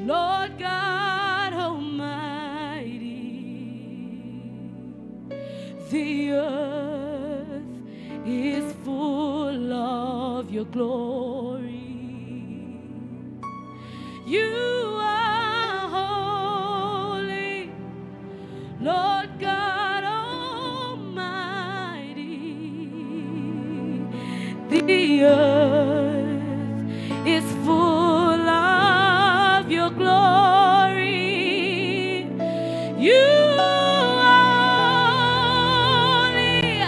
Lord God Almighty, the earth is full of your glory. You are holy, Lord God Almighty. The earth is full of your glory. You are holy,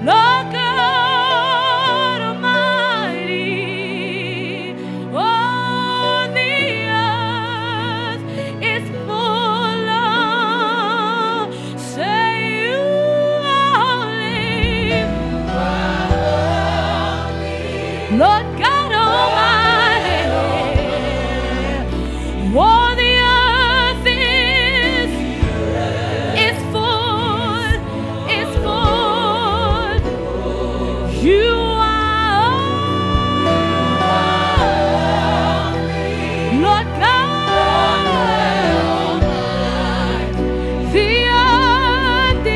Lord God Almighty. Oh, the earth is full of, say you are holy, Lord God Almighty. Oh, the earth is full, is full. You are Lord God. The earth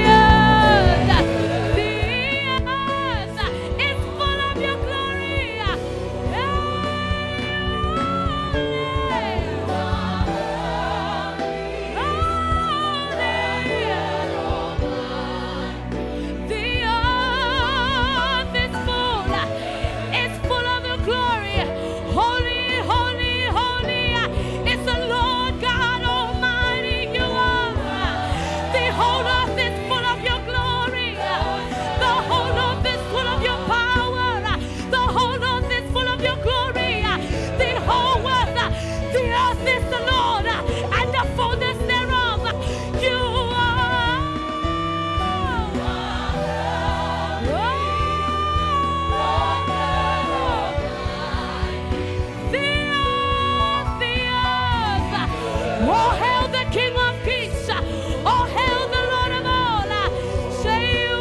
is full of your glory. The earth is full of your glory. Holy, holy, holy is the Lord God Almighty. You are. The whole earth is full of your glory. The whole earth is full of your power. The whole earth is full of your glory. The whole earth, the earth is the Lord and the fullness thereof. You are. The earth. Oh, hail the King of Kings. Oh, hail the Lord of all. Say you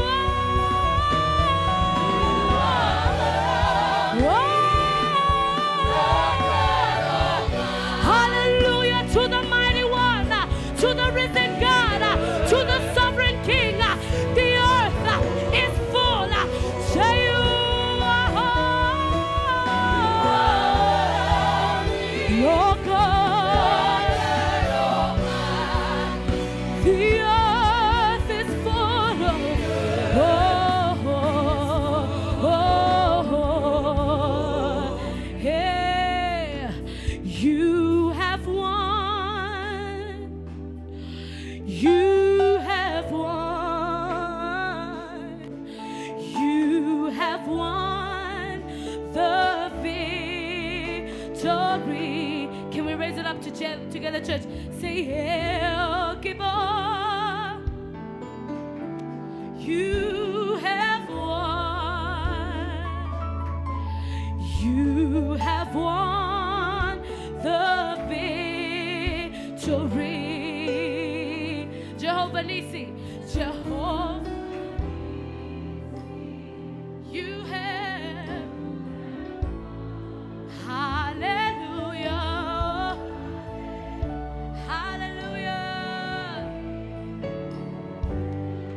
hallelujah to the mighty one, to the risen God, to the sovereign King. The earth is full. Say you are holy, Lord God. The earth is full of, yeah. You have won. You have won. You have won the victory. Can we raise it up together, church? Say, El Gibor. You have won. You have won the victory. Jehovah Nissi, Jehovah, you have. Hallelujah. Hallelujah.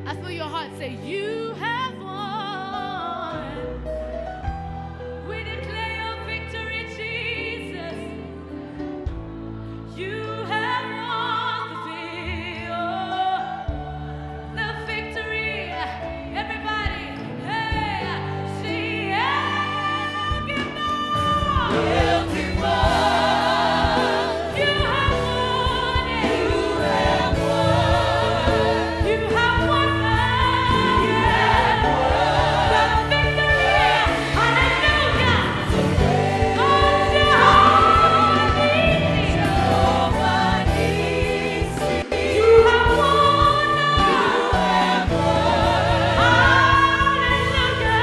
I feel your heart say, you have won. We declare your victory, Jesus. You have won the victory. Everybody, hey, see, El Gibor. El Gibor. You have won it. You have won the victory. Hallelujah. Oh, Jehovah Nissi. You have won. Hallelujah.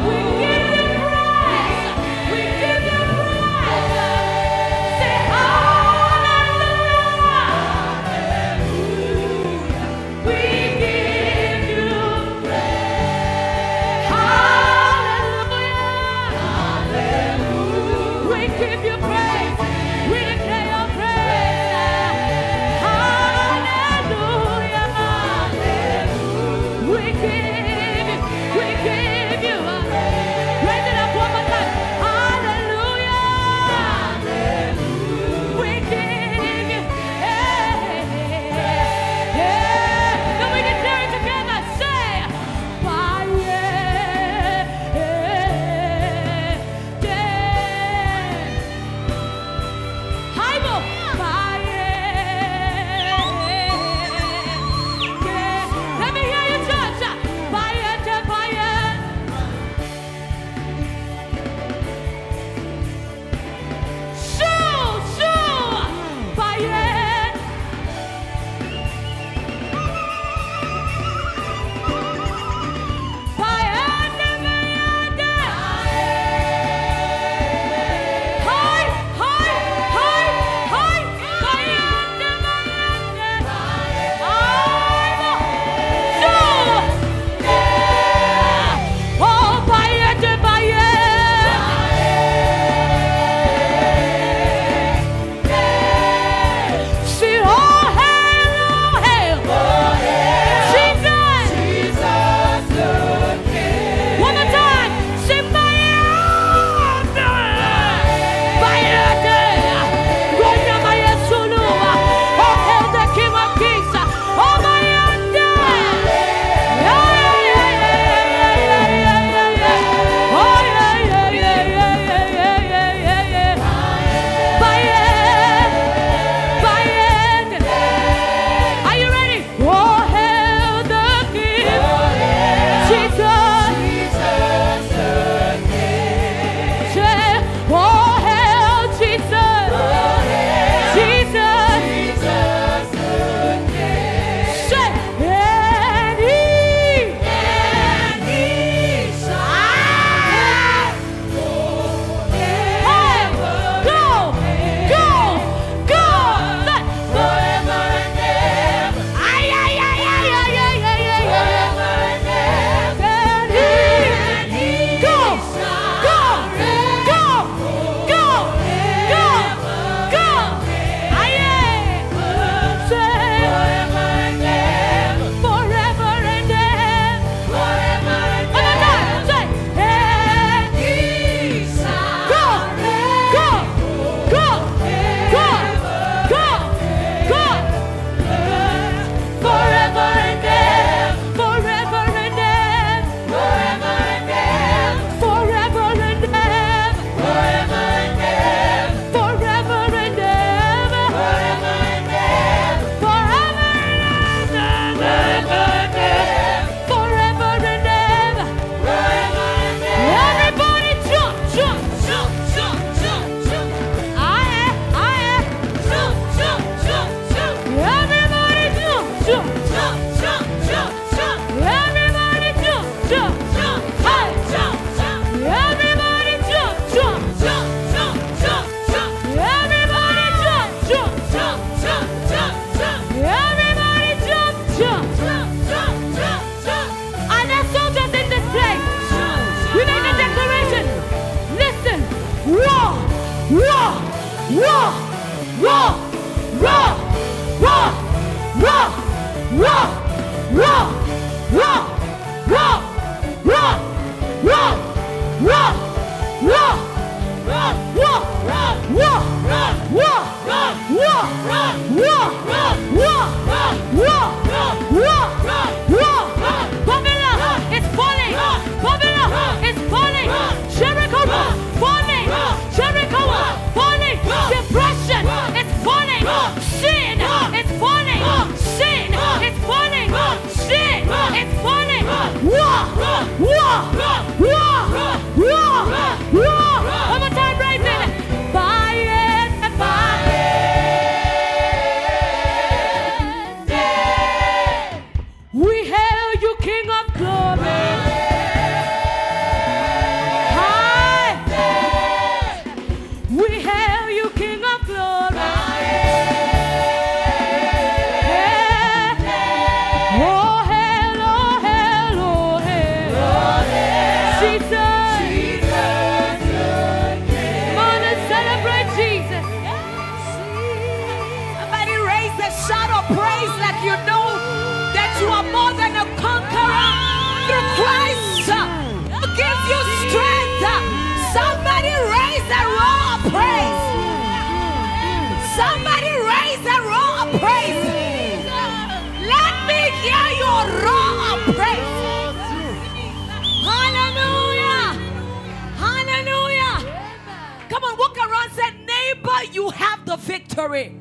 We give you praise. We give you praise. Say hallelujah. We give you praise. Hallelujah. We give you praise. We You have the victory.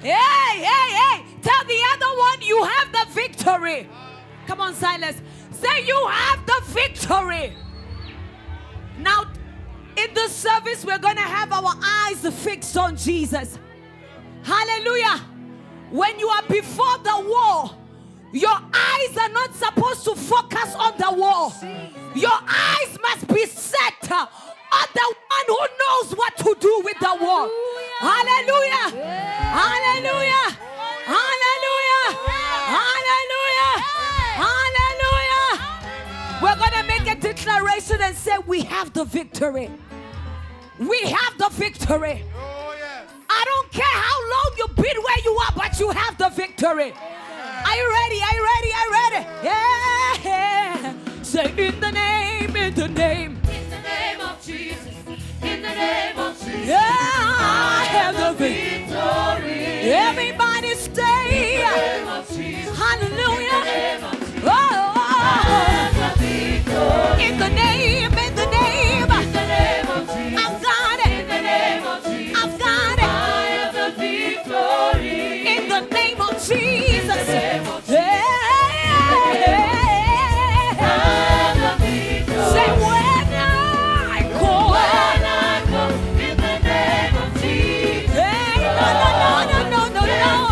Hey, hey, hey. Tell the other one you have the victory. Come on, Silas. Say you have the victory. Now, in this service, we're going to have our eyes fixed on Jesus. Hallelujah. When you are before the wall, your eyes are not supposed to focus on the wall. Your eyes must be set on the one who knows what to do with the wall. Hallelujah. Hallelujah. Hallelujah. Hallelujah. Hallelujah. We're going to make a declaration and say we have the victory. We have the victory. I don't care how long you've been where you are, but you have the victory. Are you ready? Are you ready? Are you ready? Yeah. Say in the name, in the name. In the name of Jesus. In the name of Jesus. Yeah, I have the victory. Everybody stay. In the name of Jesus. Hallelujah. In the name of Jesus. Oh, I have the victory. In the name, in the name. In the name of Jesus. I've got it. In the name of Jesus. I've got it. I have the victory. In the name of Jesus. In the name of Jesus. Yeah. Say when I call. When I call in the name of Jesus. Hey, no, no, no, no, no, no, no.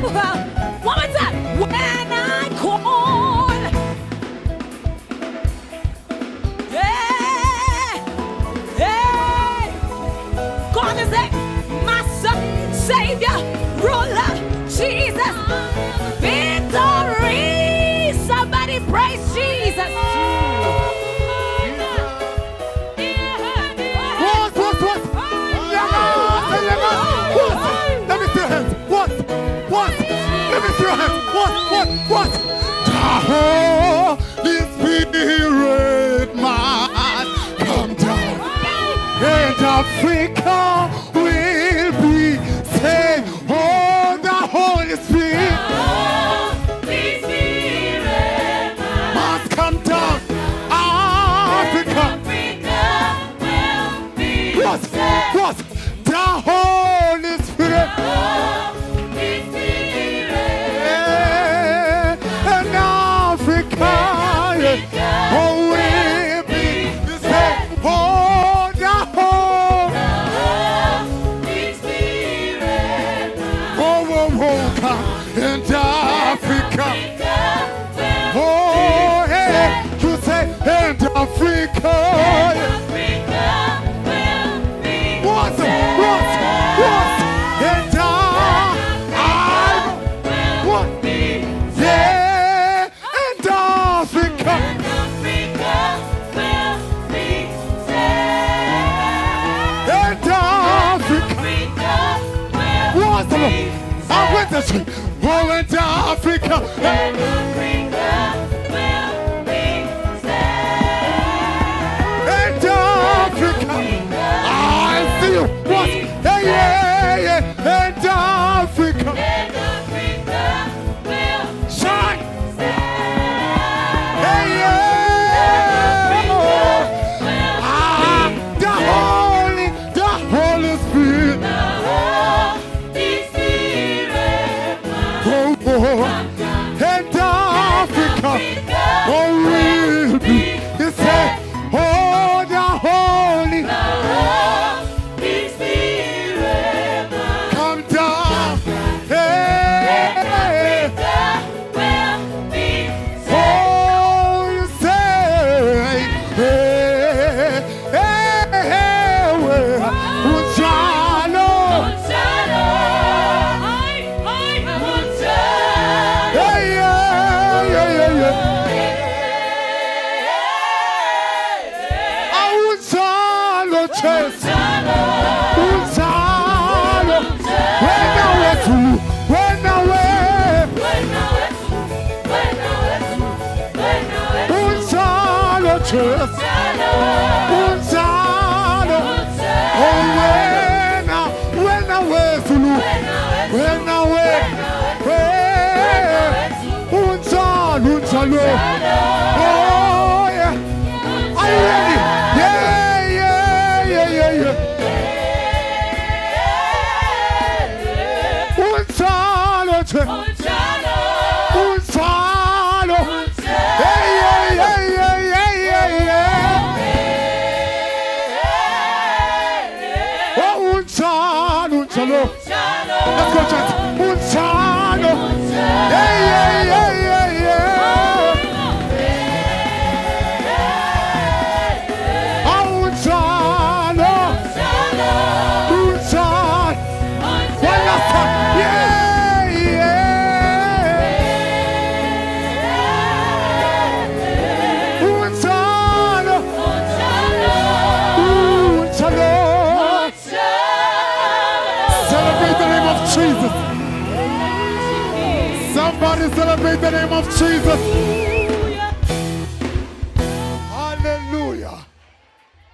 One more time. When I call. Yeah. Hey. God is it. Master, Savior, Ruler, Jesus. Victory. Somebody praise Jesus. What? The Holy Spirit must come down, and Africa will be saved. Oh, the Holy Spirit must come down. Africa will be saved. What? The Holy Spirit. And Africa, oh hey, you say, and Africa, what, and what, yeah, and Africa, and Africa, what, I went to see. Oh, and Africa, and Africa will be saved. And Africa, I see you. What? Yeah, yeah. And Africa, will shine. Hey, yeah. The Holy Spirit. And Africa, oh, will be the same. Oh, the Holy Spirit, come down. Hey, will be saved. Oh, you say, Oh, yeah. Are you ready? Yeah. Let's go, church. Somebody celebrate the name of Jesus. Hallelujah.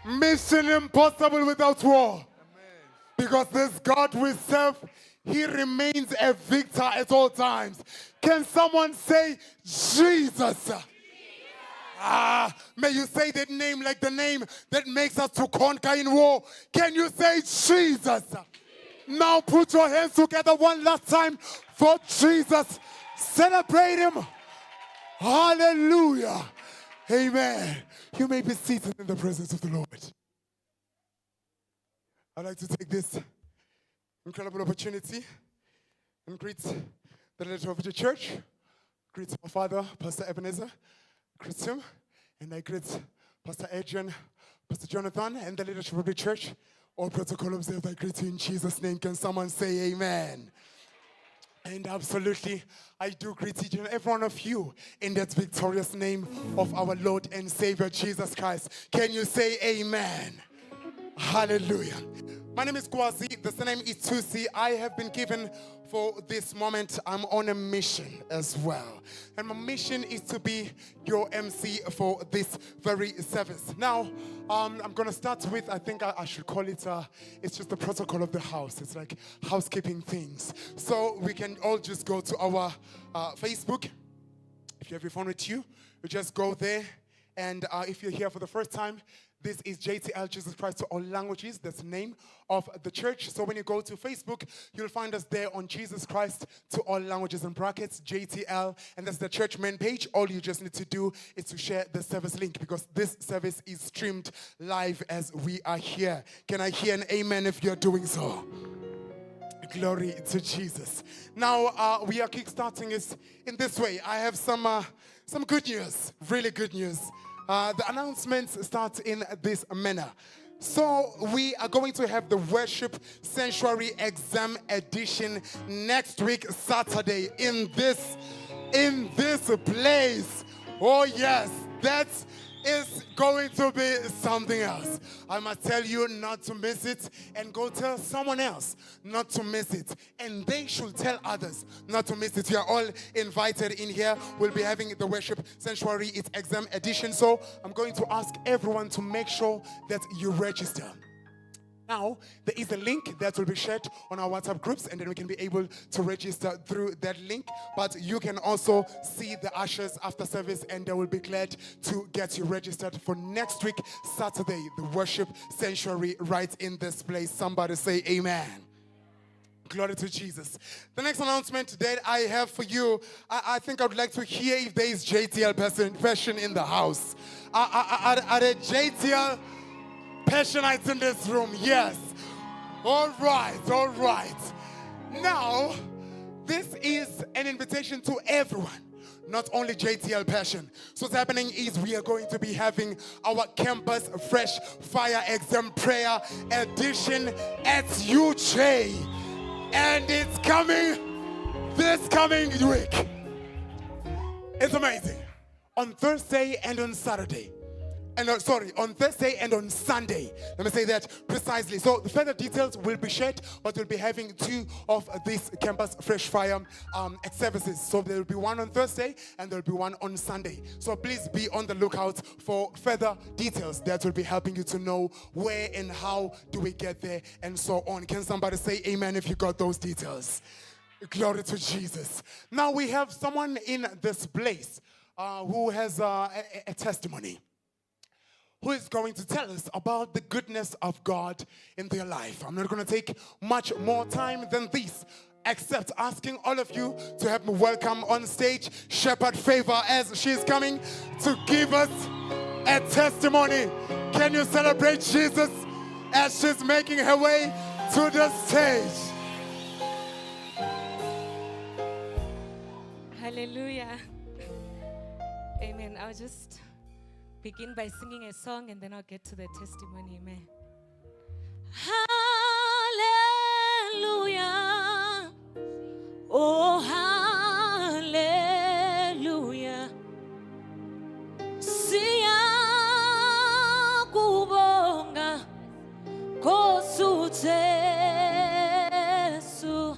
Mission impossible without war. Because this God we serve, he remains a victor at all times. Can someone say Jesus? May you say that name like the name that makes us to conquer in war. Can you say Jesus? Now put your hands together one last time for Jesus. Celebrate him. Hallelujah. Amen. You may be seated in the presence of the Lord. I'd like to take this incredible opportunity and greet the leader of the church. Greet our father, Pastor Ebenezer. Greet him. And I greet Pastor Adrian, Pastor Jonathan, and the leadership of the church. All protocol observed, I greet you in Jesus' name. Can someone say amen? And absolutely, I do greet each and every one of you in that victorious name of our Lord and Savior, Jesus Christ. Can you say amen? Hallelujah. My name is Kwazi. The surname is Tusi. I have been given for this moment. I'm on a mission as well. And my mission is to be your MC for this very service. Now, I'm going to start with, I think I should call it, it's just the protocol of the house. It's like housekeeping things. So we can all just go to our Facebook. If you have your phone with you, you just go there. And if you're here for the first time, this is JTL, Jesus Christ to All Languages. That's the name of the church. So when you go to Facebook, you'll find us there on Jesus Christ to All Languages in brackets, JTL. And that's the church main page. All you just need to do is to share the service link because this service is streamed live as we are here. Can I hear an amen if you're doing so? Glory to Jesus. Now, we are kickstarting this in this way. I have some good news, really good news. The announcements start in this manner. So we are going to have the Worship Sanctuary Exam Edition next week, Saturday, in this place. Oh yes, that is going to be something else. I must tell you not to miss it, and go tell someone else not to miss it, and they should tell others not to miss it. You are all invited in here. We'll be having the Worship Sanctuary, it's exam edition, so I'm going to ask everyone to make sure that you register. Now, there is a link that will be shared on our WhatsApp groups, and then we can be able to register through that link. But you can also see the ushers after service, and they will be glad to get you registered for next week, Saturday, the Worship Sanctuary right in this place. Somebody say amen. Glory to Jesus. The next announcement that I have for you, I think I would like to hear if there is JTL person in the house. Are there JTL passionates in this room? Yes. All right, all right. Now, this is an invitation to everyone, not only JTL Passion. So what's happening is we are going to be having our Campus Fresh Fire Exam Prayer Edition at UJ. And it's coming this coming week. It's amazing. On Thursday and on Saturday. On Thursday and on Sunday. Let me say that precisely. So the further details will be shared, but we'll be having two of these Campus Fresh Fire services. So there will be one on Thursday and there will be one on Sunday. So please be on the lookout for further details that will be helping you to know where and how do we get there and so on. Can somebody say amen if you got those details? Glory to Jesus. Now we have someone in this place who has a testimony, who is going to tell us about the goodness of God in their life. I'm not going to take much more time than this, except asking all of you to help me welcome on stage Shepherd Favor as she's coming to give us a testimony. Can you celebrate Jesus as she's making her way to the stage? Hallelujah. Amen. I'll just begin by singing a song and then I'll get to the testimony. Amen. Hallelujah. Oh, hallelujah. Siyakubonga Nkosi Jesu.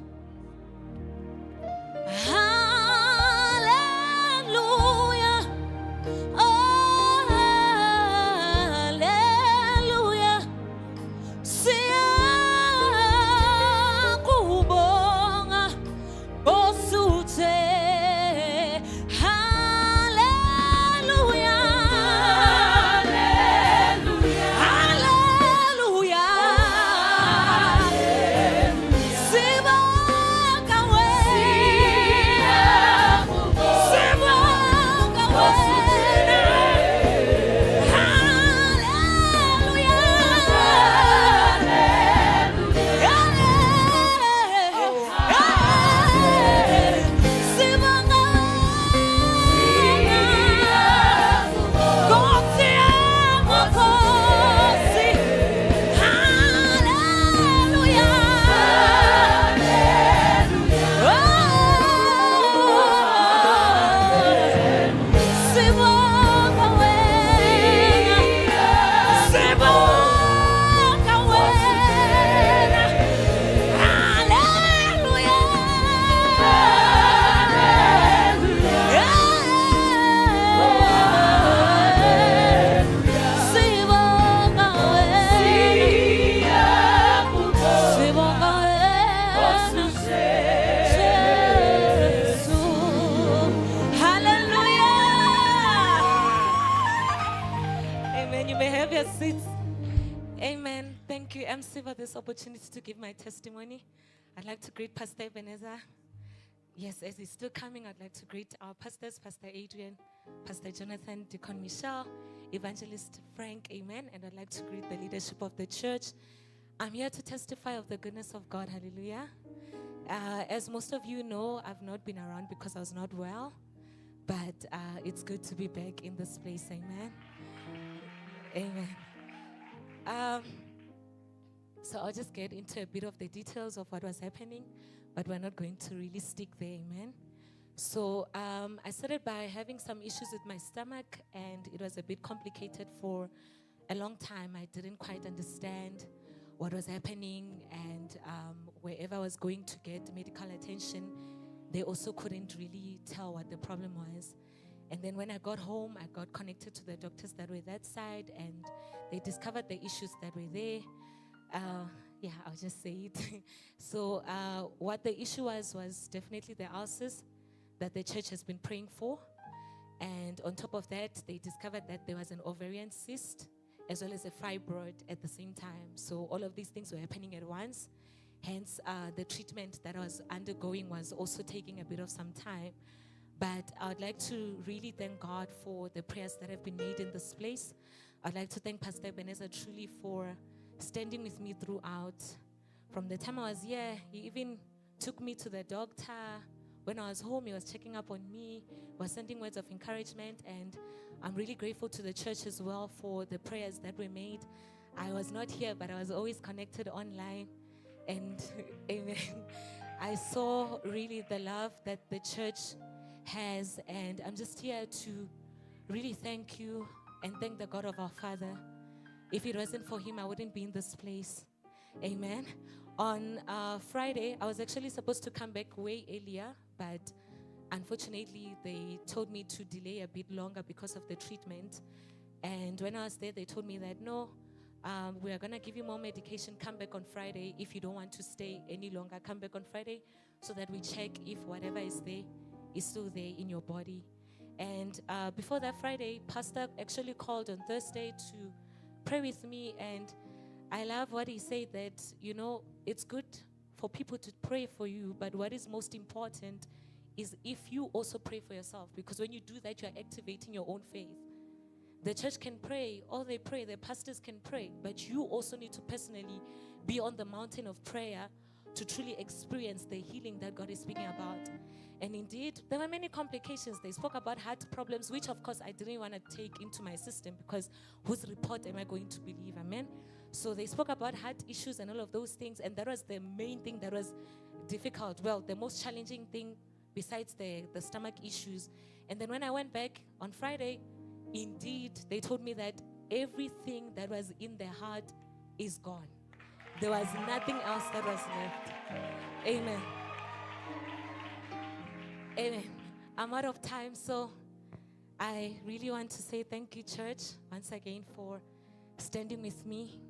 Bosu MC, for this opportunity to give my testimony. I'd like to greet Pastor Ebenezer. Yes, as he's still coming, I'd like to greet our pastors, Pastor Adrian, Pastor Jonathan, Deacon Michelle, Evangelist Frank, amen. And I'd like to greet the leadership of the church. I'm here to testify of the goodness of God, hallelujah. As most of you know, I've not been around because I was not well, but it's good to be back in this place, amen. Amen. So I'll just get into a bit of the details of what was happening, but we're not going to really stick there, amen. So I started by having some issues with my stomach, and it was a bit complicated for a long time. I didn't quite understand what was happening, and wherever I was going to get medical attention, they also couldn't really tell what the problem was. And then when I got home, I got connected to the doctors that were that side, and they discovered the issues that were there. Yeah, I'll just say it. So what the issue was definitely the ulcers that the church has been praying for. And on top of that, they discovered that there was an ovarian cyst as well as a fibroid at the same time. So all of these things were happening at once. Hence, the treatment that I was undergoing was also taking a bit of some time. But I would like to really thank God for the prayers that have been made in this place. I'd like to thank Pastor Ebenezer truly for standing with me throughout. From the time I was here, he even took me to the doctor. When I was home, he was checking up on me, was sending words of encouragement, and I'm really grateful to the church as well for the prayers that were made. I was not here, but I was always connected online, and amen. I saw really the love that the church has, and I'm just here to really thank you and thank the God of our Father. If it wasn't for him, I wouldn't be in this place. Amen. On Friday, I was actually supposed to come back way earlier, but unfortunately, they told me to delay a bit longer because of the treatment. And when I was there, they told me that, no, we are going to give you more medication. Come back on Friday. If you don't want to stay any longer, come back on Friday so that we check if whatever is there is still there in your body. And before that Friday, Pastor actually called on Thursday to pray with me, and I love what he said, that, you know, it's good for people to pray for you, but what is most important is if you also pray for yourself, because when you do that, you are activating your own faith. The church can pray, or they pray, the pastors can pray, but you also need to personally be on the mountain of prayer to truly experience the healing that God is speaking about. And indeed, there were many complications. They spoke about heart problems, which of course I didn't want to take into my system, because whose report am I going to believe? Amen. So they spoke about heart issues and all of those things, and that was the main thing that was difficult. Well, the most challenging thing besides the stomach issues. And then when I went back on Friday, indeed, they told me that everything that was in the heart is gone. There was nothing else that was left. Amen. Amen. I'm out of time, so I really want to say thank you, church, once again for standing with me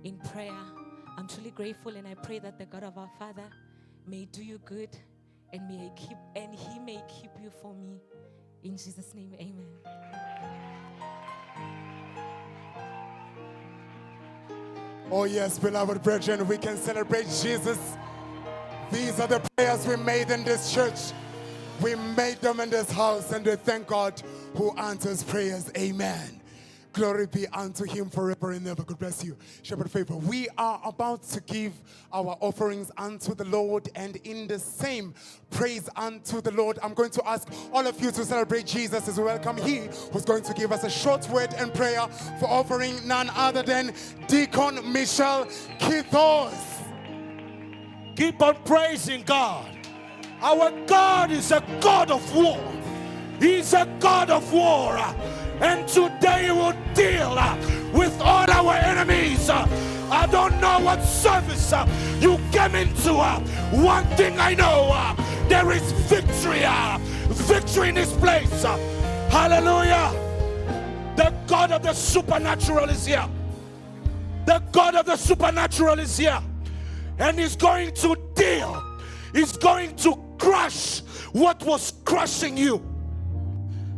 in prayer. I'm truly grateful, and I pray that the God of our Father may do you good, and He may keep you for me. In Jesus' name, amen. Oh yes, beloved brethren, we can celebrate Jesus. These are the prayers we made in this church. We made them in this house, and we thank God who answers prayers. Amen. Glory be unto him forever and ever. God bless you. Shepherd Favor. We are about to give our offerings unto the Lord, and in the same praise unto the Lord, I'm going to ask all of you to celebrate Jesus as we welcome he who's going to give us a short word and prayer for offering, none other than Deacon Michelle Kiluba. Keep on praising God. Our God is a God of war. He's a God of war. And today he will deal with all our enemies. I don't know what service you came into. One thing I know, there is victory. Victory in this place. Hallelujah. The God of the supernatural is here. The God of the supernatural is here. And he's going to deal. He's going to crush what was crushing you.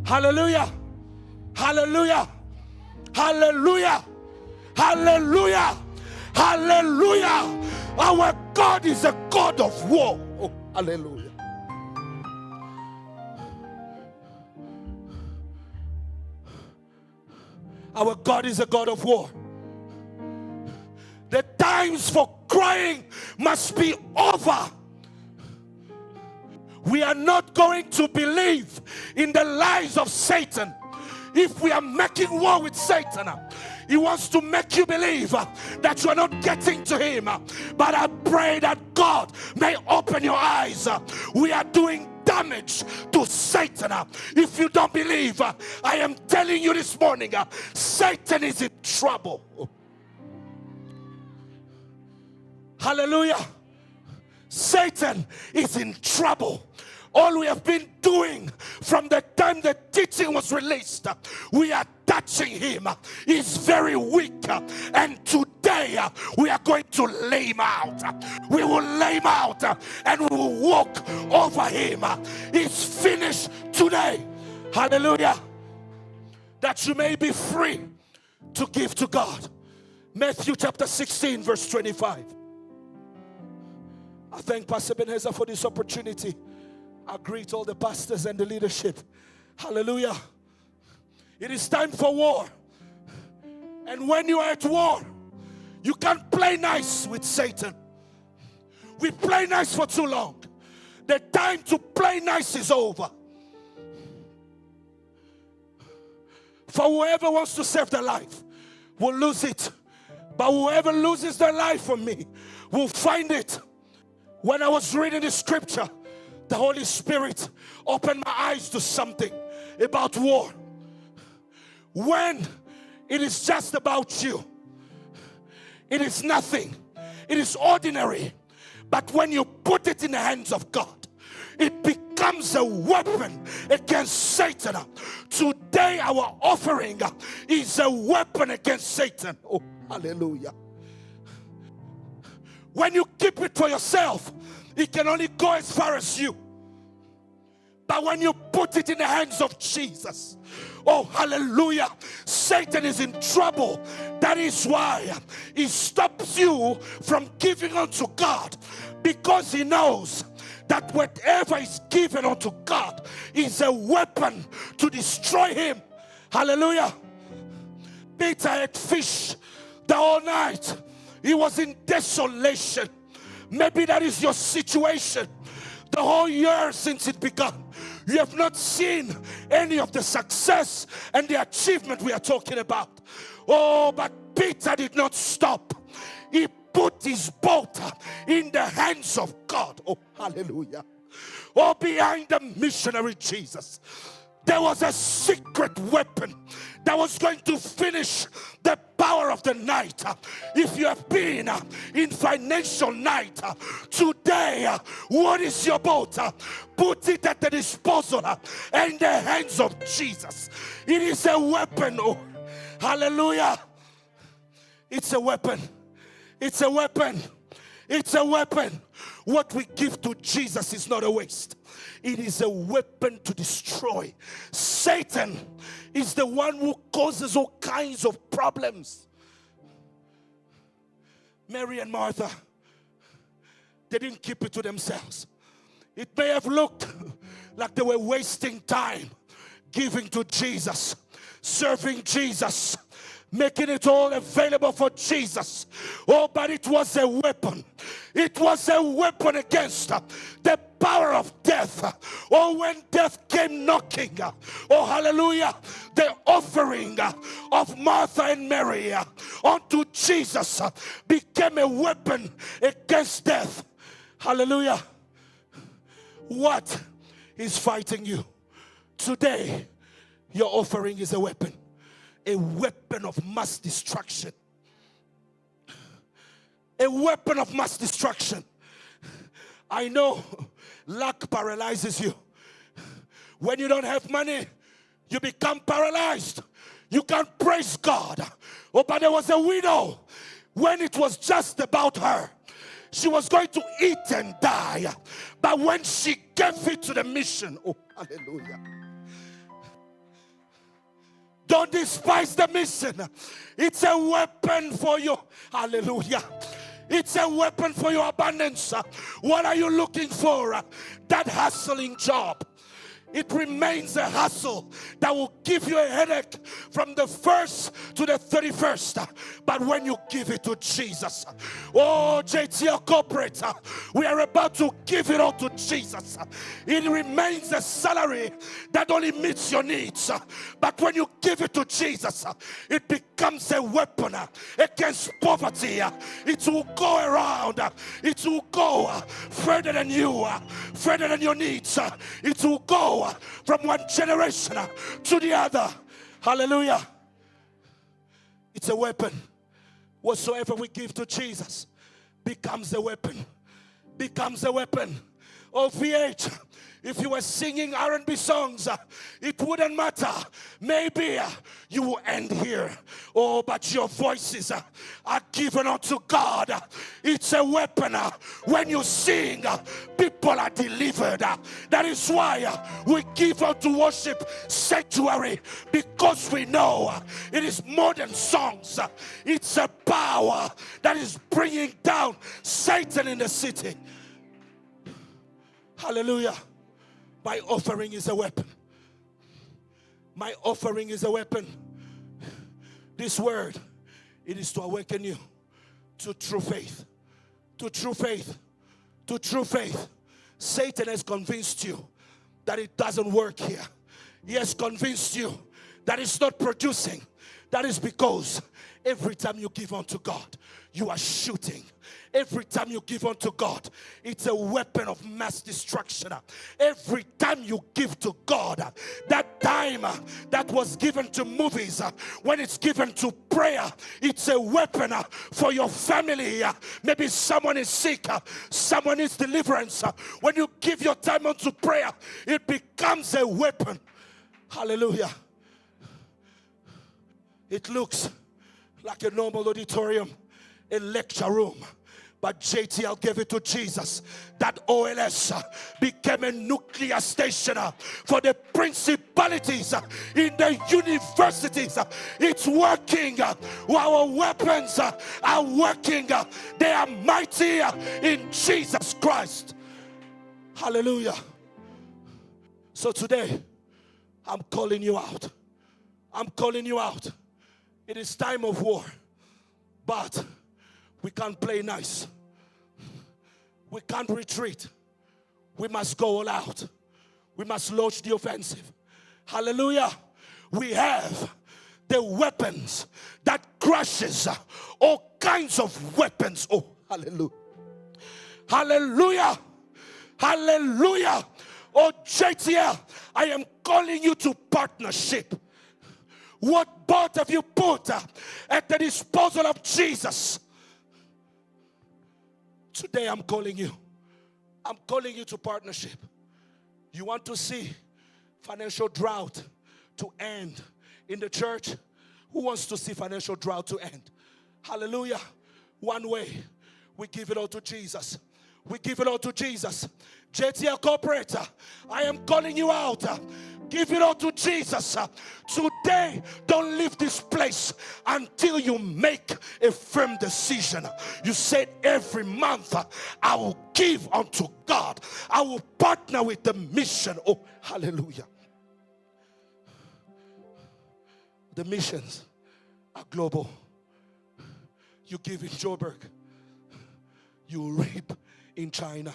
Hallelujah. Hallelujah. Hallelujah. Hallelujah. Hallelujah. Our God is a God of war. Oh, hallelujah. Our God is a God of war. The times for crying must be over. We are not going to believe in the lies of Satan. If we are making war with Satan, he wants to make you believe that you are not getting to him. But I pray that God may open your eyes. We are doing damage to Satan. If you don't believe, I am telling you this morning, Satan is in trouble. Hallelujah. Satan is in trouble. All we have been doing from the time the teaching was released, we are touching him. He's very weak, and today we are going to lay him out. We will lay him out and we will walk over him. It's finished today. Hallelujah. That you may be free to give to God. Matthew chapter 16 verse 25. I thank Pastor Ebenezer for this opportunity. I greet all the pastors and the leadership. Hallelujah. It is time for war. And when you are at war, you can't play nice with Satan. We play nice for too long. The time to play nice is over. For whoever wants to save their life will lose it. But whoever loses their life for me will find it. When I was reading the scripture, the Holy Spirit opened my eyes to something about war. When it is just about you, it is nothing. It is ordinary. But when you put it in the hands of God, it becomes a weapon against Satan. Today our offering is a weapon against Satan. Oh, hallelujah. When you keep it for yourself, it can only go as far as you. But when you put it in the hands of Jesus, oh hallelujah, Satan is in trouble. That is why he stops you from giving unto God, because he knows that whatever is given unto God is a weapon to destroy him. Hallelujah. Peter ate fish the whole night. He was in desolation. Maybe that is your situation. The whole year since it began, you have not seen any of the success and the achievement we are talking about. Oh, but Peter did not stop. He put his boat in the hands of God. Oh, hallelujah. Oh, behind the missionary Jesus, there was a secret weapon that was going to finish the power of the night. If you have been in financial night, today, what is your boat? Put it at the disposal and the hands of Jesus. It is a weapon. Oh, hallelujah. It's a weapon. It's a weapon. It's a weapon. What we give to Jesus is not a waste. It is a weapon to destroy. Satan is the one who causes all kinds of problems. Mary and Martha, they didn't keep it to themselves. It may have looked like they were wasting time giving to Jesus, serving Jesus, making it all available for Jesus. Oh, but it was a weapon. It was a weapon against the power of death. Oh, when death came knocking, oh, hallelujah, the offering of Martha and Mary unto Jesus became a weapon against death. Hallelujah. What is fighting you? Today, your offering is a weapon. A weapon of mass destruction. A weapon of mass destruction. I know lack paralyzes you. When you don't have money, you become paralyzed. You can't praise God. Oh, but there was a widow. When it was just about her, she was going to eat and die. But when she gave it to the mission, oh, hallelujah. Don't despise the mission. It's a weapon for you. Hallelujah. It's a weapon for your abundance. What are you looking for? That hustling job. It remains a hustle that will give you a headache from the 1st to the 31st. But when you give it to Jesus, oh, JTL Corporate, we are about to give it all to Jesus. It remains a salary that only meets your needs. But when you give it to Jesus, it becomes a weapon against poverty. It will go around. It will go further than you, further than your needs. It will go from one generation to the other. Hallelujah. It's a weapon. Whatsoever we give to Jesus becomes a weapon. Becomes a weapon. Oh, VH, if you were singing R&B songs, it wouldn't matter. Maybe you will end here. Oh, but your voices are given unto God. It's a weapon. When you sing, people are delivered. That is why we give unto worship sanctuary, because we know it is more than songs. It's a power that is bringing down Satan in the city. Hallelujah. My offering is a weapon. My offering is a weapon. This word, it is to awaken you to true faith. To true faith. To true faith. Satan has convinced you that it doesn't work here. He has convinced you that it's not producing. That is because every time you give unto God, you are shooting. Every time you give unto God, it's a weapon of mass destruction. Every time you give to God, that time that was given to movies, when it's given to prayer, it's a weapon for your family. Maybe someone is sick, someone needs deliverance. When you give your time unto prayer, it becomes a weapon. Hallelujah. It looks like a normal auditorium, a lecture room, but JTL gave it to Jesus. That OLS became a nuclear station for the principalities in the universities. It's working. Our weapons are working. They are mighty in Jesus Christ. Hallelujah. So today, I'm calling you out. I'm calling you out. It is time of war, but we can't play nice. We can't retreat. We must go all out. We must launch the offensive. Hallelujah. We have the weapons that crushes all kinds of weapons. Oh, hallelujah. Hallelujah. Hallelujah. Oh, JTL, I am calling you to partnership. What boat have you put at the disposal of Jesus? Today I'm calling you. I'm calling you to partnership. You want to see financial drought to end in the church? Who wants to see financial drought to end? Hallelujah. One way, we give it all to Jesus. We give it all to Jesus. JTL Corporate, I am calling you out. Give it all to Jesus. Today, don't leave this place until you make a firm decision. You said every month, I will give unto God. I will partner with the mission. Oh, hallelujah. The missions are global. You give in Joburg, you reap in China.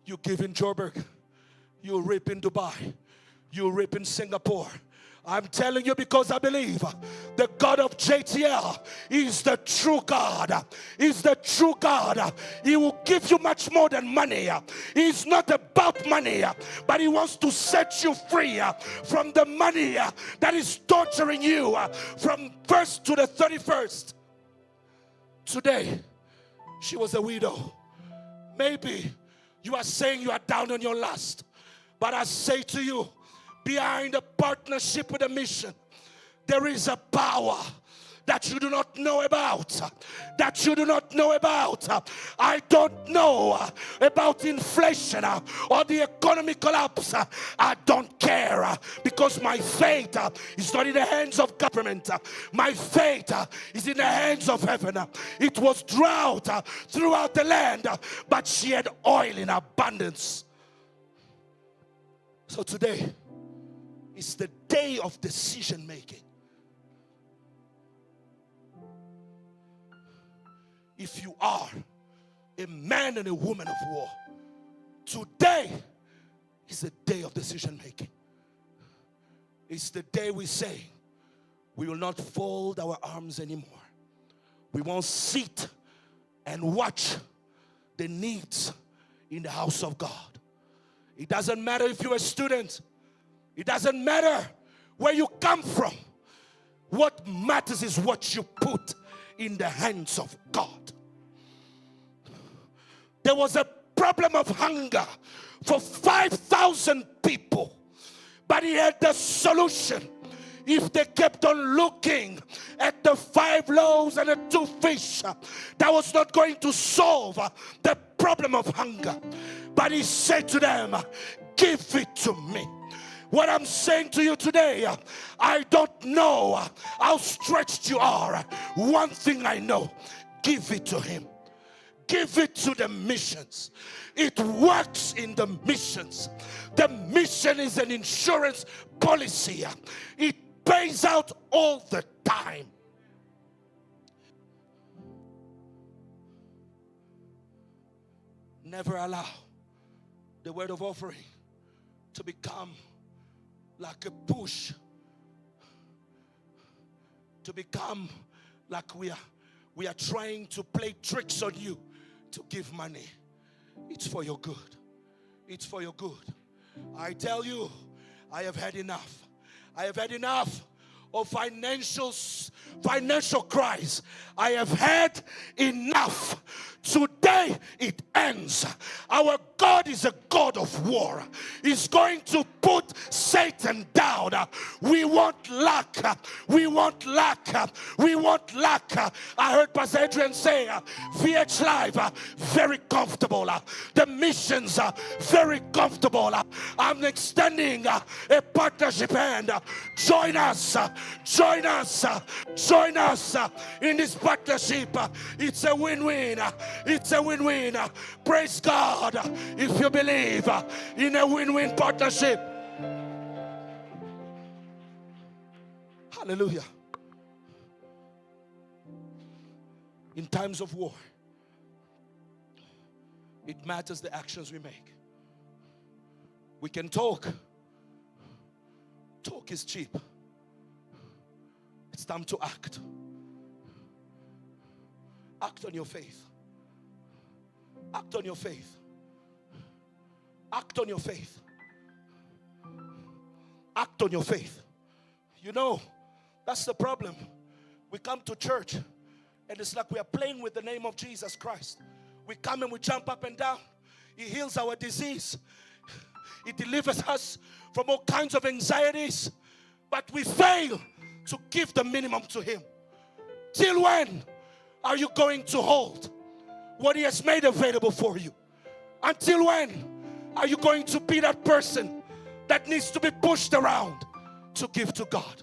You give in Joburg, you reap in Dubai. You reap in Singapore. I'm telling you because I believe the God of JTL is the true God. Is the true God. He will give you much more than money. He's not about money, but he wants to set you free from the money that is torturing you from 1st to the 31st. Today, she was a widow. Maybe you are saying you are down on your last, but I say to you, behind a partnership with a mission, there is a power that you do not know about. That you do not know about. I don't know about inflation or the economic collapse. I don't care. because my faith is not in the hands of government. My faith is in the hands of heaven. It was drought throughout the land, but she had oil in abundance. So today is the day of decision making. If you are a man and a woman of war, today is the day of decision making. It's the day we say we will not fold our arms anymore. We won't sit and watch the needs in the house of God. It doesn't matter if you're a student. It doesn't matter where you come from. What matters is what you put in the hands of God. There was a problem of hunger for 5,000 people, but he had the solution. If they kept on looking at the 5 loaves and the 2 fish, that was not going to solve the problem of hunger. But he said to them, give it to me. What I'm saying to you today, I don't know how stretched you are. One thing I know, give it to him. Give it to the missions. It works in the missions. The mission is an insurance policy. It pays out all the time. Never allow the word of offering to become like a push, to become like we are trying to play tricks on you to give money. It's for your good. It's for your good. I tell you, I have had enough. I have had enough of financial cries. I have had enough. Today it ends. Our God is a God of war. He's going to put Satan down. We want luck. We want luck. We want luck. I heard Pastor Adrian say, VH Live, very comfortable. The missions are very comfortable. I'm extending a partnership hand. Join us. Join us. Join us in this partnership. It's a win-win. It's a win-win. Praise God if you believe in a win-win partnership. Hallelujah. In times of war, it matters the actions we make. We can talk. Talk is cheap. It's time to act. Act on your faith. Act on your faith. Act on your faith. Act on your faith. You know, that's the problem. We come to church and it's like we are playing with the name of Jesus Christ. We come and we jump up and down. He heals our disease. He delivers us from all kinds of anxieties. But we fail to give the minimum to him. Till when are you going to hold what he has made available for you? Until when are you going to be that person that needs to be pushed around to give to God?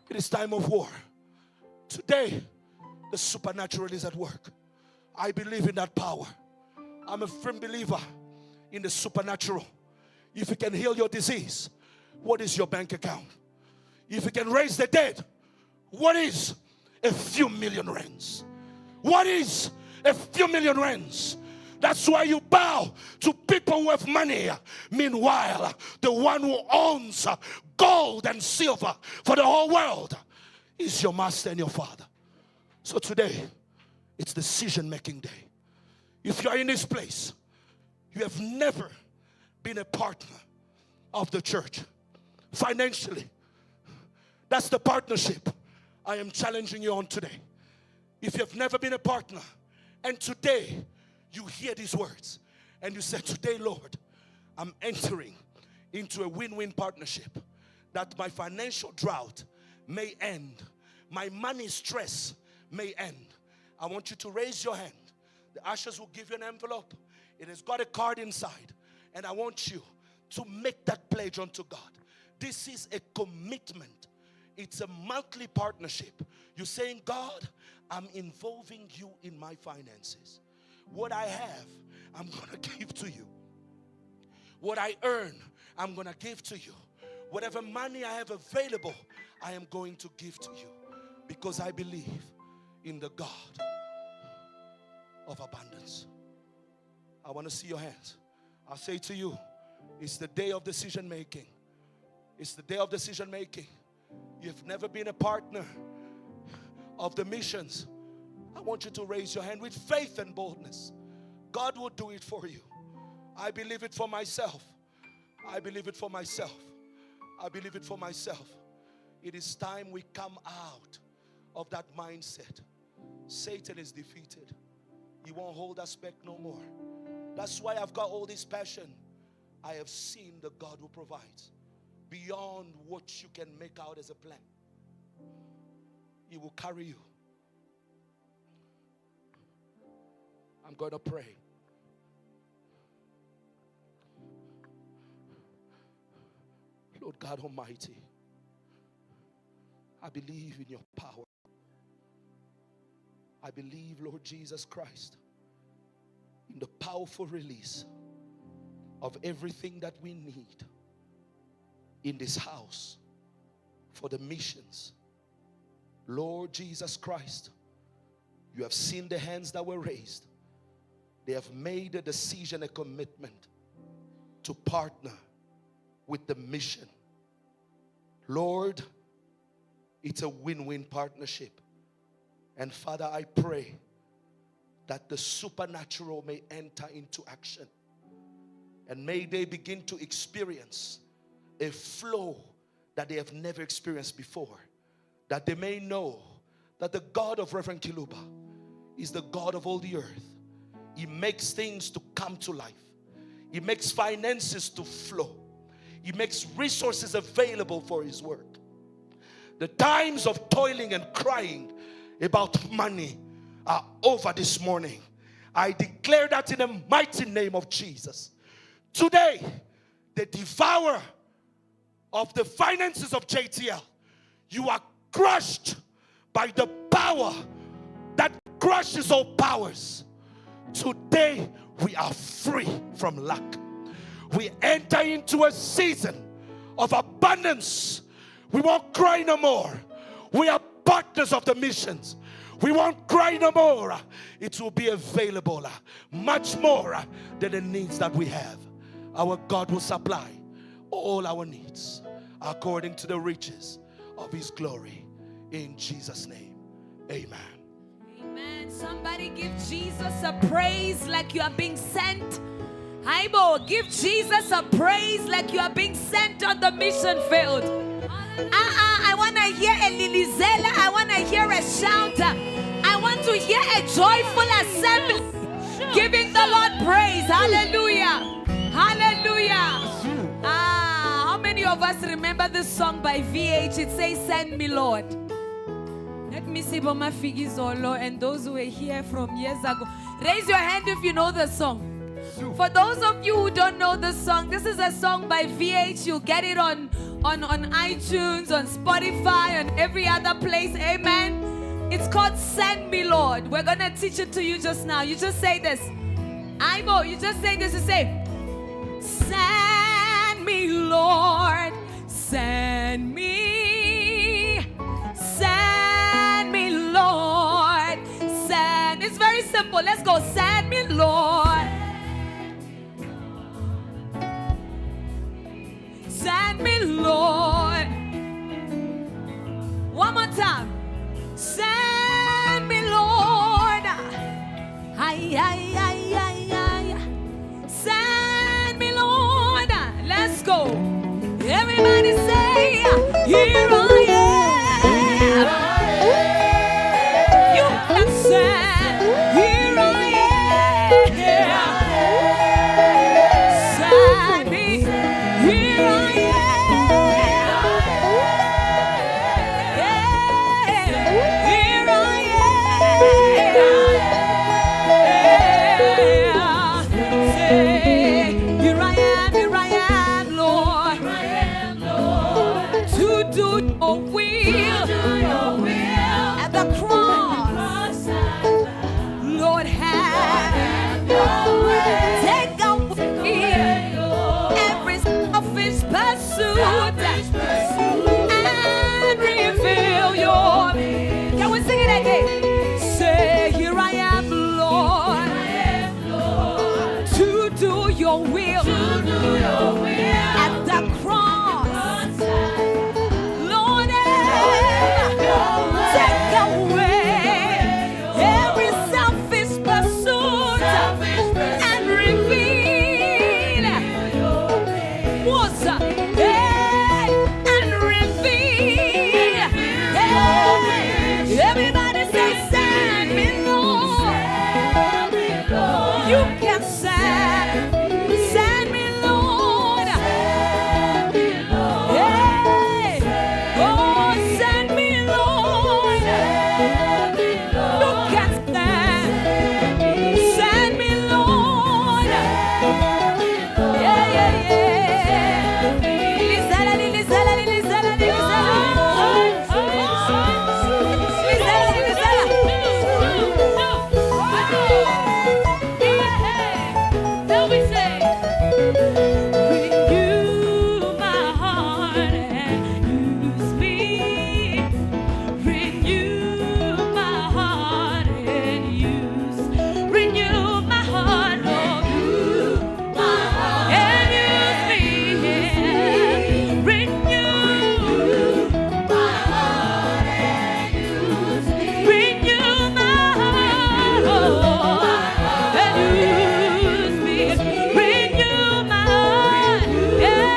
It is time of war. Today, the supernatural is at work. I believe in that power. I'm a firm believer in the supernatural. If you can heal your disease, what is your bank account? If you can raise the dead, what is a few million rands? What is a few million rands? That's why you bow to people who have money. Meanwhile, the one who owns gold and silver for the whole world is your master and your father. So today, it's decision-making day. If you are in this place, you have never been a partner of the church financially. That's the partnership I am challenging you on today. If you have never been a partner, and today you hear these words, and you say, today, Lord, I'm entering into a win-win partnership, that my financial drought may end, my money stress may end. I want you to raise your hand. The ushers will give you an envelope. It has got a card inside, and I want you to make that pledge unto God. This is a commitment. It's a monthly partnership. You're saying, God, I'm involving you in my finances. What I have, I'm going to give to you. What I earn, I'm going to give to you. Whatever money I have available, I am going to give to you. Because I believe in the God of abundance. I want to see your hands. I say to you, it's the day of decision making. It's the day of decision making. You've never been a partner of the missions. I want you to raise your hand with faith and boldness. God will do it for you. I believe it for myself. I believe it for myself. I believe it for myself. It is time we come out of that mindset. Satan is defeated. He won't hold us back no more. That's why I've got all this passion. I have seen the God who provides beyond what you can make out as a plan. He will carry you. I'm going to pray. Lord God Almighty, I believe in your power. I believe, Lord Jesus Christ, in the powerful release of everything that we need in this house for the missions. Lord Jesus Christ, you have seen the hands that were raised. They have made a decision, a commitment to partner with the mission. Lord, it's a win-win partnership. And Father, I pray that the supernatural may enter into action. And may they begin to experience a flow that they have never experienced before. That they may know that the God of Reverend Kiluba is the God of all the earth. He makes things to come to life. He makes finances to flow. He makes resources available for his work. The times of toiling and crying about money are over this morning. I declare that in the mighty name of Jesus. Today, the devourer of the finances of JTL, you are crushed by the power that crushes all powers. Today, we are free from lack. We enter into a season of abundance. We won't cry no more. We are partners of the missions. We won't cry no more. It will be available much more than the needs that we have. Our God will supply all our needs according to the riches of his glory. In Jesus' name, amen. Amen. Somebody give Jesus a praise like you are being sent. Aibo, give Jesus a praise like you are being sent on the mission field. I want to hear a lilizela. I want to hear a shout. I want to hear a joyful assembly giving the Lord praise. Hallelujah. Hallelujah. How many of us remember this song by VH? It says, "Send me, Lord." Let me see Boma Figizolo and those who were here from years ago. Raise your hand if you know the song. For those of you who don't know the song, this is a song by VH. You'll get it on iTunes, on Spotify, on every other place. Amen. It's called "Send Me, Lord." We're going to teach it to you just now. You just say this. Ivo, you just say this. You say, "Send me, Lord. Send me. Send me, Lord. Send." It's very simple. Let's go. Send me, Lord. Send me, Lord. One more time. Send me, Lord. Ay, ay, ay, ay, ay. Send me, Lord. Let's go. Everybody say, "Here I am." You can send. Here I am. Send me. Here I am. Here I am. do your will. At the cross, Lord, have your way. Take away every selfish pursuit and reveal your. Can we sing it again? Say, here I am, Lord, to do your will. At the cross, Lord, take away every selfish pursuit and reveal what's up. And reveal. Everybody say, send me, Lord. You can send me, Lord. Hey. Oh, send me, Lord. You can send me, Lord. Yeah, yeah, yeah. Lizella, Lizella, Lizella, Then we say, renew my heart and use me. Renew my heart and use. Renew my heart, Lord. And use me. Renew my heart and use me. Renew my heart, Lord. And use me. Renew my heart. Yeah.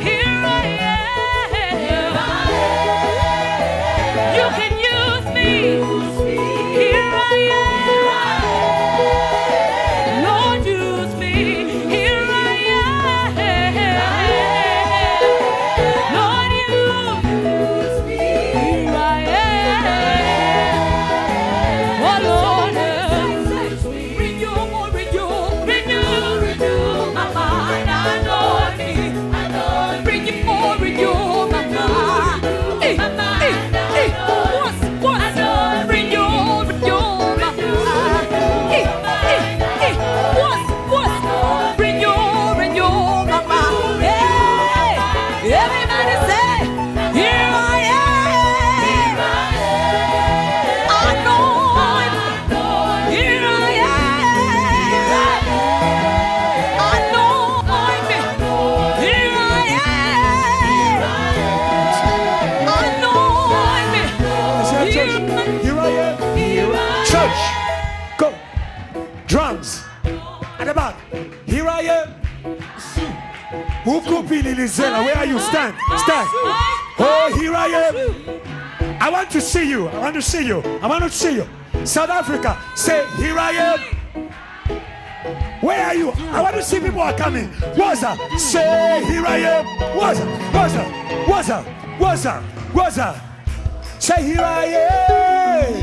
Here I am. You can use me. Here I am. Lord, use me. Here I am. Lord, use me. Here I am. Oh, Lord, renew my mind. Anoint me. Renew my mind. What's renew my mind. What's renew my mind. Hey, everybody say, here I am. Anoint. Here I am. Anoint me. Here I am. Anoint me. Say, church, here I am. Church, go. Drums at the back. Here I am. Ukupi Lilizela, where are you? Stand, stand. Oh, here I am. I want to see you. I want to see you. I want to see you. South Africa, say, here I am. Where are you? I want to see people are coming. What's up? Say, here I am. What's up? What's up? What's up? What's up? What's up? Say, here I am.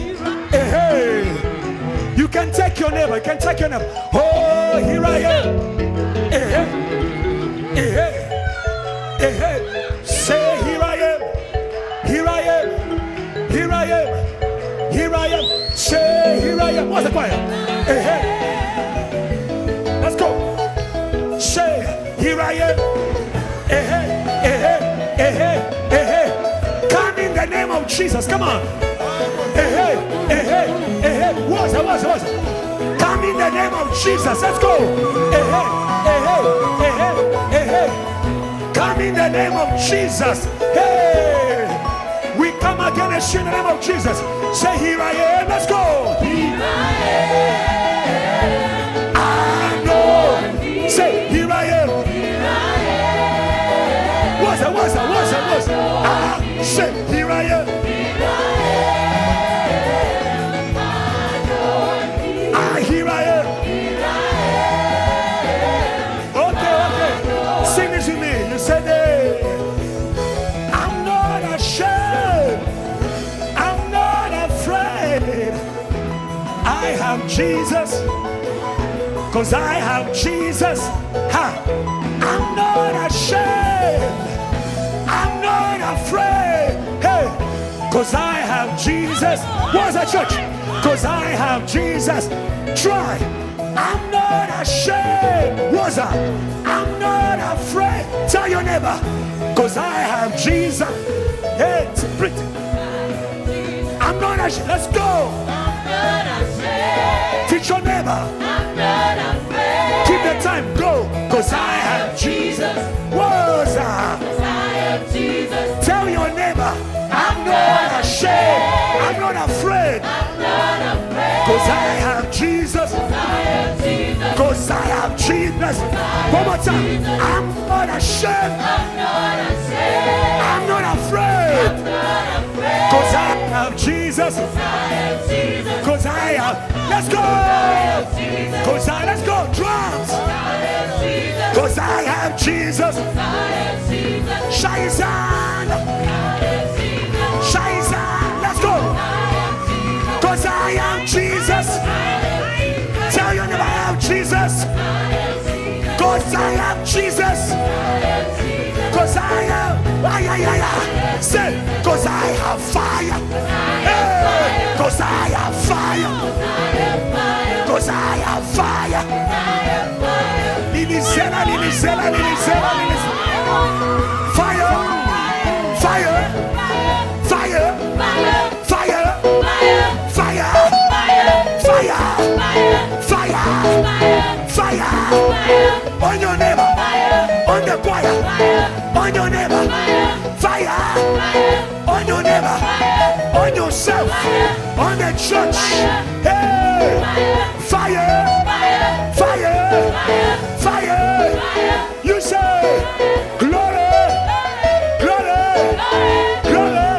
Hey, hey. You can take your neighbor. You can take your neighbor. Oh, here I am. Hey, hey. Hey, hey. Hey, hey. Say, here I am. Here I am. Here I am. Here I am. Say, here I am. What's the choir? Hey, hey. Let's go. Say, here I am. Hey, hey. Hey, hey. Hey, hey. Hey, hey. Come in the name of Jesus. Come on. Hey, hey. Hey, hey. Hey, hey. What's it? What's it? What's it? Come in the name of Jesus. Let's go. Hey, hey. Hey, hey. Hey, hey. Hey, hey. Come in the name of Jesus. Hey. We come against you in the name of Jesus. Say, here I am. Let's go. Here I am. I know. Say, here I am. Here I am. What's it? What's it? What's it? What's it? Ah, say, here I am. Here I am. Ah, here I am. Here I am. Okay, okay. Sing this with me. You said, hey, I'm not ashamed. I'm not afraid. I have Jesus. Cause I have Jesus. Ha. I'm not ashamed. Jesus. What's that, church? Because I have Jesus. Try. I'm not ashamed. What's that? I'm not afraid. Tell your neighbor. Because I have Jesus. Hey, it's pretty. I'm not ashamed. Let's go. I'm not ashamed. Teach your neighbor. I'm not afraid. Keep the time. Go. Because I have Jesus. What's that? I have Jesus. Tell your neighbor. I'm not ashamed. I'm not afraid. I'm not afraid. Because I have Jesus. I have Jesus. Because I have Jesus. One more time. I'm not ashamed. I'm not ashamed. I'm not afraid. I'm not afraid. Because I have Jesus. I have Jesus. Because I have. Let's go. Because let's go. Drums. I have Jesus. Because I have Jesus. I have Jesus. Shaitan. Shaitan. Let's go. Because I am Jesus. Tell your neighbor I have Jesus. Because I am Jesus. Because I am. Say, because I have fire. Because I have fire. Because I have fire. Lilizela, Lilizela, Lilizela, Lilizela. Fire. Fire. Fire. Fire. Fire. Fire. Fire. On your neighbor. On the choir. On your neighbor. Fire. On your neighbor. On yourself. On the church. Hey. Fire. Fire. Fire. You say glory. Glory. Glory.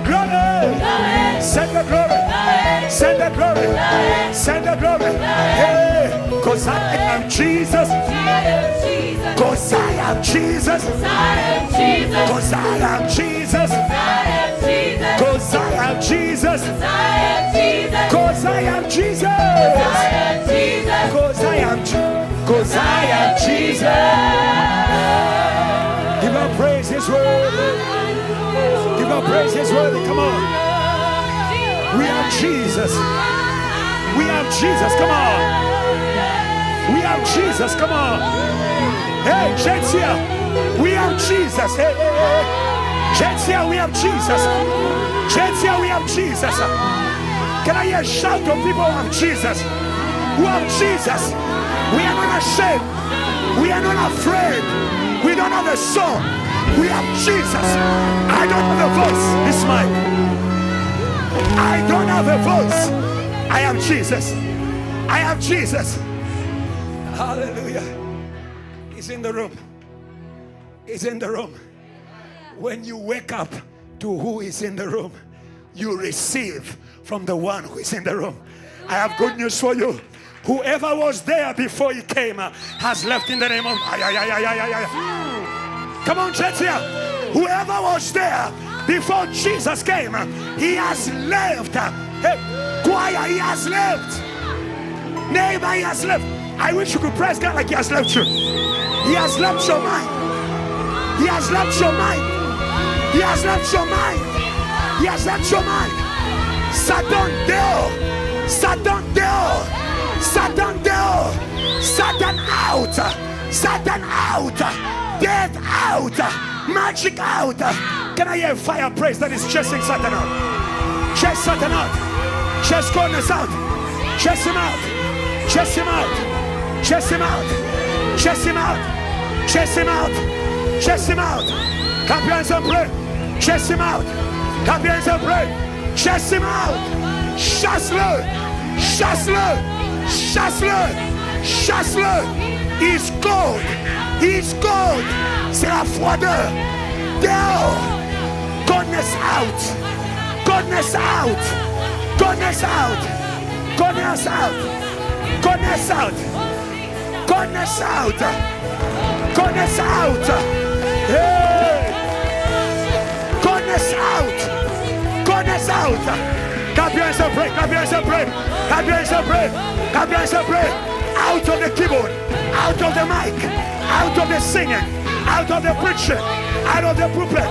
Glory. Send the glory. Send the glory. Send the glory. Hey. Because I am Jesus. Because I am Jesus. Because I am Jesus. Because I am Jesus. Because I am Jesus. Because I am because I am Jesus. Give him praise his word. Give him praise his word. Come on. We have Jesus. We have Jesus. Come on. We have Jesus. Come on. Hey, Jets here. We have Jesus. Hey, hey, hey. Jets here. We have Jesus. Jets here. We have Jesus. Can I hear a shout of people who have Jesus? Who have Jesus? We are not ashamed. We are not afraid. We don't have a song. We have Jesus. I don't have a voice. It's mine. I don't have a voice. I have Jesus. I have Jesus. Hallelujah. He's in the room. He's in the room. When you wake up to who is in the room, you receive from the one who is in the room. I have good news for you. Whoever was there before he came has left in the name of... Come on, church here. Whoever was there before Jesus came, he has left. Hey, choir, he has left. Neighbor, he has left. I wish you could praise God like he has left you. He has left your mind. He has left your mind. He has left your mind. He has left your mind. Satan Deo. Satan Deo. Satan Deo. Satan out. Satan out. Death out. Magic out. Can I hear a fire praise that is chasing Satan out? Chase Satan out. Chase corners out. Chase him out. Chase him out. Chase him out. Chase him out. Chase him out. Chase him out. Clap your hands and pray. Chase him out. Clap your hands and pray. Chase him out. Chasse-le. Chasse-le. Chasse-le. Chasse-le. He's good. He's good. C'est la froideur. Dehors. Goodness out. Goodness out. Goodness out. Goodness out. Goodness out. Goodness out. Goodness out. Hey. Goodness out. Goodness out. Clap your hands and pray. Clap your hands and pray. Clap your hands and pray. Clap your hands and pray. Out of the keyboard. Out of the mic. Out of the singing. Out of the preaching. Out of the pulpit.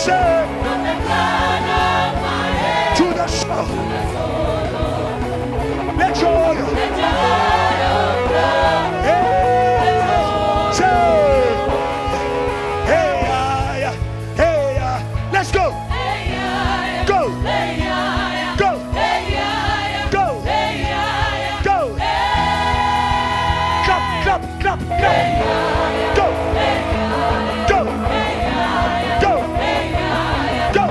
Say, from the crown of my head to the soul. Let your oil. let your oil flow. Hey, say, hey, let's go. Hey, yeah, Go. hey, yeah, Go. hey, yeah, Go. hey, yeah, Go. Clap, clap, clap, clap. Go. Go. Go. Go.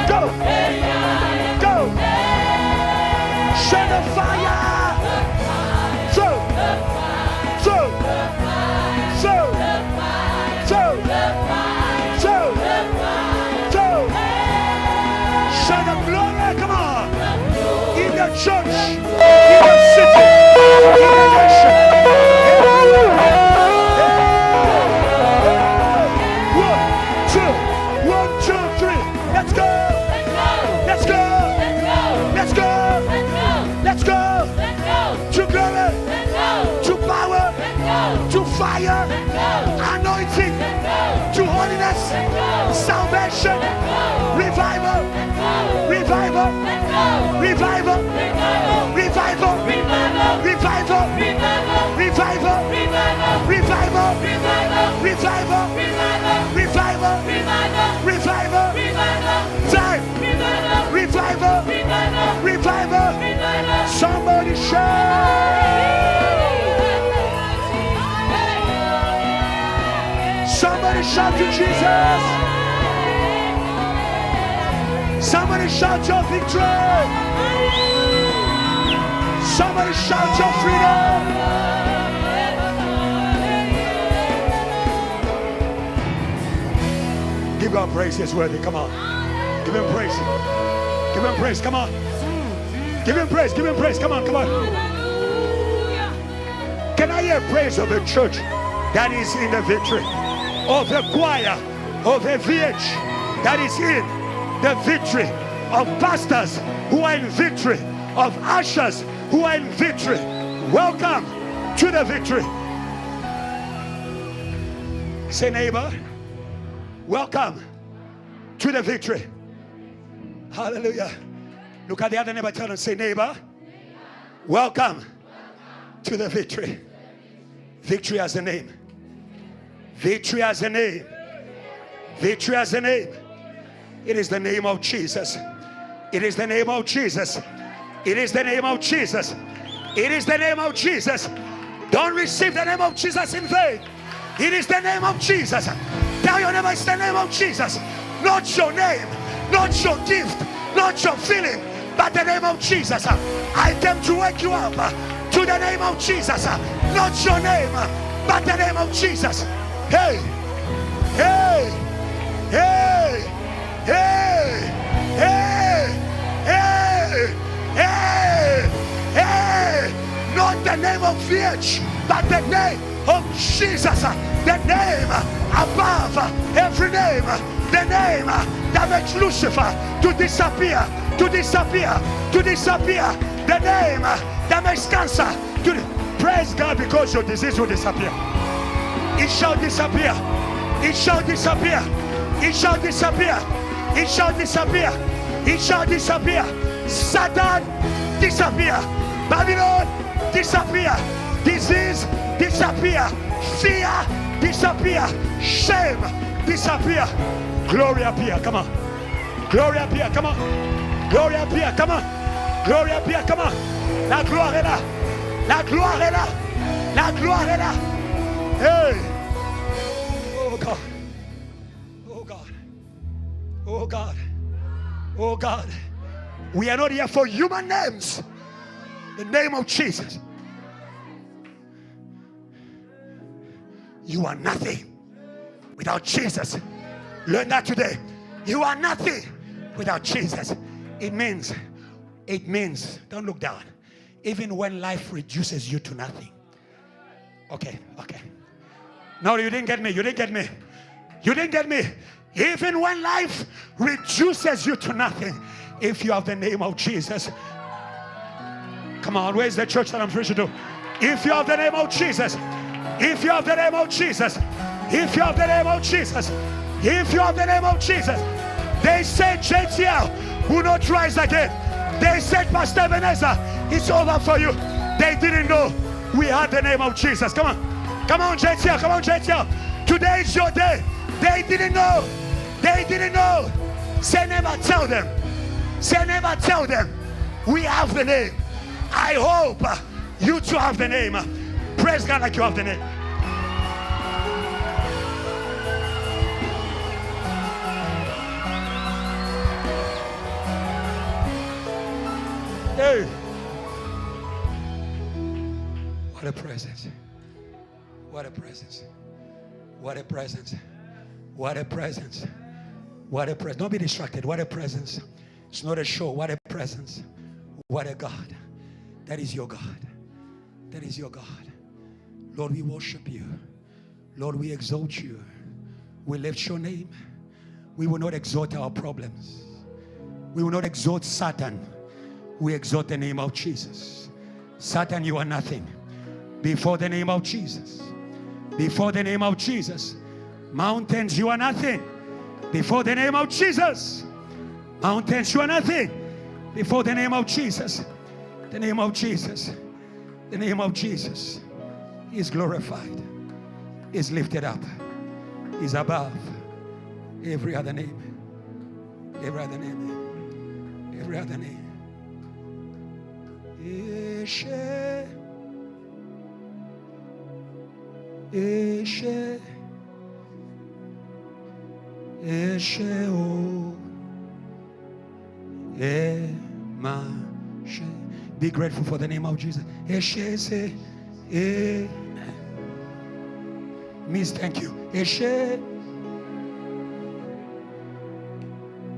Go. Go. Shut the fire. Throw. Throw. Throw. Throw. Throw. Throw. Shut the glory. Come on. In the church. In the city. In the nation. One, two, three. Let's go. Let's go. Let's go. Let's go. To glory. To power. To fire. Anointing. To holiness. Salvation. Revival. Revival. Revival. Revival. Revival. Revival. Revival. Revival. Revival. Revival. Time. Revival. Revival. Somebody shout. Somebody shout to Jesus. Somebody shout your victory. Somebody shout your freedom. Give God praise, He's worthy. Come on. Give Him praise. Give Him praise. Come on. Give Him praise. Give Him praise. Come on. Come on. Can I hear praise of the church that is in the victory? Of the choir, of the VH that is in the victory, of pastors who are in victory, of ushers who are in victory. Welcome to the victory. Say, neighbor, welcome to the victory. Hallelujah. Look at the other neighbor, tell them, say, neighbor, welcome to the victory. Victory has a name. Victory has a name. Victory has a name. It is the name of Jesus. It is the name of Jesus. It is the name of Jesus. It is the name of Jesus. Don't receive the name of Jesus in vain. It is the name of Jesus. Tell your neighbor it's the name of Jesus. Not your name, not your gift, not your feeling, but the name of Jesus. I came to wake you up to the name of Jesus. Not your name, but the name of Jesus. Hey, hey, hey, hey, hey, hey, hey, hey. Not the name of VH, but the name of Jesus. The name above every name. The name that makes Lucifer to disappear, to disappear, to disappear. The name that makes cancer to praise God, because your disease will disappear. It shall disappear. It shall disappear. It shall disappear. It shall disappear. It shall disappear. Satan disappear. Babylon disappear. Disease disappear. Fear disappear. Shame disappear. Glory appear. Come on. Glory appear. Come on. Glory appear. Come on. Glory appear. Come on. La gloire est là. La gloire est là. La gloire est là. Hey. Oh God. Oh God. Oh God. Oh God. We are not here for human names. The name of Jesus. You are nothing without Jesus. Learn that today. You are nothing without Jesus. It means, don't look down. Even when life reduces you to nothing. Okay. No, you didn't get me. You didn't get me. You didn't get me. Even when life reduces you to nothing, if you have the name of Jesus. Come on, where's the church that I'm preaching to? If you have the name of Jesus, if you have the name of Jesus, if you have the name of Jesus, If you have the name of Jesus, they said JTL will not rise again. They said, Pastor Ebenezer, it's over for you. They didn't know we had the name of Jesus. Come on. Come on, JTL. Come on, JTL. Today is your day. They didn't know. They didn't know. Say never tell them. Say never tell them. We have the name. I hope you too have the name. Praise God like you have the name. Hey. What a presence. What a presence. What a presence. What a presence. What a presence. Don't be distracted. What a presence. It's not a show. What a presence. What a God. That is your God. That is your God. Lord, we worship you. Lord, we exalt you. We lift your name. We will not exalt our problems. We will not exalt Satan. We exalt the name of Jesus. Satan, you are nothing. Before the name of Jesus. Before the name of Jesus. Mountains, you are nothing. Before the name of Jesus. Mountains, you are nothing. Before the name of Jesus. The name of Jesus. The name of Jesus is glorified. Is lifted up. Is above every other name. Every other name. Every other name. Eshe. Eshe. Eshe o. Emashe. Be grateful for the name of Jesus. Eshe se. Amen. Means thank you. Eshe.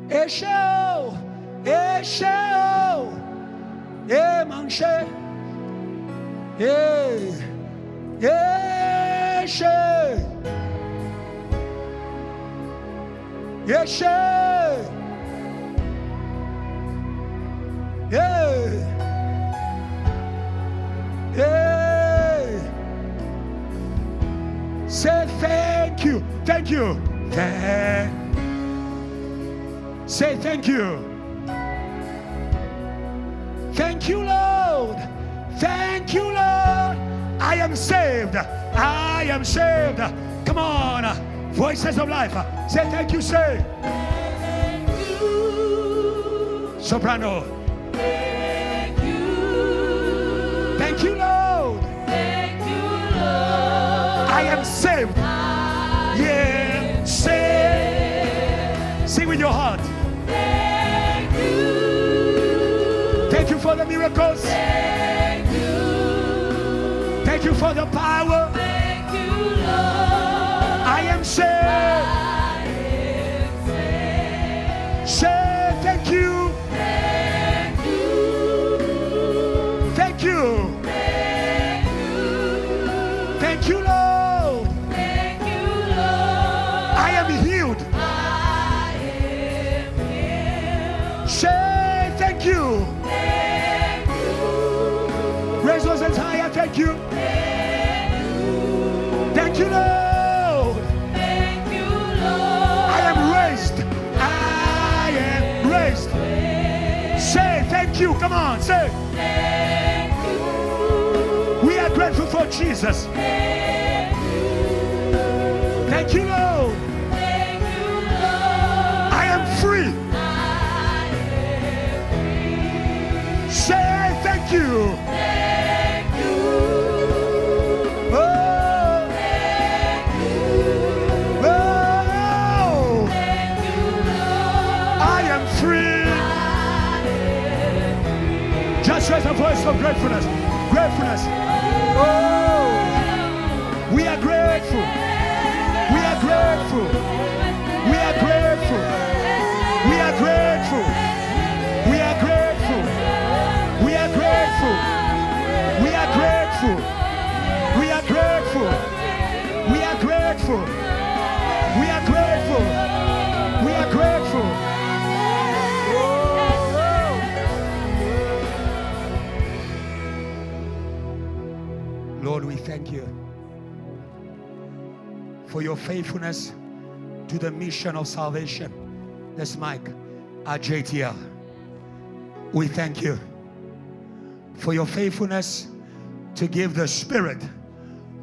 Eshe o. Eshe o. Emashe. Eshe. Eshe. Hey. Hey. Say thank you. Thank you. Say thank you. Thank you, Lord. Thank you, Lord. I am saved. I am saved. Come on. Voices of life. Say thank you, say. Thank you. Soprano. Thank you. Thank you, Lord. Thank you, Lord. I am saved. Yeah, saved. Sing with your heart. Thank you. Thank you for the miracles. Thank you. Thank you for the power. Thank you, Lord. I am saved. I am saved. Say thank you. Thank you. Thank you. Thank you. Thank you, Lord. Thank you, Lord. I am healed. I am healed. Say thank you. Thank you. Raise those hands higher. Thank you. Thank you, Lord. Thank you, Lord. I am raised. I am raised. Say thank you. Come on, say. Thank you. We are grateful for Jesus. Thank you, Lord. Thank you, Lord. I am free. I am free. Say thank you. Thank you. Oh, Thank you. oh, Thank you, Lord. I am free. Just raise a voice of gratefulness. Gratefulness. Oh, we are grateful. We are grateful. We are grateful. We are grateful. We are grateful. We are grateful. We are grateful. We are grateful. We are grateful. We are grateful. We are grateful. Lord, we thank you for your faithfulness to the mission of salvation. This mic, our JTL. We thank you for your faithfulness to give the Spirit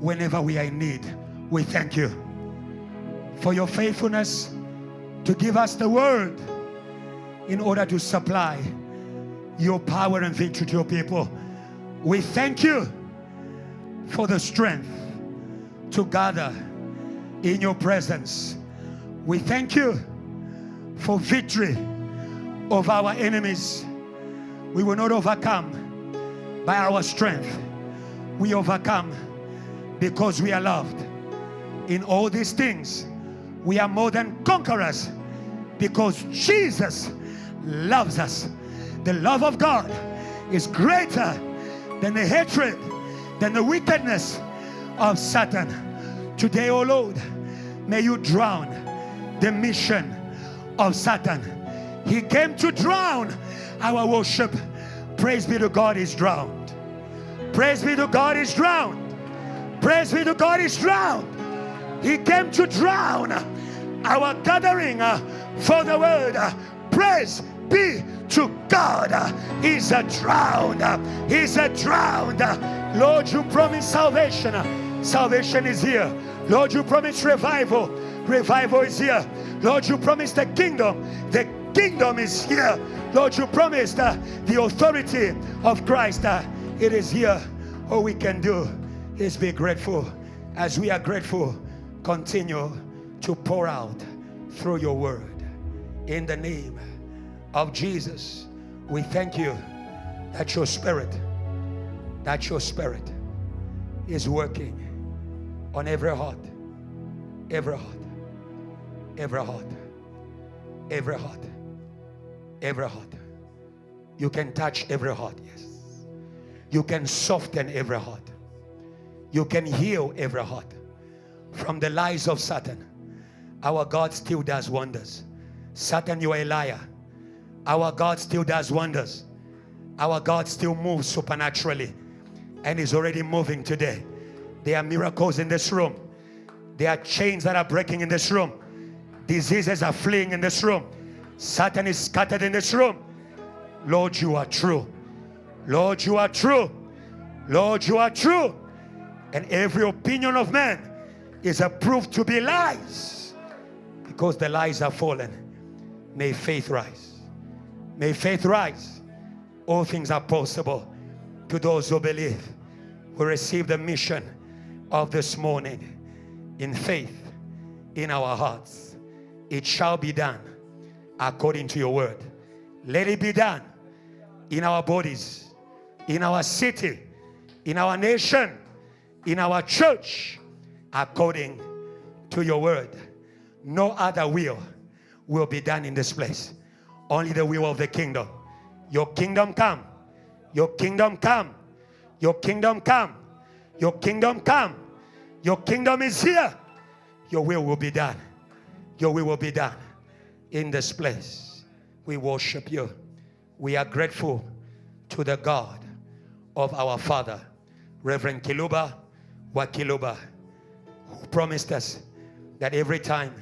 whenever we are in need. We thank you for your faithfulness to give us the word in order to supply your power and victory to your people. We thank you for the strength to gather in your presence. We thank you for victory of our enemies. We will not overcome by our strength. We overcome because we are loved. In all these things, we are more than conquerors because Jesus loves us. The love of God is greater than the hatred, than the wickedness of Satan. Today, oh Lord, may you drown the mission of Satan. He came to drown our worship. Praise be to God, is drowned. Praise be to God, is drowned. Praise be to God, is drowned. He came to drown our gathering for the word. Praise be to God. He's a drowned. He's a drowned. Lord, you promised salvation. Salvation is here. Lord, you promised revival. Revival is here. Lord, you promised the kingdom. The kingdom is here. Lord, you promised the authority of Christ. It is here. All we can do is be grateful. As we are grateful, continue to pour out through your word. In the name of Jesus, we thank you that your spirit is working on every heart, every heart, every heart, every heart, every heart. You can touch every heart, yes. You can soften every heart. You can heal every heart from the lies of Satan. Our God still does wonders. Satan, you are a liar. Our God still does wonders. Our God still moves supernaturally, and is already moving today. There are miracles in this room. There are chains that are breaking in this room. Diseases are fleeing in this room. Satan is scattered in this room. Lord, you are true. Lord, you are true. Lord, you are true. And every opinion of man is approved to be lies, because the lies are fallen. May faith rise. May faith rise. All things are possible to those who believe. We receive the mission of this morning in faith in our hearts. It shall be done according to your word. Let it be done in our bodies, in our city, in our nation, in our church, according to your word. No other will be done in this place. Only the will of the kingdom. Your kingdom come. Your kingdom come. Your kingdom come. Your kingdom come. Your kingdom is here. Your will be done. Your will be done in this place. We worship you. We are grateful to the God of our Father, Reverend Kiluba, Kiluba, who promised us that every time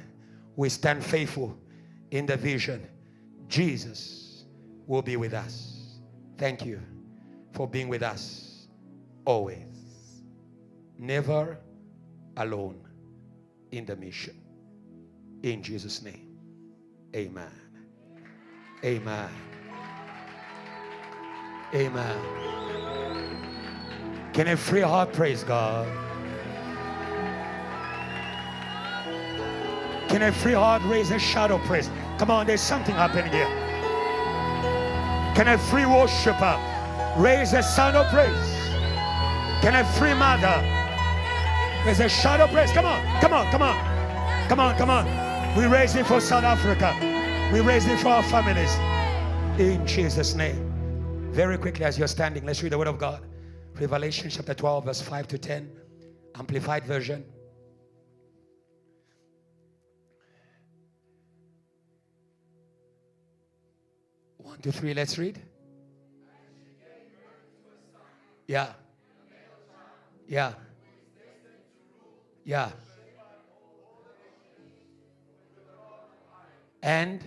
we stand faithful in the vision, Jesus will be with us. Thank you for being with us always. Never alone in the mission. In Jesus' name, amen. Amen. Amen. Can a free heart praise God? Can a free heart raise a shout of praise? Come on, there's something happening here. Can a free worshiper raise a sound of praise? Can a free mother raise a shout of praise? Come on, come on, come on. Come on, come on. We raise it for South Africa. We raise it for our families. In Jesus' name. Very quickly as you're standing, let's read the word of God. Revelation chapter 12, verse 5 to 10. Amplified version. One, two, three, let's read. Yeah. Yeah. Yeah. And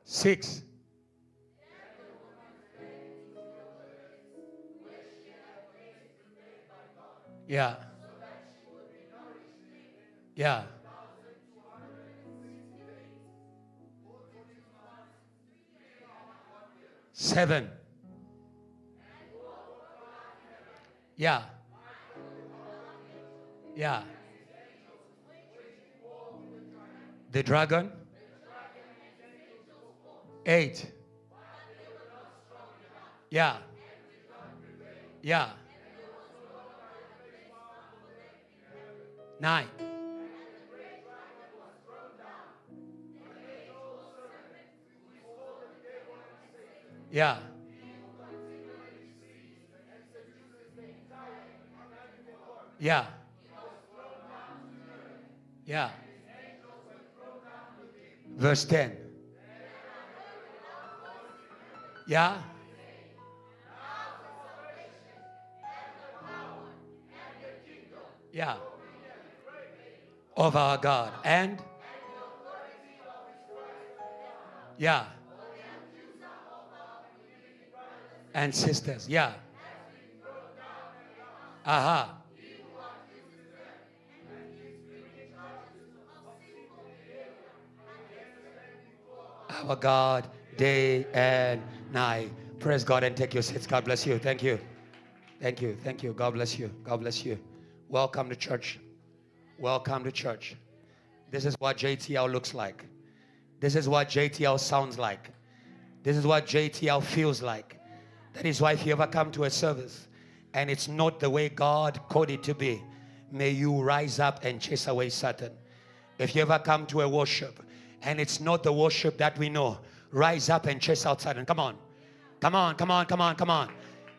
6. Yeah. Yeah. Seven. Yeah. Yeah. The dragon. 8. Yeah. Yeah. 9. Yeah. Yeah. Yeah. Verse 10. Yeah. Yeah. Of our God. And yeah. And sisters. Yeah. Aha. Our God, day and night. Praise God and take your seats. God bless you. Thank you. Thank you. Thank you. God bless you. God bless you. Welcome to church. Welcome to church. This is what JTL looks like. This is what JTL sounds like. This is what JTL feels like. That is why if you ever come to a service and it's not the way God called it to be, may you rise up and chase away Satan. If you ever come to a worship and it's not the worship that we know, rise up and chase out Satan. Come on. Come on, come on, come on, come on.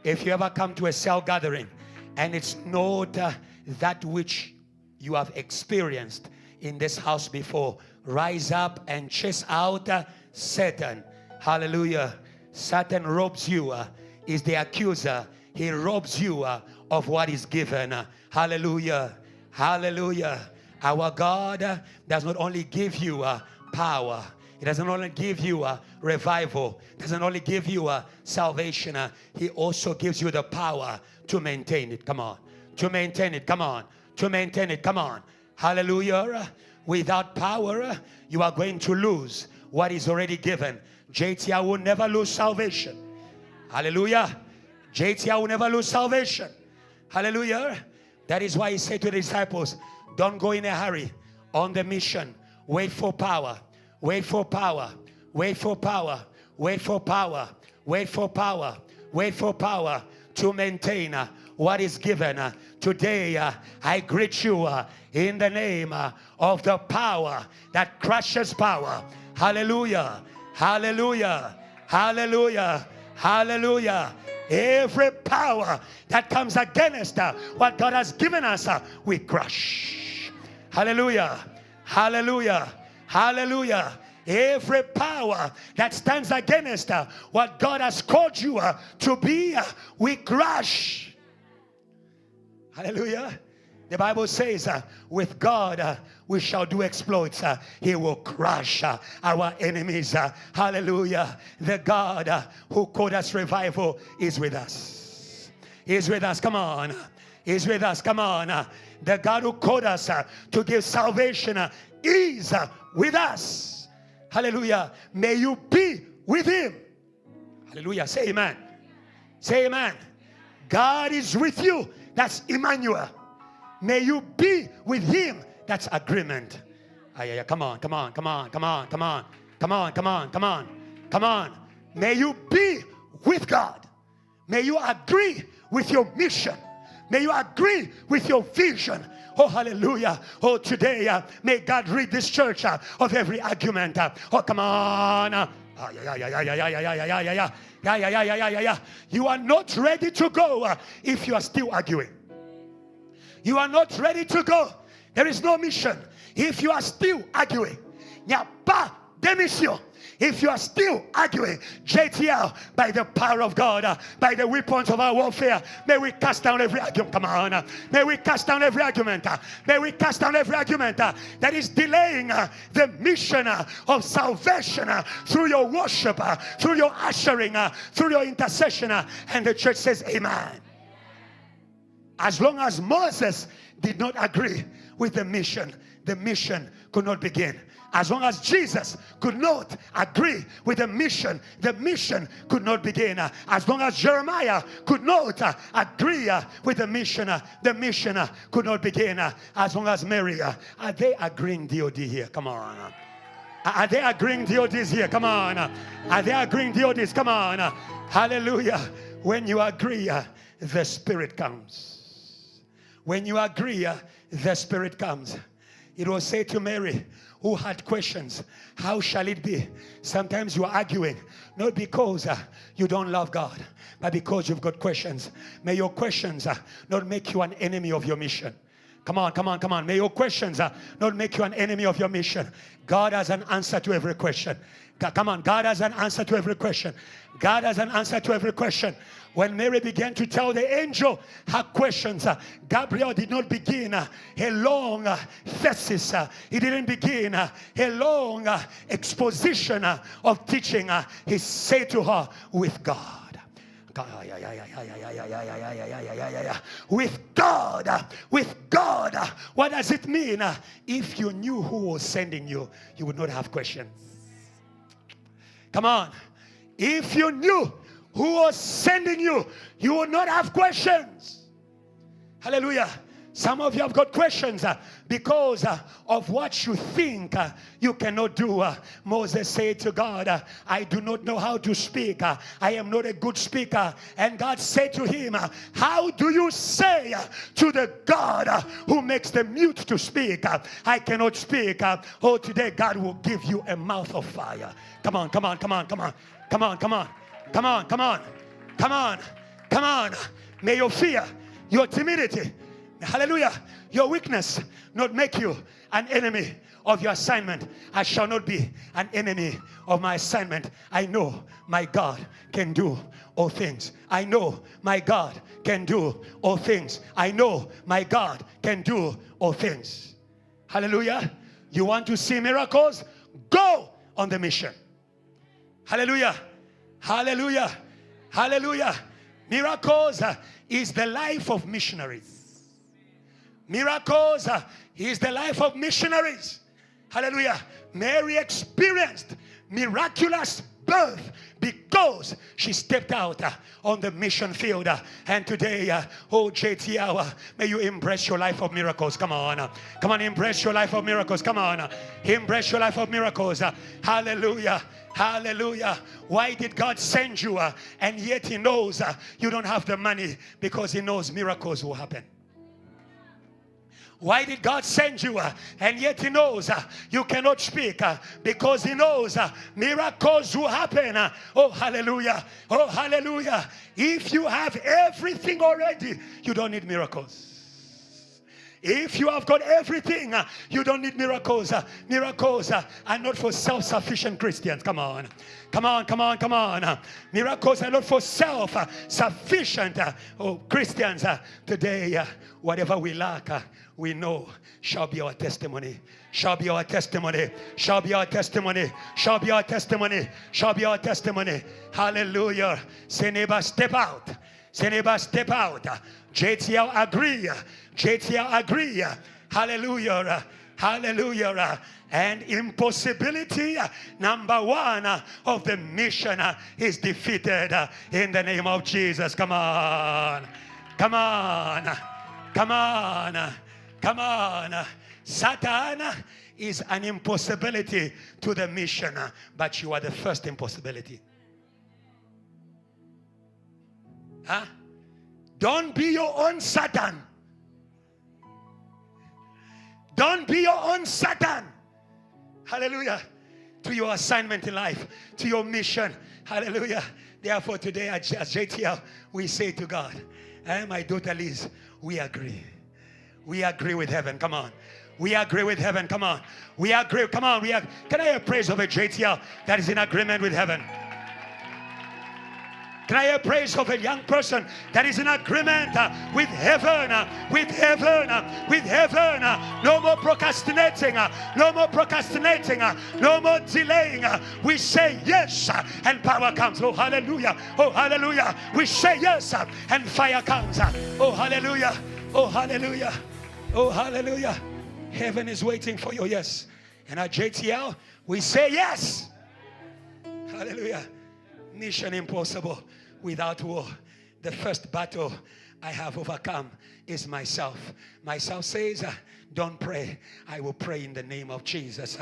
If you ever come to a cell gathering and it's not that which you have experienced in this house before, rise up and chase out Satan. Hallelujah. Satan robs you, is the accuser. He robs you of what is given. Hallelujah. Hallelujah. Our God does not only give you power. He doesn't only give you revival. Doesn't only give you salvation. He also gives you the power to maintain it. Come on. To maintain it. Come on. To maintain it. Come on. Hallelujah. Without power, you are going to lose what is already given. JTI will never lose salvation. Hallelujah. JTI will never lose salvation. Hallelujah. That is why he said to the disciples, don't go in a hurry on the mission. Wait for power. Wait for power. Wait for power. Wait for power. Wait for power. Wait for power to maintain what is given. Today, I greet you in the name of the power that crushes power. Hallelujah. Hallelujah. Hallelujah. Hallelujah. Every power that comes against what God has given us, we crush. Hallelujah. Hallelujah. Hallelujah. Every power that stands against what God has called you to be, we crush. Hallelujah. The Bible says, with God, we shall do exploits. He will crush our enemies. Hallelujah. The God who called us revival is with us. He's with us. Come on. He's with us. Come on. The God who called us to give salvation is with us. Hallelujah. May you be with him. Hallelujah. Say amen. Say amen. God is with you. That's Emmanuel. May you be with him. That's agreement. Come on, come on, come on, come on, come on, come on, come on, come on, come on. May you be with God. May you agree with your mission. May you agree with your vision. Oh, hallelujah. Oh, today, may God rid this church of every argument. Oh, come on. You are not ready to go if you are still arguing. You are not ready to go. There is no mission if you are still arguing. Demission. If you are still arguing, JTL, by the power of God, by the weapons of our warfare, may we cast down every argument. Come on. May we cast down every argument. May we cast down every argument that is delaying the mission of salvation through your worship, through your ushering, through your intercession. And the church says, amen. As long as Moses did not agree with the mission could not begin. As long as Jesus could not agree with the mission could not begin. As long as Jeremiah could not agree with the mission could not begin. As long as Mary, are they agreeing DOD here? Come on. Are they agreeing DODs here? Come on. Are they agreeing DODs? Come on. Hallelujah. When you agree, the Spirit comes. When you agree, the Spirit comes. It will say to Mary, who had questions, how shall it be? Sometimes you are arguing, not because you don't love God, but because you've got questions. May your questions not make you an enemy of your mission. Come on, come on, come on. May your questions not make you an enemy of your mission. God has an answer to every question. Come on, God has an answer to every question. God has an answer to every question. When Mary began to tell the angel her questions, Gabriel did not begin a long thesis. He didn't begin a long exposition of teaching. He said to her, with God. With God. What does it mean? If you knew who was sending you, you would not have questions. Come on. If you knew who was sending you, you would not have questions. Hallelujah. Some of you have got questions because of what you think you cannot do. Moses said to God, I do not know how to speak. I am not a good speaker. And God said to him, how do you say to the God who makes the mute to speak, I cannot speak? Oh, today God will give you a mouth of fire. Come on, come on, come on, come on, come on, come on, come on, come on, come on, come on. May your fear, your timidity, hallelujah, your weakness not make you an enemy of your assignment. I shall not be an enemy of my assignment. I know my God can do all things. I know my God can do all things. I know my God can do all things. Hallelujah. You want to see miracles? Go on the mission. Hallelujah. Hallelujah. Hallelujah. Miracles is the life of missionaries. Miracles is the life of missionaries. Hallelujah. Mary experienced miraculous birth because she stepped out on the mission field. And today, oh JTL, may you embrace your life of miracles. Come on. Come on, embrace your life of miracles. Come on. Embrace your life of miracles. Hallelujah. Hallelujah. Why did God send you? And yet he knows you don't have the money, because he knows miracles will happen. Why did God send you? And yet he knows you cannot speak, because he knows miracles will happen. Oh, hallelujah. Oh, hallelujah. If you have everything already, you don't need miracles. If you have got everything, you don't need miracles. Miracles are not for self-sufficient Christians. Come on. Come on, come on, come on. Miracles are not for self-sufficient Christians. Today, whatever we lack, we know shall be our testimony. Shall be our testimony. Shall be our testimony. Shall be our testimony. Shall be our testimony. Hallelujah. Say, neighbor, step out. Say, neighbor, step out. JTL agree. JTL agree. Hallelujah. Hallelujah. And impossibility, number one of the mission, is defeated in the name of Jesus. Come on. Come on. Come on. Come on. Satan is an impossibility to the mission, but you are the first impossibility. Huh? Don't be your own Satan. Don't be your own Satan. Hallelujah. To your assignment in life, to your mission. Hallelujah. Therefore today as JTL, we say to God, my daughter Liz, we agree. We agree with heaven. Come on. We agree with heaven. Come on. We agree. Come on. Can I hear praise of a JTL that is in agreement with heaven? Can I hear praise of a young person that is in agreement with heaven, with heaven, with heaven? No more procrastinating, no more procrastinating, no more delaying. We say yes and power comes. Oh, hallelujah. Oh, hallelujah. We say yes and fire comes. Oh, hallelujah. Oh, hallelujah. Oh, hallelujah. Heaven is waiting for your yes. And at JTL, we say yes. Hallelujah. Mission impossible without war. The first battle I have overcome is myself. Myself says, don't pray. I will pray in the name of Jesus.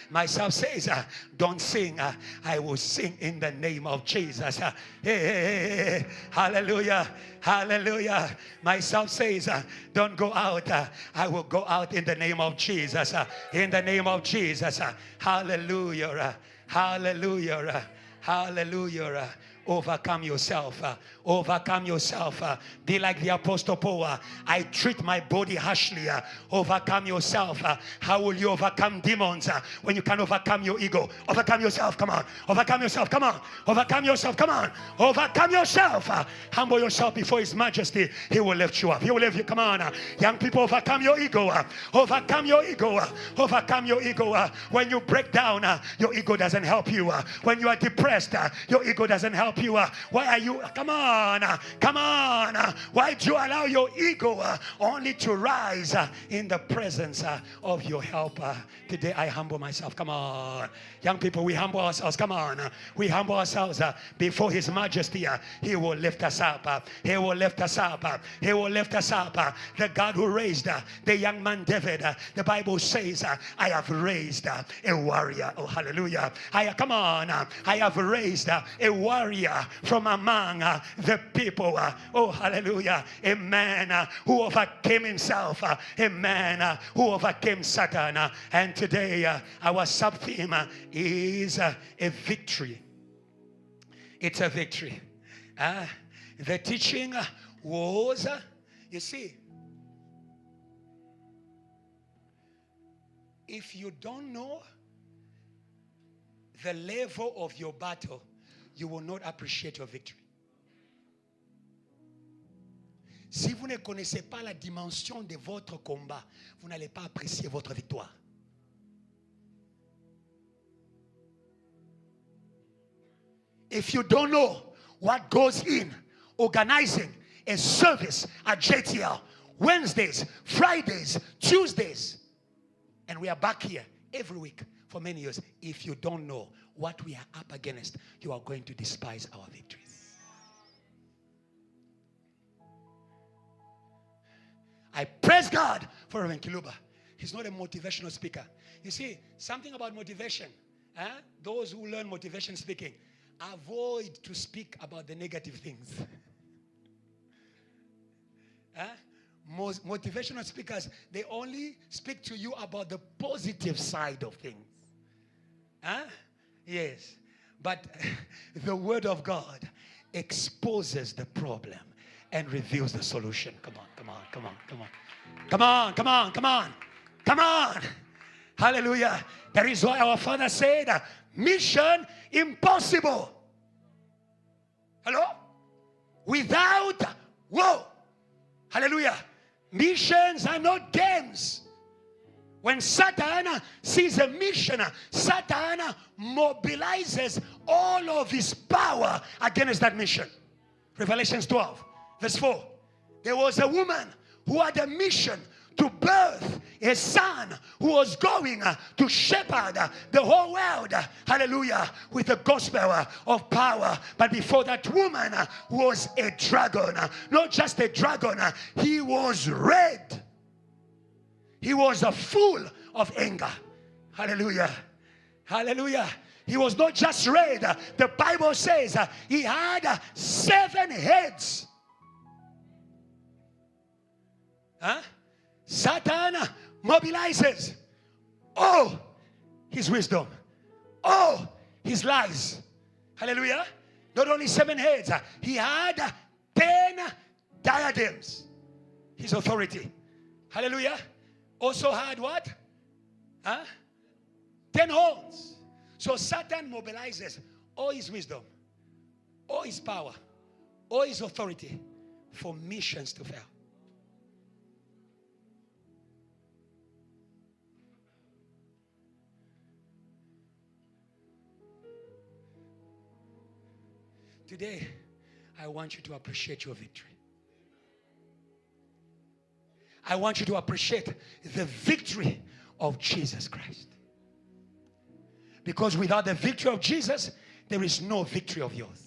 Myself says, don't sing. I will sing in the name of Jesus. Hey. Hallelujah. Hallelujah. Myself says, don't go out. I will go out in the name of Jesus. In the name of Jesus. Hallelujah. Hallelujah. Hallelujah. Overcome yourself. Overcome yourself. Be like the Apostle Paul. I treat my body harshly. Overcome yourself. How will you overcome demons when you can overcome your ego? Overcome yourself. Come on. Overcome yourself. Come on. Overcome yourself. Come on. Overcome yourself. Humble yourself before His Majesty. He will lift you up. He will lift you. Come on. Young people, overcome your ego. Overcome your ego. Overcome your ego. When you break down, your ego doesn't help you. When you are depressed, your ego doesn't help you. Why are you? Come on. Come on. Why do you allow your ego only to rise in the presence of your helper? Today I humble myself. Come on. Young people, we humble ourselves. Come on. We humble ourselves before His Majesty. He will lift us up. He will lift us up. He will lift us up. The God who raised the young man David, the Bible says, I have raised a warrior. Oh, hallelujah. Come on. I have raised a warrior from among the people. Oh, hallelujah. A man who overcame himself. A man who overcame Satan. And today, our sub-theme is a victory. It's a victory. The teaching was, you see, if you don't know the level of your battle, you will not appreciate your victory. Si vous ne connaissez pas la dimension de votre combat, vous n'allez pas apprécier votre victoire. If you don't know what goes in organizing a service at JTL, Wednesdays, Fridays, Tuesdays, and we are back here every week for many years. If you don't know what we are up against, you are going to despise our victories. I praise God for Reverend Kiluba. He's not a motivational speaker. You see, something about motivation. Those who learn motivation speaking, avoid to speak about the negative things. Most motivational speakers, they only speak to you about the positive side of things. Yes. But the Word of God exposes the problem and reveals the solution. Come on, come on, come on, come on. Come on, come on, come on. Come on. Hallelujah. That is why our Father said, mission impossible. Hello? Without war. Hallelujah. Missions are not games. When Satan sees a mission, Satan mobilizes all of his power against that mission. Revelation 12, verse 4. There was a woman who had a mission to birth a son who was going to shepherd the whole world, hallelujah, with the gospel of power. But before that woman was a dragon. Not just a dragon, he was red. He was full of anger. Hallelujah. Hallelujah. He was not just red. The Bible says he had 7 heads. Satan mobilizes all his wisdom, all his lies. Hallelujah. Not only 7 heads, he had 10 diadems. His authority. Hallelujah. Also had what? 10 horns. So Satan mobilizes all his wisdom, all his power, all his authority for missions to fail. Today, I want you to appreciate your victory. I want you to appreciate the victory of Jesus Christ. Because without the victory of Jesus, there is no victory of yours.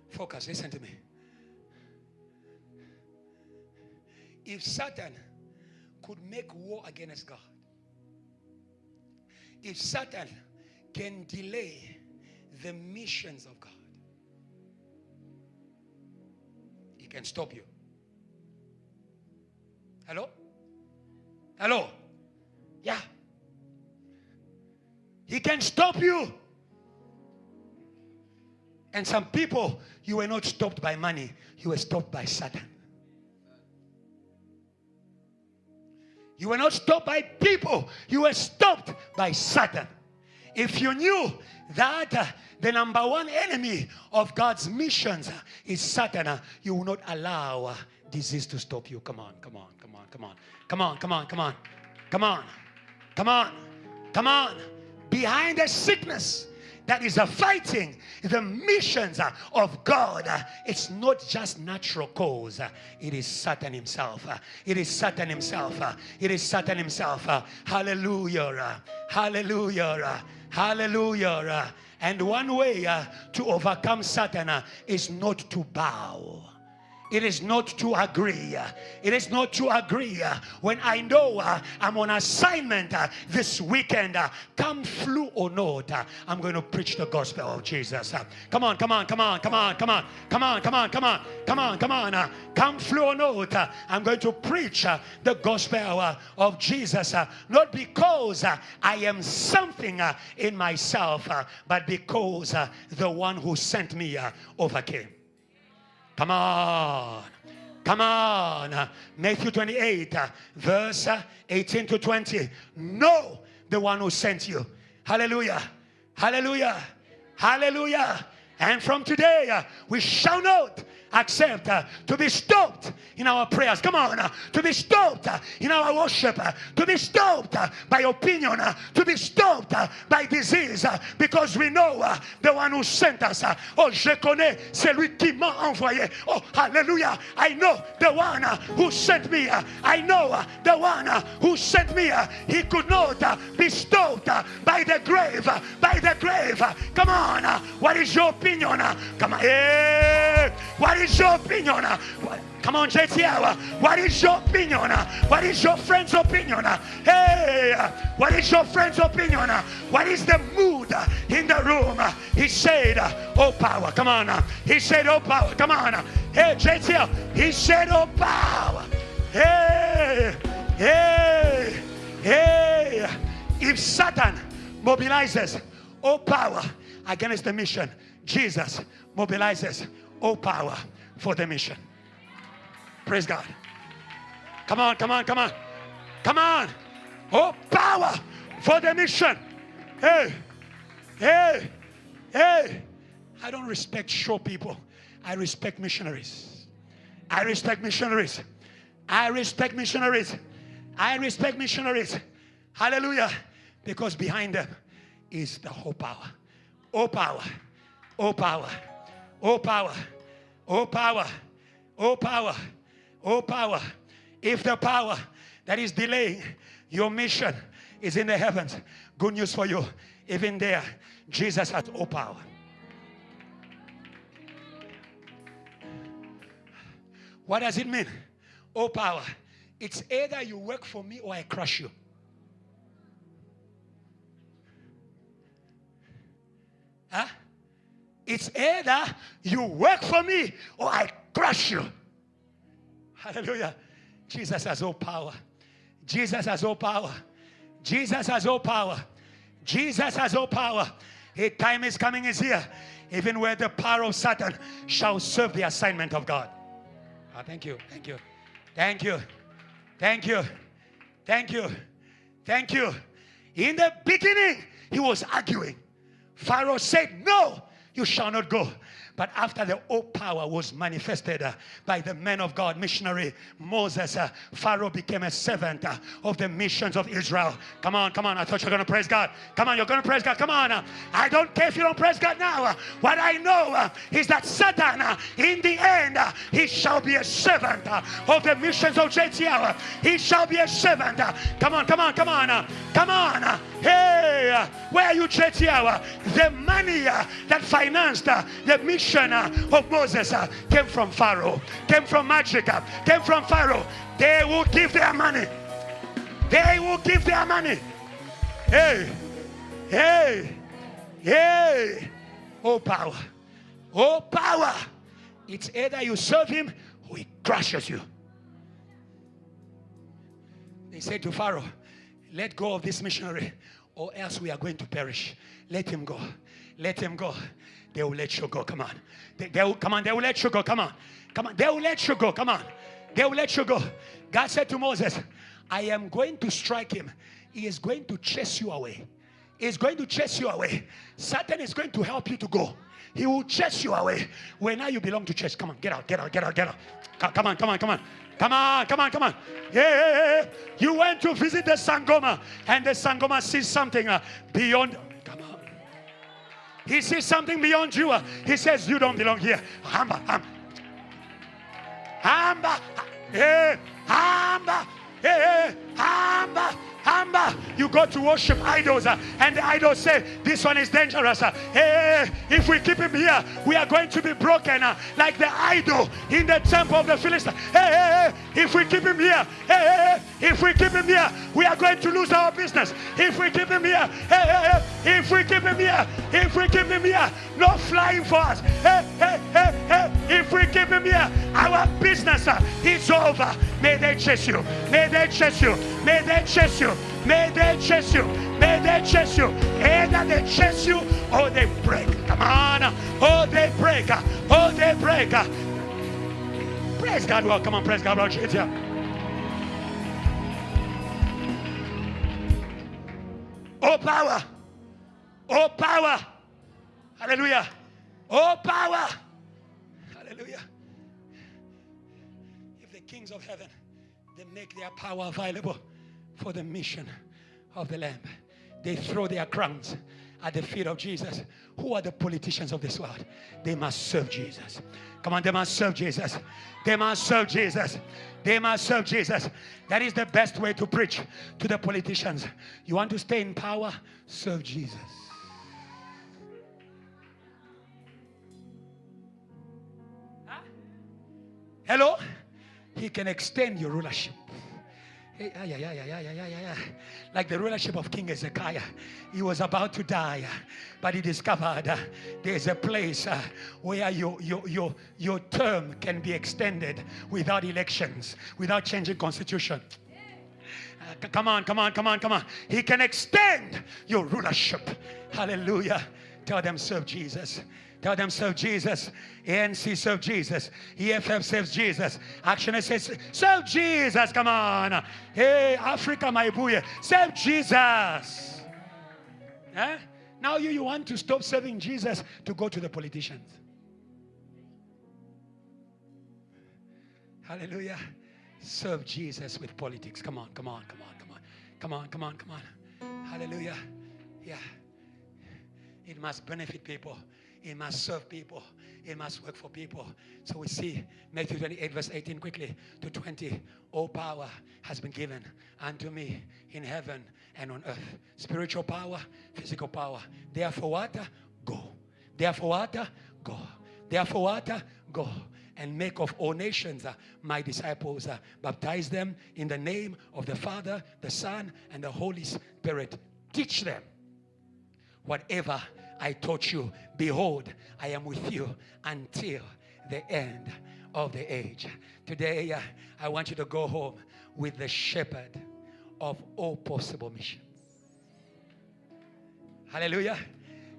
Focus, listen to me. If Satan could make war against God, if Satan can delay the missions of God, he can stop you. Hello? Hello? Yeah. He can stop you. And some people, you were not stopped by money, you were stopped by Satan. You were not stopped by people, you were stopped by Satan. If you knew that the number one enemy of God's missions is Satan, you will not allow disease to stop you. Come on, come on, come on, come on, come on, come on, come on, come on, come on, come on. Behind the sickness that is fighting the missions of God, it's not just natural cause. It is Satan himself. It is Satan himself. It is Satan himself. Hallelujah. Hallelujah. Hallelujah. And one way to overcome Satan is not to bow. It is not to agree. It is not to agree. When I know I'm on assignment this weekend, come flu or not, I'm going to preach the gospel of Jesus. Come on, come on, come on, come on, come on, come on, come on, come on, come on, come on. Come flu or not, I'm going to preach the gospel of Jesus. Not because I am something in myself, but because the one who sent me overcame. Come on. Come on. Matthew 28, verse 18 to 20. Know the one who sent you. Hallelujah. Hallelujah. Hallelujah. And from today, we shall not accept to be stopped in our prayers. Come on. To be stopped in our worship. To be stopped by opinion. To be stopped by disease. Because we know the one who sent us. Oh, je connais celui qui m'a envoyé. Oh, hallelujah. I know the one who sent me. I know the one who sent me. He could not be stopped by the grave. By the grave. Come on. What is your opinion? Come on. Hey. What is your opinion? Come on, JTL. What is your opinion? What is your friend's opinion? Hey, what is your friend's opinion? What is the mood in the room? He said, oh power. Come on. He said, oh power. Come on. Hey, JTL. He said, oh power. Hey, hey, hey. If Satan mobilizes all power against the mission, Jesus mobilizes all power for the mission. Praise God. Come on, come on, come on. Come on. All power for the mission. Hey, hey, hey. I don't respect show people. I respect missionaries. I respect missionaries. I respect missionaries. I respect missionaries. Hallelujah. Because behind them is the whole power. All power. All power. All power. All power. All power. All power. If the power that is delaying your mission is in the heavens, good news for you. Even there, Jesus has all power. What does it mean? All power. It's either you work for me or I crush you. Huh? It's either you work for me or I crush you. Hallelujah. Jesus has all power. Jesus has all power. Jesus has all power. Jesus has all power. A time is coming, is here, even where the power of Satan shall serve the assignment of God. Thank you, thank you, thank you, thank you, thank you, thank you. In the beginning, he was arguing. Pharaoh said, no, you shall not go. But after the old power was manifested by the man of God, missionary Moses, Pharaoh became a servant of the missions of Israel. Come on, come on. I thought you were going to praise God. Come on, you're going to praise God. Come on. I don't care if you don't praise God now. What I know is that Satan, in the end, he shall be a servant of the missions of JTL. He shall be a servant. Come on, come on, come on. Come on. Hey, where are you, JTL? The money that financed the mission of Moses came from Pharaoh, came from magic, came from Pharaoh. They will give their money. They will give their money. Hey, hey, hey. Oh, power. Oh, power. It's either you serve him or he crushes you. They said to Pharaoh, let go of this missionary or else we are going to perish. Let him go. Let him go. They will let you go. Come on. They will, come on. They will let you go. Come on. Come on. They will let you go. Come on. They will let you go. God said to Moses, I am going to strike him. He is going to chase you away. He is going to chase you away. Satan is going to help you to go. He will chase you away. When now you belong to church. Come on. Get out. Get out. Get out. Get out. Come on. Come on. Come on. Come on, come on, come on. Yeah. You went to visit the Sangoma and the Sangoma sees something beyond. Come on. He sees something beyond you. He says, you don't belong here. Hamba. Yeah. Hamba. Yeah. Hamba. You go to worship idols and the idols say this one is dangerous. Hey, if we keep him here we are going to be broken like the idol in the temple of the Philistines. Hey, if we keep him here, if we keep him here we are going to lose our business. If we keep him here, if we keep him here, if we keep him here, no flying for us. If we keep him here our business is over. May they chase you. May they chase you. May they chase you. May they chase you. May they chase you. Either they chase you or they break. Come on. Oh, they break. Oh, they break. Praise God. Well, come on. Praise God. Lord Jesus. Oh, power. Oh, power. Hallelujah. Oh, power. Hallelujah. If the kings of heaven, they make their power available for the mission of the Lamb, they throw their crowns at the feet of Jesus. Who are the politicians of this world? They must serve Jesus. Come on, they must serve Jesus. They must serve Jesus. They must serve Jesus. That is the best way to preach to the politicians. You want to stay in power? Serve Jesus. Huh? Hello? He can extend your rulership. Like the rulership of King Hezekiah. He was about to die, but he discovered there's a place where your term can be extended without elections, without changing constitution. Come on, come on, come on, come on. He can extend your rulership. Hallelujah. Tell them, serve Jesus. Tell them, serve Jesus. ANC, serve Jesus. EFF serves Jesus. Action says, serve Jesus. Come on. Hey, Africa, my boy, serve Jesus. Eh? Now you want to stop serving Jesus to go to the politicians. Hallelujah. Serve Jesus with politics. Come on, come on, come on, come on. Come on, come on, come on. Hallelujah. Yeah. It must benefit people. It must serve people. It must work for people. So we see Matthew 28 verse 18 quickly to 20. All power has been given unto me in heaven and on earth. Spiritual power, physical power. Therefore what? Go. Therefore what? Go. Therefore what? Go. And make of all nations my disciples. Baptize them in the name of the Father, the Son, and the Holy Spirit. Teach them whatever I taught you. Behold, I am with you until the end of the age. Today, I want you to go home with the shepherd of all possible missions. Hallelujah.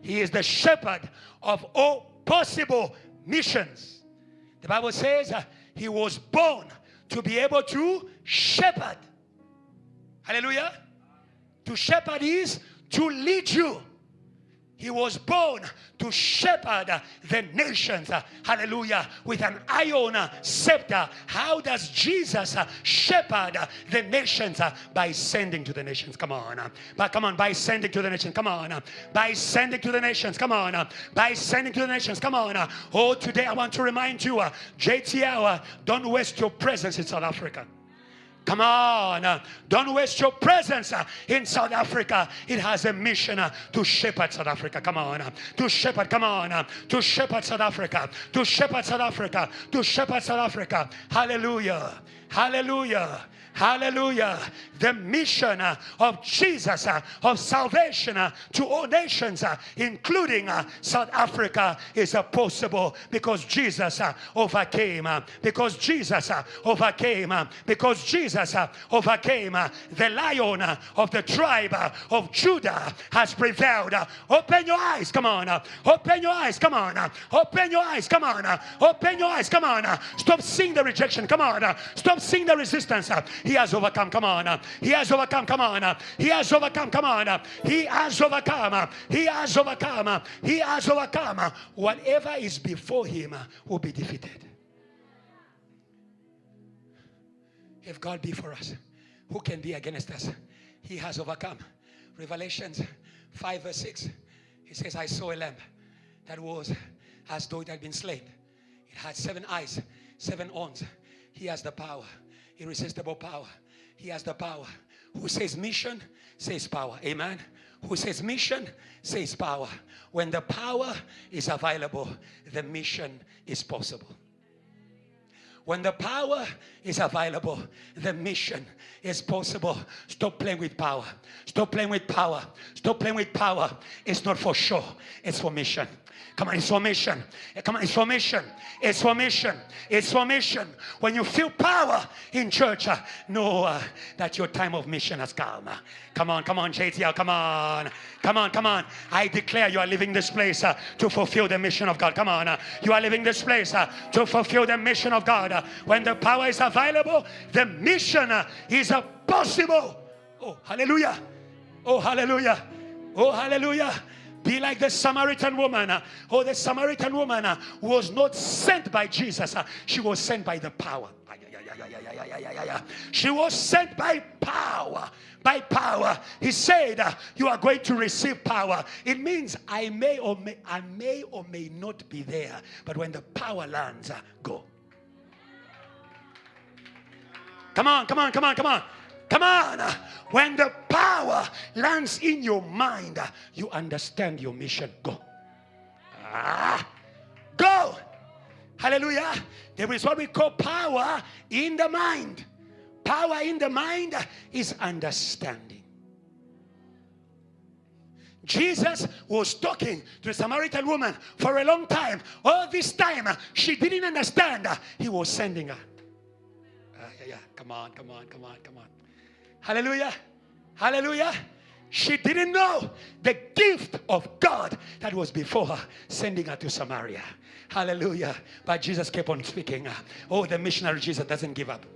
He is the shepherd of all possible missions. The Bible says he was born to be able to shepherd. Hallelujah. To shepherd is to lead you. He was born to shepherd the nations. Hallelujah. With an iron scepter. How does Jesus shepherd the nations? By sending to the nations. Come on. But come on. By sending to the nations. Come on. By sending to the nations. Come on. By sending to the nations. Come on. Oh, today I want to remind you, JTL, don't waste your presence in South Africa. Come on, don't waste your presence in South Africa. It has a mission to shepherd South Africa. Come on, to shepherd, come on, to shepherd South Africa, to shepherd South Africa, to shepherd South Africa. Hallelujah, hallelujah. Hallelujah. The mission of Jesus of salvation to all nations, including South Africa, is possible because Jesus overcame. Because Jesus overcame. Because Jesus overcame. The Lion of the tribe of Judah has prevailed. Open your eyes. Come on. Open your eyes. Come on. Open your eyes. Come on. Open your eyes. Come on. Stop seeing the rejection. Come on. Stop seeing the resistance. He has overcome. Come on. He has overcome. Come on. He has overcome. Come on. He has overcome. He has overcome. He has overcome. Whatever is before him will be defeated. If God be for us, who can be against us? He has overcome. Revelations 5 verse 6. He says, I saw a lamb that was as though it had been slain. It had 7 eyes, 7 horns. He has the power. Irresistible power. He has the power. Who says mission, says power. Amen. Who says mission, says power. When the power is available, the mission is possible. When the power is available, the mission is possible. Stop playing with power. Stop playing with power. Stop playing with power. It's not for show. It's for mission. Come on, it's for mission. Come on, it's for mission. It's for mission. It's for mission. When you feel power in church, know that your time of mission has come. Come on, JTL, come on. Come on, come on. I declare you are leaving this place to fulfill the mission of God. Come on. You are leaving this place to fulfill the mission of God. When the power is available, the mission is possible. Oh, hallelujah. Oh, hallelujah. Oh, hallelujah. Be like the Samaritan woman. The Samaritan woman was not sent by Jesus. She was sent by the power. She was sent by power. By power. He said, you are going to receive power. It means I may or may not be there. But when the power lands, go. Come on. Come on. When the power lands in your mind, you understand your mission. Go. Go. Hallelujah. There is what we call power in the mind. Power in the mind is understanding. Jesus was talking to the Samaritan woman for a long time. All this time, she didn't understand. He was sending her. Come on. Hallelujah. Hallelujah. She didn't know the gift of God that was before her, sending her to Samaria. Hallelujah. But Jesus kept on speaking. The missionary Jesus doesn't give up.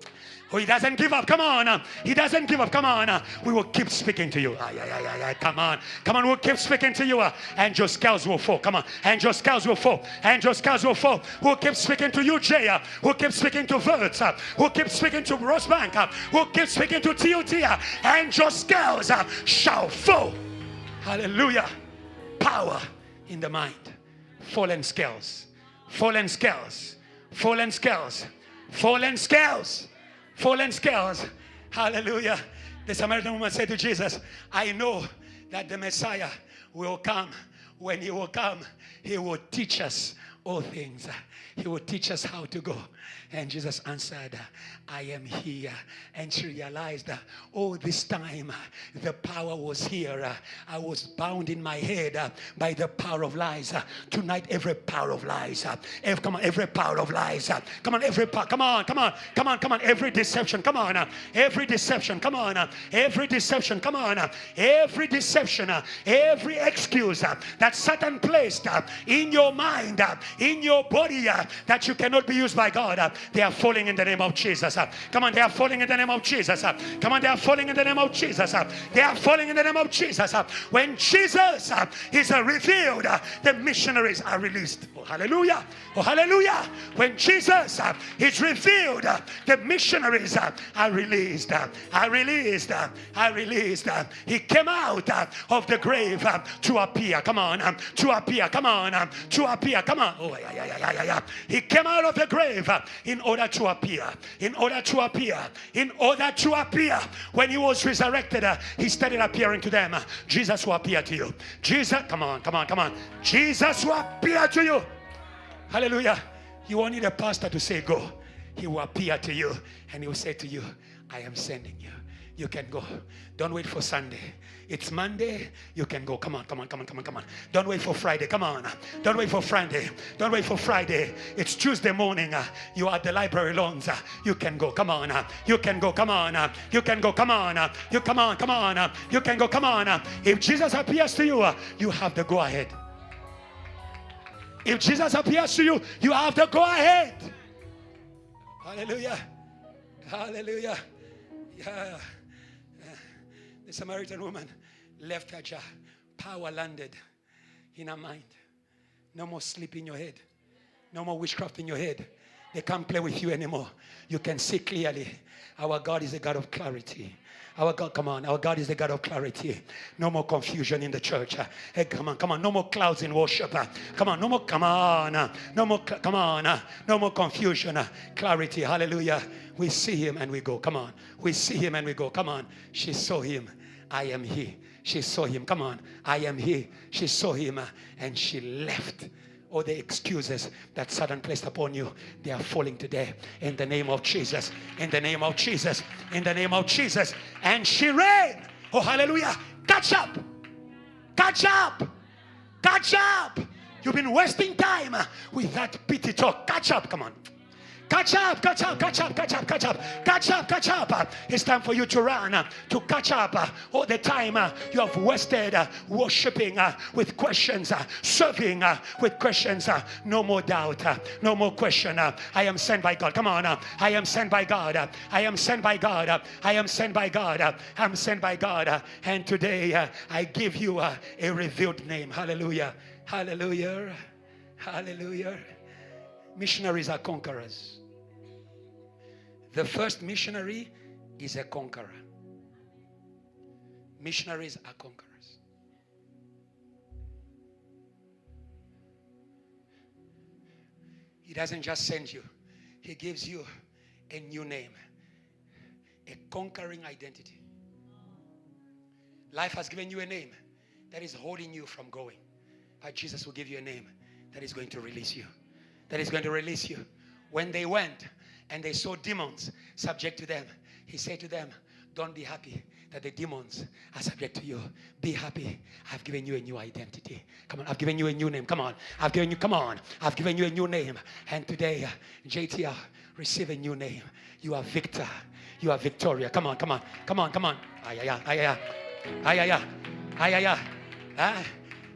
He doesn't give up. Come on. He doesn't give up. Come on. We will keep speaking to you. Come on. We'll keep speaking to you. And your scales will fall. Come on. And your scales will fall. We'll keep speaking to you, Jay. We'll keep speaking to Verts. We'll keep speaking to Rosebank. We'll keep speaking to TOT. And your scales shall fall. Hallelujah. Power in the mind. Fallen scales. Hallelujah. The Samaritan woman said to Jesus, I know that the Messiah will come. When he will come, he will teach us all things. He will teach us how to go. And Jesus answered, I am here. And she realized, oh, this time the power was here. I was bound in my head by the power of lies. Tonight, every power of lies. Every power of lies. Come on, every power. Come on. Every deception. Come on. Every deception. Come on. Every deception. Come on. Every deception. Every excuse that Satan placed in your mind, in your body, that you cannot be used by God. They are falling in the name of Jesus. Come on, they are falling in the name of Jesus. Come on, they are falling in the name of Jesus. They are falling in the name of Jesus. When Jesus is revealed, the missionaries are released. Oh, hallelujah. Oh, hallelujah. When Jesus is revealed, the missionaries are released. Are released. Are released. He came out of the grave to appear. Come on. To appear. Come on. To appear. Come on. Oh, yeah. He came out of the grave in order to appear. In order to appear. In order to appear. When he was resurrected, he started appearing to them. Jesus will appear to you. Jesus, come on. Jesus will appear to you. Hallelujah. You won't need a pastor to say go. He will appear to you and he will say to you, I am sending you. You can go. Don't wait for Sunday. It's Monday. You can go. Come on. Don't wait for Friday. Come on. Don't wait for Friday. Don't wait for Friday. It's Tuesday morning. You are at the library loans. You can go. Come on. You can go. Come on. You can go. Come on. You come on. Come on. You can go. Come on. If Jesus appears to you, you have the go ahead. If Jesus appears to you, you have the go ahead. Hallelujah. Hallelujah. Yeah. The Samaritan woman left her jar. Power landed in her mind. No more sleep in your head. No more witchcraft in your head. They can't play with you anymore. You can see clearly. Our God is a God of clarity. Our God, come on. Our God is the God of clarity. No more confusion in the church. Hey, come on. No more clouds in worship. Come on. No more, come on. No more, come on. No more confusion. Clarity. Hallelujah. We see him and we go. Come on. We see him and we go. Come on. She saw him. I am he. She saw him. Come on. I am he. She saw him and she left. All the excuses that Satan placed upon you, they are falling today in the name of Jesus. In the name of Jesus. In the name of Jesus. And she ran. Oh, hallelujah. Catch up. Catch up. Catch up. You've been wasting time with that pity talk. Catch up. Come on. Catch up. It's time for you to run, to catch up. All the time you have wasted worshiping with questions, serving with questions. No more doubt, no more question. I am sent by God. Come on. I am sent by God. I am sent by God. I am sent by God. I'm sent by God. And today I give you a revealed name. Hallelujah. Hallelujah. Hallelujah. Missionaries are conquerors. The first missionary is a conqueror. Missionaries are conquerors. He doesn't just send you. He gives you a new name. A conquering identity. Life has given you a name that is holding you from going. But Jesus will give you a name that is going to release you. That is going to release you. When they went and they saw demons subject to them, he said to them, don't be happy that the demons are subject to you. Be happy. I've given you a new identity. Come on, I've given you a new name. Come on. I've given you a new name. And today, JTR, receive a new name. You are Victor. You are Victoria. Come on.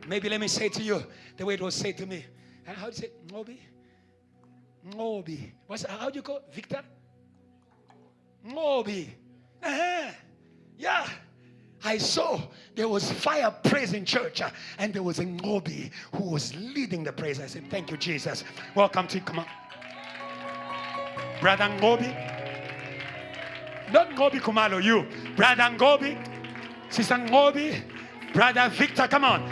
Maybe let me say to you the way it was said to me. How do you say Ngobi? How do you call it? Victor? Ngobi. Yeah. I saw there was fire praise in church and there was a Ngobi who was leading the praise. I said, thank you, Jesus. Welcome to, come on. Brother Ngobi. Not Ngobi Kumalo, you. Brother Ngobi. Sister Ngobi. Brother Victor, come on.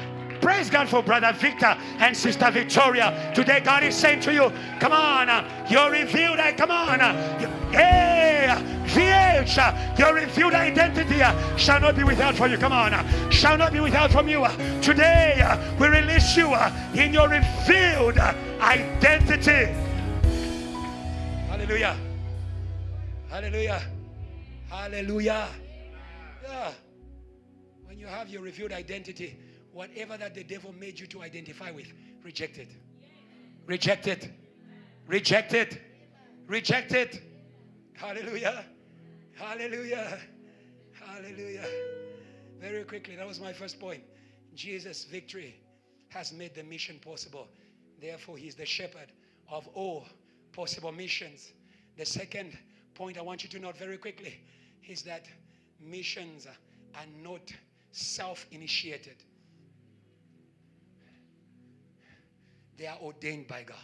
Praise God for Brother Victor and Sister Victoria. Today God is saying to you, come on, you're revealed. Come on. Hey, VA. church, your revealed identity shall not be withheld from you. Come on. Shall not be withheld from you. Today, we release you in your revealed identity. Hallelujah. Hallelujah. Hallelujah. Yeah. When you have your revealed identity, whatever that the devil made you to identify with, reject it. Reject it. Reject it. Reject it. Hallelujah. Hallelujah. Hallelujah. Very quickly, that was my first point. Jesus' victory has made the mission possible. Therefore, he's the shepherd of all possible missions. The second point I want you to note very quickly is that missions are not self-initiated. They are ordained by God.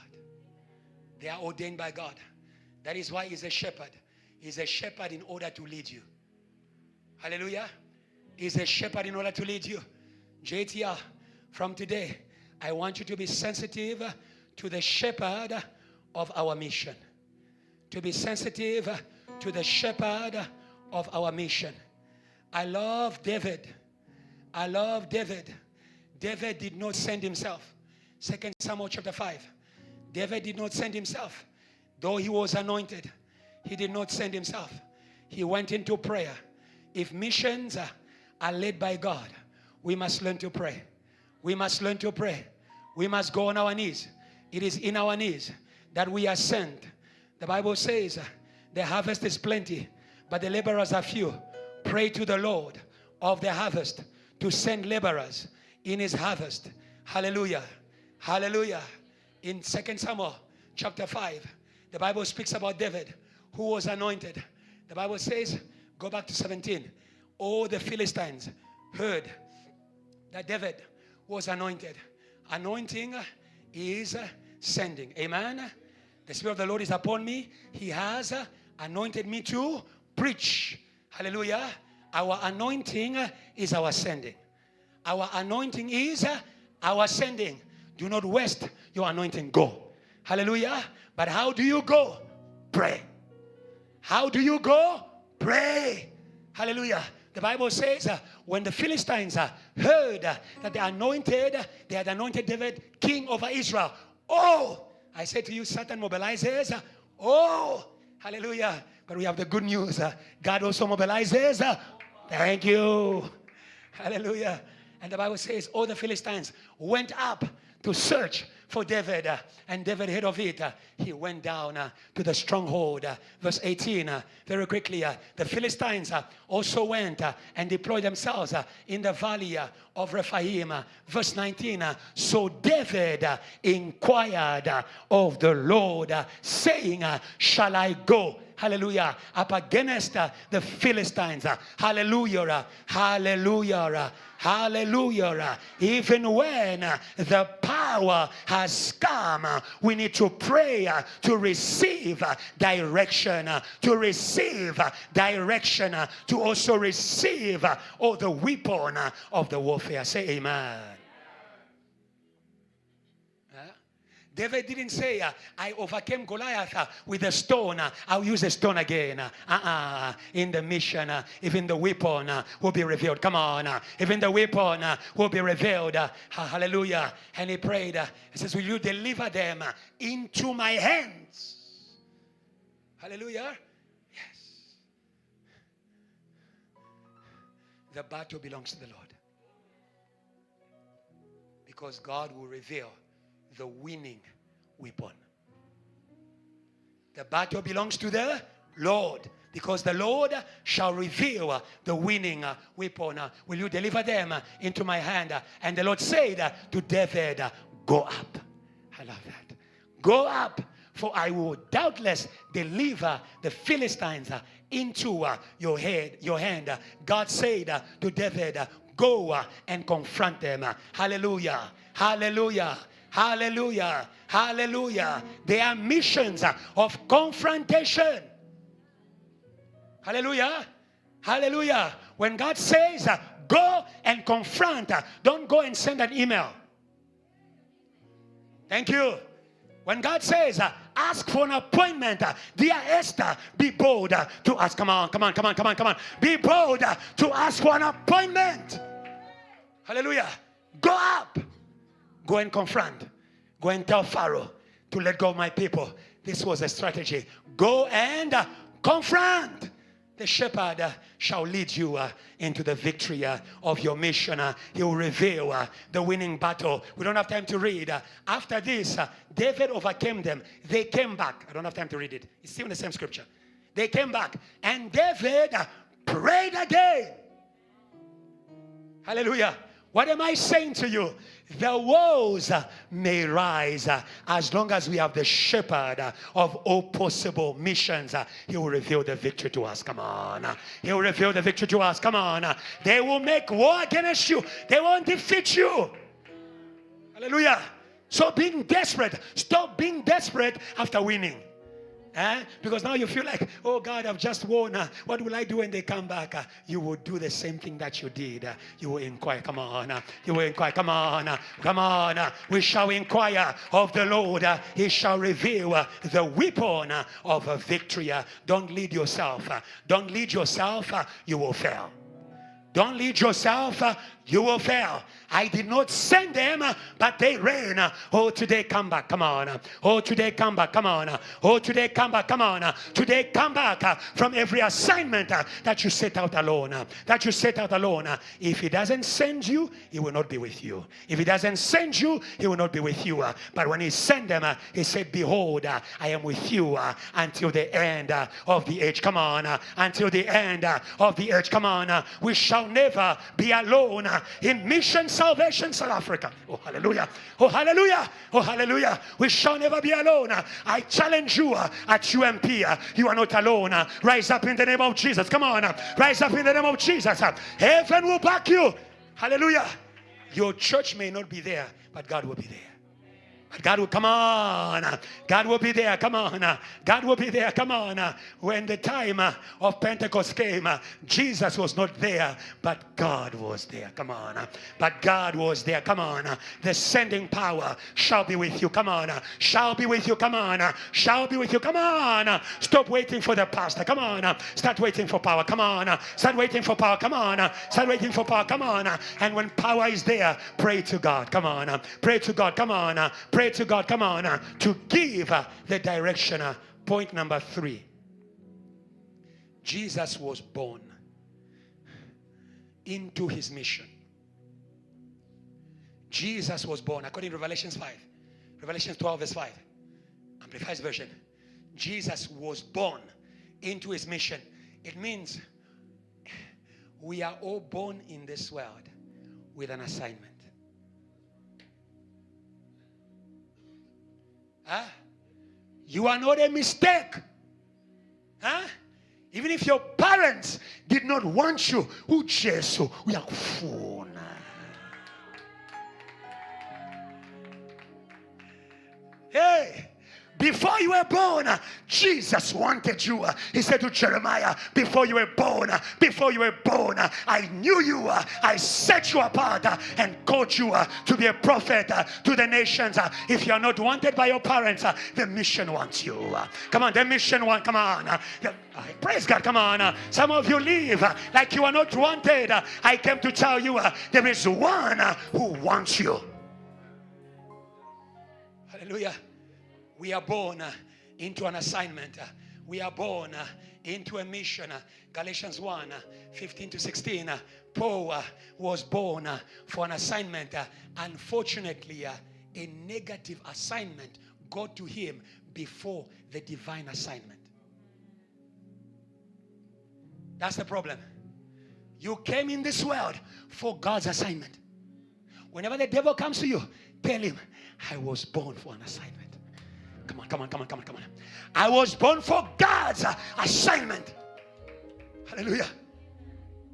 They are ordained by God. That is why he's a shepherd. He's a shepherd in order to lead you. Hallelujah. He's a shepherd in order to lead you. JTR, from today, I want you to be sensitive to the shepherd of our mission. To be sensitive to the shepherd of our mission. I love David. I love David. David did not send himself. 2 Samuel chapter 5. David did not send himself. Though he was anointed, he did not send himself. He went into prayer. If missions are led by God, we must learn to pray. We must learn to pray. We must go on our knees. It is in our knees that we are sent. The Bible says the harvest is plenty, but the laborers are few. Pray to the Lord of the harvest to send laborers in his harvest. Hallelujah. Hallelujah. In 2 Samuel chapter 5, the Bible speaks about David, who was anointed. The Bible says, go back to 17. All the Philistines heard that David was anointed. Anointing is sending. Amen. The Spirit of the Lord is upon me. He has anointed me to preach. Hallelujah. Our anointing is our sending. Our anointing is our sending. Do not waste your anointing. Go. Hallelujah. But how do you go? Pray. How do you go? Pray. Hallelujah. The Bible says when the Philistines heard that they had anointed David king over Israel. Oh, I say to you, Satan mobilizes. Oh, hallelujah. But we have the good news. God also mobilizes. Thank you. Hallelujah. And the Bible says all the Philistines went up to search for David. And David heard of it. He went down to the stronghold. Verse 18, very quickly. The Philistines also went and deployed themselves in the valley of Rephaim. Verse 19, so David inquired of the Lord, saying, shall I go? Hallelujah. Up against the Philistines. Hallelujah. Hallelujah. Hallelujah. Even when the power has come, we need to pray to receive direction. To receive direction. To also receive all the weapon of the warfare. Say amen. David didn't say, I overcame Goliath with a stone. I'll use a stone again. In the mission, even the weapon will be revealed. Come on. Even the weapon will be revealed. Hallelujah. And he prayed. He says, will you deliver them into my hands? Hallelujah. Yes. The battle belongs to the Lord. Because God will reveal the winning weapon. The battle belongs to the Lord, because the Lord shall reveal the winning weapon. Will you deliver them into my hand? And the Lord said to David, go up. I love that. Go up, for I will doubtless deliver the Philistines into your hand. God said to David, go and confront them. Hallelujah. Hallelujah. Hallelujah. Hallelujah. They are missions of confrontation. Hallelujah. Hallelujah. When God says go and confront, don't go and send an email. Thank you. When God says ask for an appointment. Dear Esther, be bold to ask. Come on. Be bold to ask for an appointment. Hallelujah. Go up. Go and confront. Go and tell Pharaoh to let go of my people. This was a strategy. Go and confront. The shepherd shall lead you into the victory of your mission. He will reveal the winning battle. We don't have time to read. After this, David overcame them. They came back. I don't have time to read it. It's still in the same scripture. They came back. And David prayed again. Hallelujah. What am I saying to you? The walls may rise as long as we have the shepherd of all possible missions. He will reveal the victory to us. Come on. He will reveal the victory to us. Come on. They will make war against you. They won't defeat you. Hallelujah. So being desperate. Stop being desperate after winning. Because now you feel like, oh God, I've just won. What will I do when they come back? You will do the same thing that you did. You will inquire. Come on. You will inquire. Come on. Come on. We shall inquire of the Lord. He shall reveal the weapon of victory. Don't lead yourself. Don't lead yourself. You will fail. Don't lead yourself. You will fail. I did not send them, but they ran. Oh, today come back. Come on. Oh, today come back. Come on. Oh, today come back. Come on. Today come back from every assignment that you set out alone. That you set out alone. If he doesn't send you, he will not be with you. If he doesn't send you, he will not be with you. But when he sent them, he said, behold, I am with you until the end of the age. Come on. Until the end of the age. Come on. We shall never be alone in mission salvation South Africa. Oh hallelujah. Oh hallelujah. Oh hallelujah. We shall never be alone. I challenge you at UMP. You are not alone. Rise up in the name of Jesus. Come on. Rise up in the name of Jesus. Heaven will back you. Hallelujah. Your church may not be there, but God will be there. God will, come on. God will be there. Come on. God will be there. Come on. When the time of Pentecost came, Jesus was not there, but God was there. Come on. But God was there. Come on. The sending power shall be with you. Come on. Shall be with you. Come on. Shall be with you. Come on. Stop waiting for the pastor. Come on. Start waiting for power. Come on. Start waiting for power. Come on. Start waiting for power. Come on. And when power is there, pray to God. Come on. Pray to God. Come on. Pray to God, come on, to give the direction. Point number 3. Jesus was born into his mission. Jesus was born, according to Revelations 5. Revelations 12 verse 5. Amplified version. Jesus was born into his mission. It means we are all born in this world with an assignment. You are not a mistake. Even if your parents did not want you, who chase you? We are phone. Hey. Before you were born, Jesus wanted you. He said to Jeremiah, before you were born, I knew you. I set you apart and called you to be a prophet to the nations. If you are not wanted by your parents, the mission wants you. Come on, the mission wants, come on. Praise God, come on. Some of you live like you are not wanted. I came to tell you, there is one who wants you. Hallelujah. We are born into an assignment. We are born into a mission. Galatians 1, 15 to 16. Paul was born for an assignment. Unfortunately, a negative assignment got to him before the divine assignment. That's the problem. You came in this world for God's assignment. Whenever the devil comes to you, tell him, I was born for an assignment. Come on. I was born for God's assignment. Hallelujah.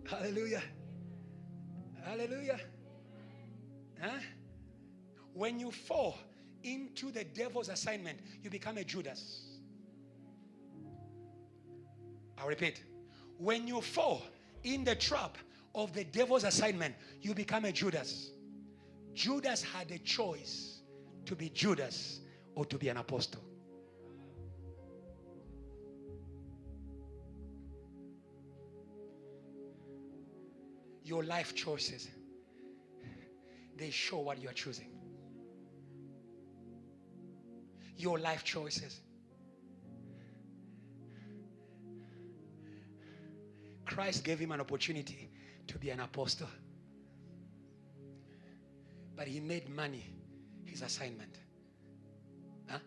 Hallelujah. Hallelujah. When you fall into the devil's assignment, you become a Judas. I'll repeat. When you fall in the trap of the devil's assignment, you become a Judas. Judas had a choice to be Judas or to be an apostle. Your life choices, they show what you are choosing. Your life choices. Christ gave him an opportunity to be an apostle. But he made money his assignment. Huh?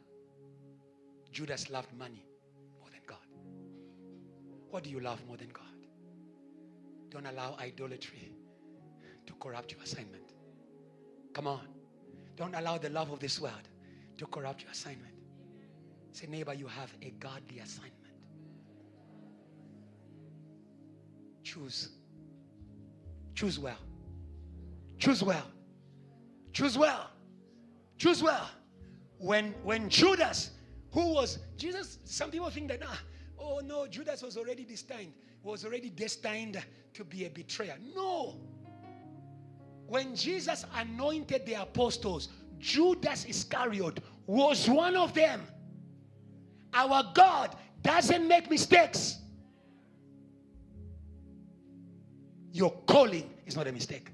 Judas loved money more than God. What do you love more than God? Don't allow idolatry to corrupt your assignment. Come on. Don't allow the love of this world to corrupt your assignment. Say, neighbor, you have a godly assignment. Choose. Choose well. Choose well. Choose well. Choose well. When Judas, who was Jesus, some people think that, oh no, Judas was already destined to be a betrayer. No. When Jesus anointed the apostles, Judas Iscariot was one of them. Our God doesn't make mistakes. Your calling is not a mistake.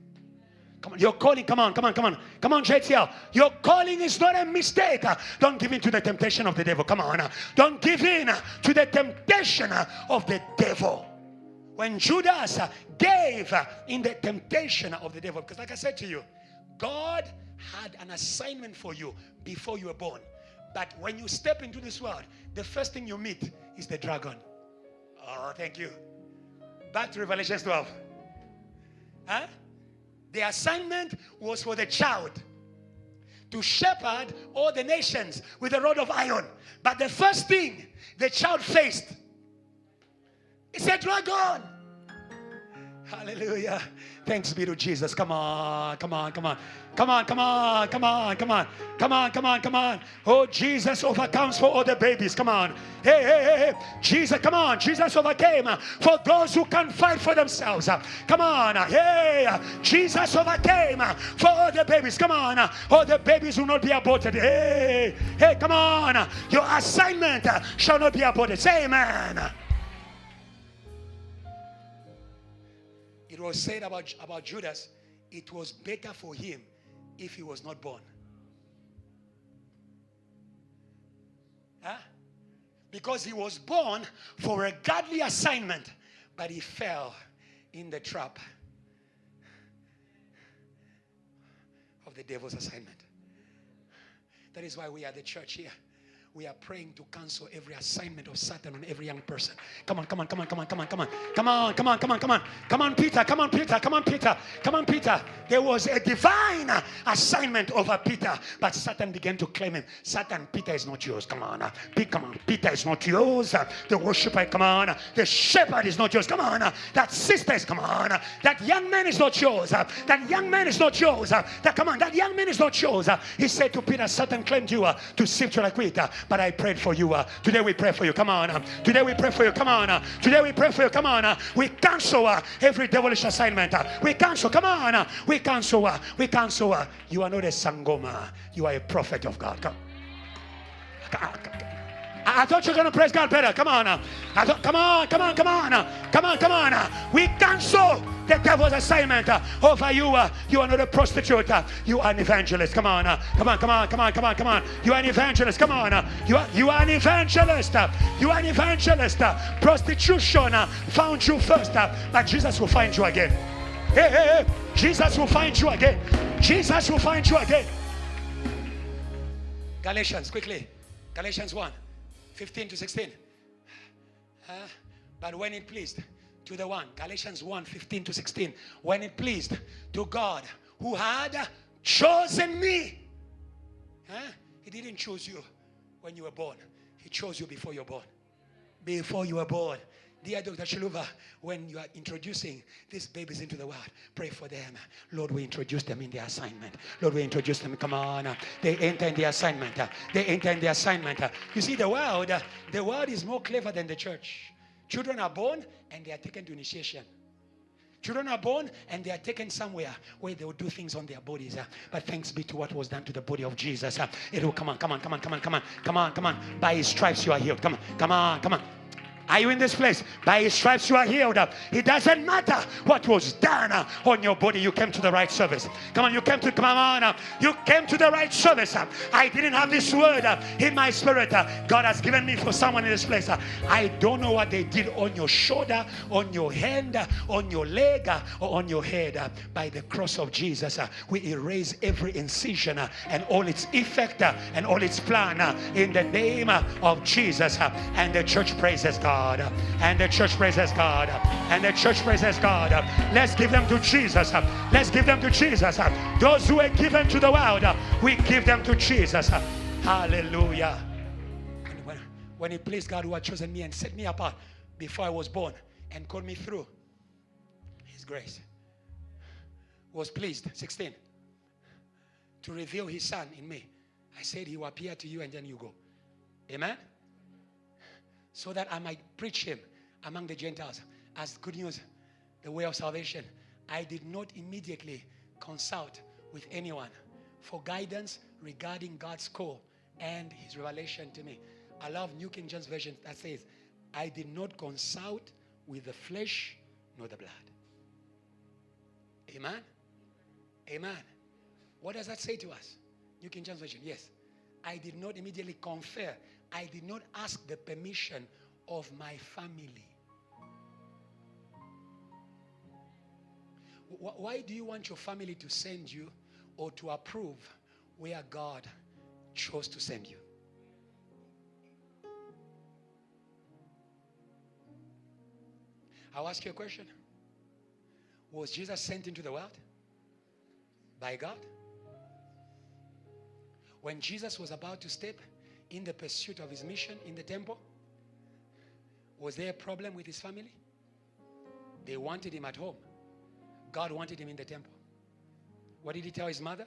Come on, your calling, come on, JTL. Your calling is not a mistake. Don't give in to the temptation of the devil. Come on. Don't give in to the temptation of the devil. When Judas gave in the temptation of the devil, because like I said to you, God had an assignment for you before you were born. But when you step into this world, the first thing you meet is the dragon. Oh, thank you. Back to Revelation 12. Huh? The assignment was for the child to shepherd all the nations with a rod of iron. But the first thing the child faced is a dragon. Hallelujah. Thanks be to Jesus. Come on. Oh, Jesus overcomes for all the babies. Come on. Hey. Jesus, come on. Jesus overcame for those who can't fight for themselves. Come on. Hey, Jesus overcame for all the babies. Come on. All the babies will not be aborted. Hey, come on. Your assignment shall not be aborted. Say amen. It was said about Judas, it was better for him if he was not born. Huh? Because he was born for a godly assignment, but he fell in the trap of the devil's assignment. That is why we are the church here. We are praying to cancel every assignment of Satan on every young person. Come on, Peter. There was a divine assignment over Peter, but Satan began to claim him. Peter is not yours. Come on, Peter is not yours. The worshiper, come on. The shepherd is not yours. Come on. That sister is, come on. That young man is not yours. That young man is not yours. That young man is not yours. He said to Peter, Satan claimed you to sift you like wheat. But I prayed for you. Today we pray for you. Come on. Today we pray for you. Come on. Today we pray for you. Come on. We cancel every devilish assignment. We cancel. Come on. We cancel. You are not a sangoma. You are a prophet of God. Come. I thought you were going to praise God better. Come on. Come on. We cancel the devil's assignment over you. You are not a prostitute. You are an evangelist. Come on. You are an evangelist. Come on. You are an evangelist. You are an evangelist. Prostitution found you first, but Jesus will find you again. Hey. Jesus will find you again. Jesus will find you again. Galatians, quickly. Galatians 1:15-16. But when it pleased to the one, Galatians 1:15-16, when it pleased to God who had chosen me. He didn't choose you when you were born. He chose you before you were born. Before you were born. Dear Dr. Kiluba, when you are introducing these babies into the world, pray for them. Lord, we introduce them in their assignment. Lord, we introduce them. Come on. They enter in the assignment. You see, the world is more clever than the church. Children are born and they are taken to initiation. Children are born and they are taken somewhere where they will do things on their bodies. But thanks be to what was done to the body of Jesus. It will come on. By his stripes you are healed. Come on. Are you in this place? By his stripes you are healed. It doesn't matter what was done on your body. You came to the right service. Come on, you came to you came to the right service. I didn't have this word in my spirit. God has given me for someone in this place. I don't know what they did on your shoulder, on your hand, on your leg, or on your head. By the cross of Jesus, we erase every incision and all its effect and all its plan in the name of Jesus. And the church praises God. And the church praises God. And the church praises God. Let's give them to Jesus. Let's give them to Jesus. Those who are given to the world, we give them to Jesus. Hallelujah. When it pleased God who had chosen me and set me apart before I was born and called me through his grace, was pleased, 16, to reveal his son in me. I said he will appear to you and then you go. Amen? So that I might preach him among the Gentiles as good news, the way of salvation. I did not immediately consult with anyone for guidance regarding God's call and his revelation to me. I love New King James Version that says, I did not consult with the flesh nor the blood. Amen? Amen. What does that say to us? New King James Version, yes. I did not immediately confer. I did not ask the permission of my family. Why do you want your family to send you or to approve where God chose to send you? I'll ask you a question. Was Jesus sent into the world by God? When Jesus was about to step in the pursuit of his mission in the temple, was there a problem with his family? They wanted him at home. God wanted him in the temple. What did he tell his mother?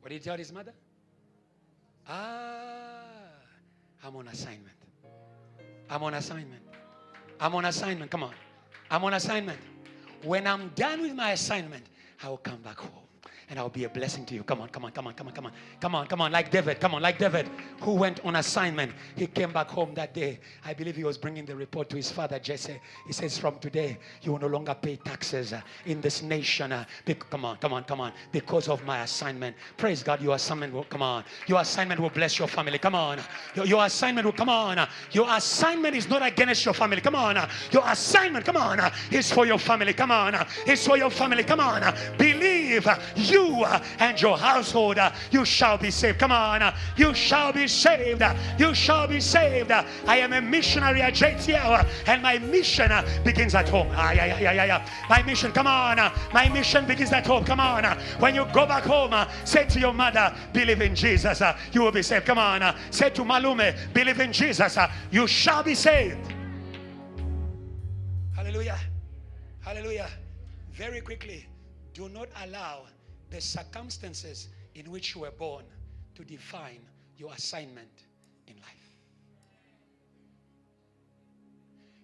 What did he tell his mother? I'm on assignment. I'm on assignment. I'm on assignment. Come on. I'm on assignment. When I'm done with my assignment, I will come back home. And I'll be a blessing to you. Come on, come on, come on, come on, come on. Come on, come on, like David. Come on, like David, who went on assignment. He came back home that day. I believe he was bringing the report to his father, Jesse. He says, from today, you will no longer pay taxes in this nation. Come on, come on, come on. Because of my assignment. Praise God, your assignment will, come on. Your assignment will bless your family. Come on. Your assignment will, come on. Your assignment is not against your family. Come on. Your assignment, come on, is for your family. Come on. It's for your family. Come on. Believe you and your household, you shall be saved. Come on, you shall be saved. You shall be saved. I am a missionary at JTL, and my mission begins at home. My mission, come on, my mission begins at home. Come on, when you go back home, say to your mother, believe in Jesus, you will be saved. Come on, say to Malume, believe in Jesus, you shall be saved. Hallelujah. Hallelujah. Very quickly, do not allow the circumstances in which you were born to define your assignment in life.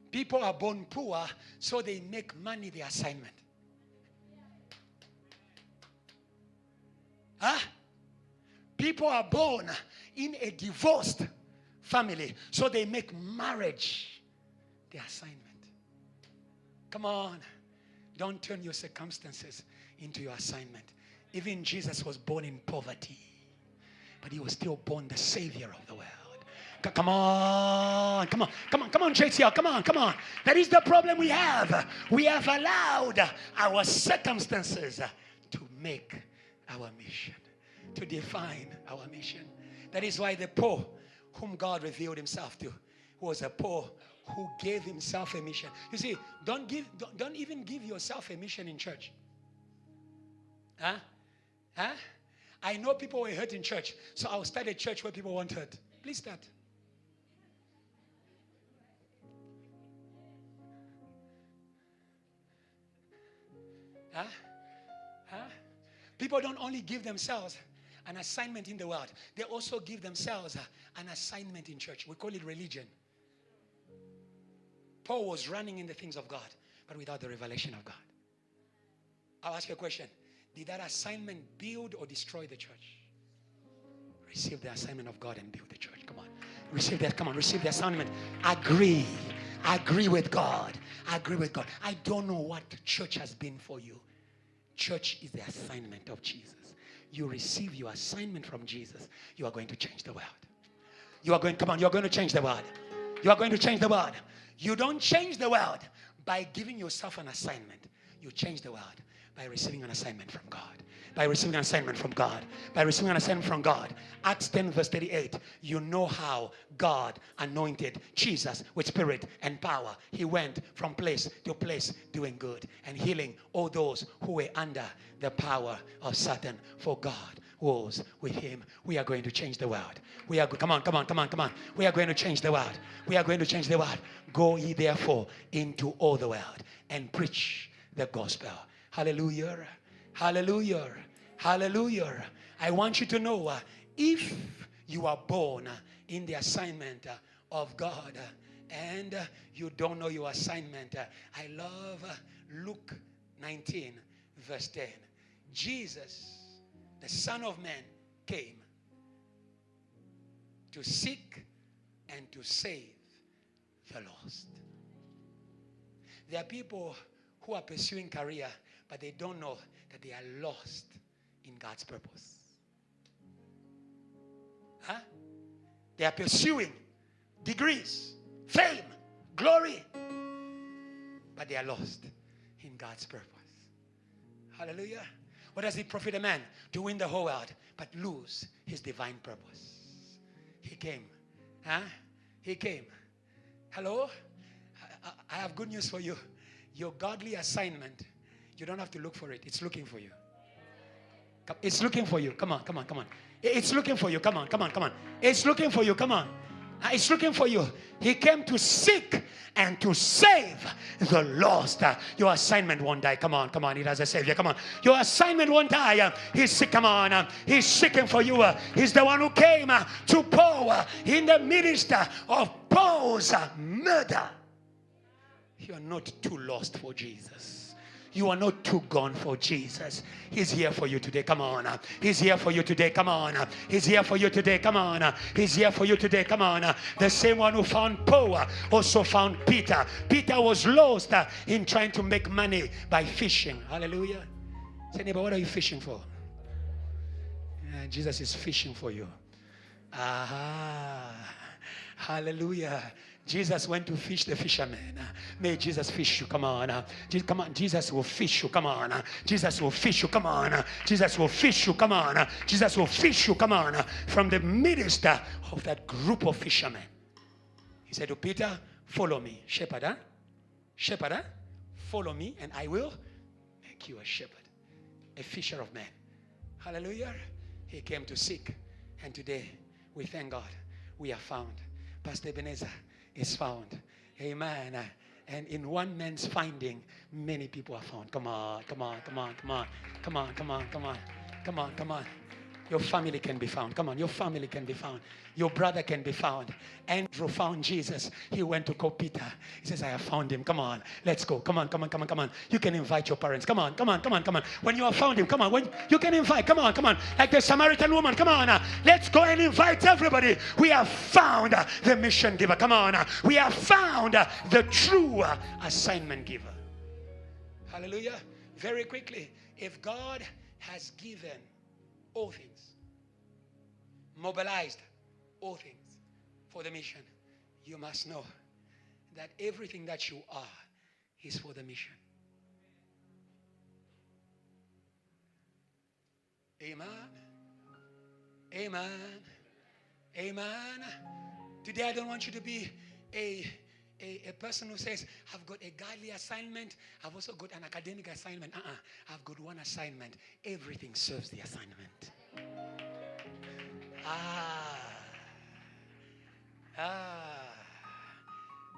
People are born poor, so they make money their assignment. People are born in a divorced family, so they make marriage their assignment. Come on, don't turn your circumstances into your assignment. Even Jesus was born in poverty, but he was still born the Savior of the world. Come on, come on, come on, come on, JTL, come on, come on. That is the problem we have. We have allowed our circumstances to make our mission, to define our mission. That is why the poor, whom God revealed himself to, was a poor who gave himself a mission. You see, don't even give yourself a mission in church. I know people were hurt in church, so I'll start a church where people weren't hurt. Please start. People don't only give themselves an assignment in the world, they also give themselves an assignment in church. We call it religion. Paul was running in the things of God, but without the revelation of God. I'll ask you a question. Did that assignment build or destroy the church? Receive the assignment of God and build the church. Come on. Receive that. Come on. Receive the assignment. Agree Agree with God. Agree with God. I don't know what church has been for you. Church is the assignment of Jesus. You receive your assignment from Jesus, you are going to change the world. You are going, come on, you're going to change the world. You are going to change the world. You don't change the world by giving yourself an assignment. You change the world by receiving an assignment from God. By receiving an assignment from God. By receiving an assignment from God. Acts 10 verse 38. You know how God anointed Jesus with spirit and power. He went from place to place doing good and healing all those who were under the power of Satan. For God was with him. We are going to change the world. We are come on. We are going to change the world. We are going to change the world. Go ye therefore into all the world and preach the gospel. Hallelujah. Hallelujah. Hallelujah. I want you to know if you are born in the assignment of God and you don't know your assignment, I love Luke 19 verse 10. Jesus, the Son of Man, came to seek and to save the lost. There are people who are pursuing career, but they don't know that they are lost in God's purpose. Huh? They are pursuing degrees, fame, glory, but they are lost in God's purpose. Hallelujah. What does it profit a man to win the whole world but lose his divine purpose? He came. Huh? He came. Hello? I have good news for you. Your godly assignment, you don't have to look for it. It's looking for you. It's looking for you. Come on. It's looking for you. Come on. It's looking for you. Come on. It's looking for you. He came to seek and to save the lost. Your assignment won't die. Come on. It has a savior. Come on. Your assignment won't die. He's sick. Come on. He's seeking for you. He's the one who came to pour in the minister of Paul's murder. You are not too lost for Jesus. You are not too gone for Jesus. He's here for you today. Come on. He's here for you today. Come on. He's here for you today. Come on. He's here for you today. Come on. The same one who found Paul also found Peter. Peter was lost in trying to make money by fishing. Hallelujah. Say, neighbor, what are you fishing for? Jesus is fishing for you. Aha. Hallelujah. Jesus went to fish the fishermen. May Jesus fish you. Come on. Come on. Jesus will fish you. Come on. Jesus will fish you. Come on. Jesus will fish you. Come on. Jesus will fish you. Come on. From the midst of that group of fishermen. He said to Peter, follow me. Shepherd, follow me and I will make you a shepherd. A fisher of men. Hallelujah. He came to seek. And today, we thank God, we are found. Pastor Ebenezer is found. Amen. And in one man's finding, many people are found. Come on. Your family can be found. Come on, your family can be found. Your brother can be found. Andrew found Jesus. He went to call Peter. He says, I have found him. Come on, let's go. Come on. You can invite your parents. Come on. When you have found him, come on. When you can invite, come on. Like the Samaritan woman, come on. Let's go and invite everybody. We have found the mission giver. Come on. We have found the true assignment giver. Hallelujah. Very quickly, if God has given all things, mobilized all things for the mission, you must know that everything that you are is for the mission. Amen. Today I don't want you to be a person who says, I've got a godly assignment, I've also got an academic assignment. I've got one assignment. Everything serves the assignment.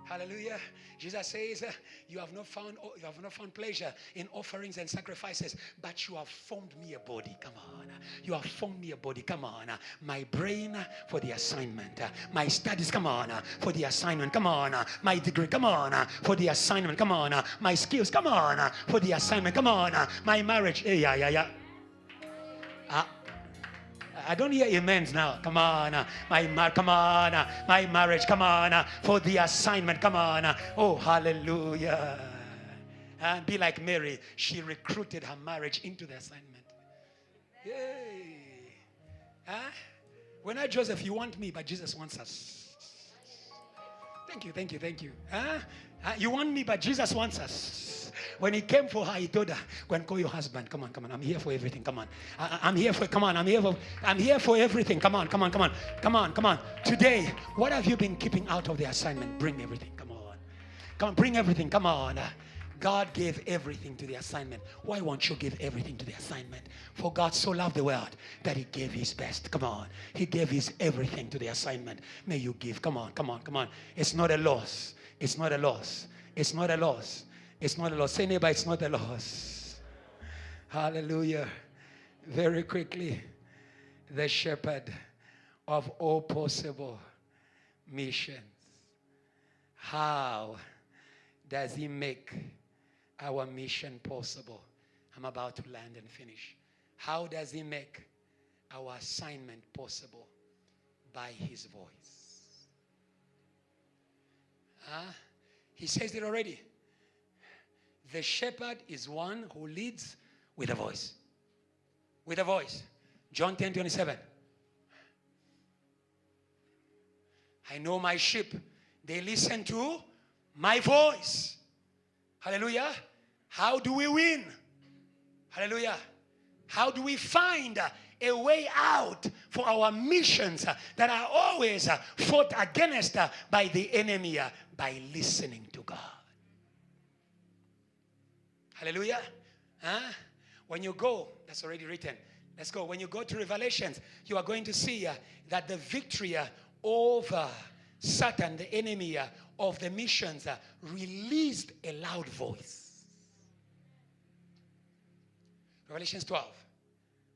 Hallelujah. Jesus says, you have not found pleasure in offerings and sacrifices, but you have formed me a body. Come on. You have formed me a body. Come on. My brain for the assignment. My studies, come on, for the assignment. Come on. My degree, come on, for the assignment. Come on. My skills, come on, for the assignment. Come on. My marriage. I don't hear amens now. Come on, my marriage. Come on, for the assignment. Come on. Oh, hallelujah. And be like Mary. She recruited her marriage into the assignment. Yay. Huh? We're not Joseph, you want me, but Jesus wants us. Thank you. Huh? You want me, but Jesus wants us. When he came for her, he told her, go and call your husband. Come on. I'm here for everything. Come on. I'm here for everything. Come on. Today, what have you been keeping out of the assignment? Bring everything. Come on, bring everything. Come on. God gave everything to the assignment. Why won't you give everything to the assignment? For God so loved the world that he gave his best. Come on. He gave his everything to the assignment. May you give. Come on. It's not a loss. It's not a loss. Say, neighbor, it's not a loss. Hallelujah. Very quickly, the shepherd of all possible missions. How does he make our mission possible? I'm about to land and finish. How does he make our assignment possible? By his voice. He says it already. The shepherd is one who leads with a voice. With a voice. John 10:27. I know my sheep. They listen to my voice. Hallelujah. How do we win? Hallelujah. How do we find a way out for our missions that are always fought against by the enemy? By listening to God. Hallelujah. When you go, that's already written. Let's go. When you go to Revelations, you are going to see that the victory over Satan, the enemy of the missions, released a loud voice. Revelations 12.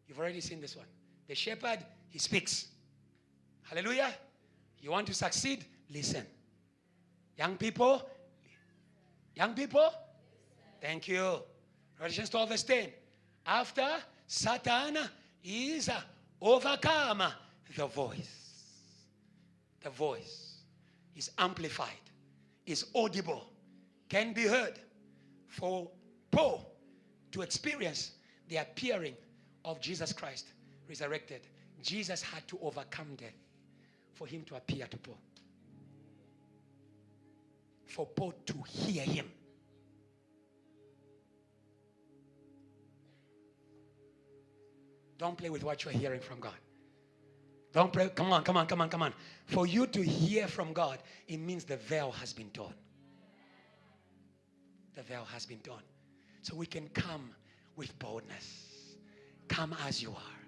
You've already seen this one. The shepherd, he speaks. Hallelujah. You want to succeed? Listen. Young people? Thank you. Revelations 12 verse 10. After Satan is overcome, the voice is amplified, is audible, can be heard. For Paul to experience the appearing of Jesus Christ resurrected, Jesus had to overcome death for him to appear to Paul. For Paul to hear him. Don't play with what you're hearing from God. Don't play. Come on. For you to hear from God, it means the veil has been torn. The veil has been torn. So we can come with boldness. Come as you are.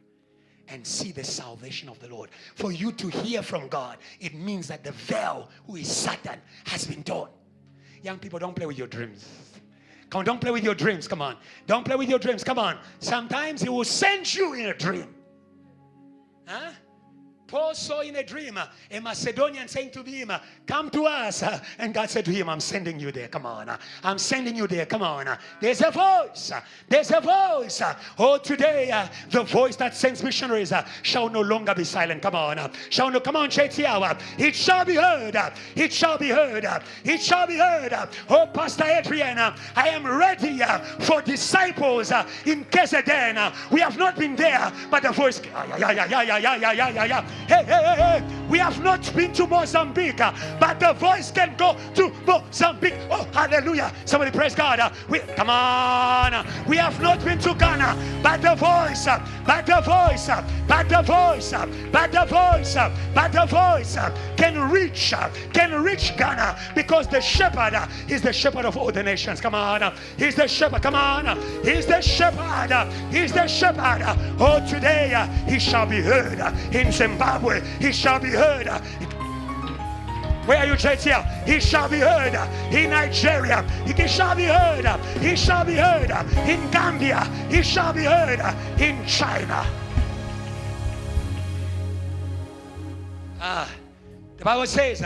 And see the salvation of the Lord. For you to hear from God, it means that the veil, who is Satan, has been torn. Young people, don't play with your dreams. Come on, don't play with your dreams. Come on. Don't play with your dreams. Come on. Sometimes he will send you in a dream. Paul saw in a dream a Macedonian saying to him, come to us. And God said to him, I'm sending you there. Come on. I'm sending you there. Come on. There's a voice. There's a voice. Oh, today, the voice that sends missionaries shall no longer be silent. Come on. Come on, Chetiawa. It shall be heard. It shall be heard. It shall be heard. Oh, Pastor Adrian, I am ready for disciples in Keseden. We have not been there, but the voice. Hey. We have not been to Mozambique, but the voice can go to Mozambique. Oh, hallelujah. Somebody praise God. Come on. We have not been to Ghana, but the voice can reach Ghana, because the shepherd is the shepherd of all the nations. Come on. He's the shepherd. Come on. He's the shepherd. He's the shepherd. Oh, today he shall be heard in Zimbabwe. He shall be heard. Where are you, church here? He shall be heard in Nigeria. He shall be heard. He shall be heard in Gambia. He shall be heard in China. The Bible says,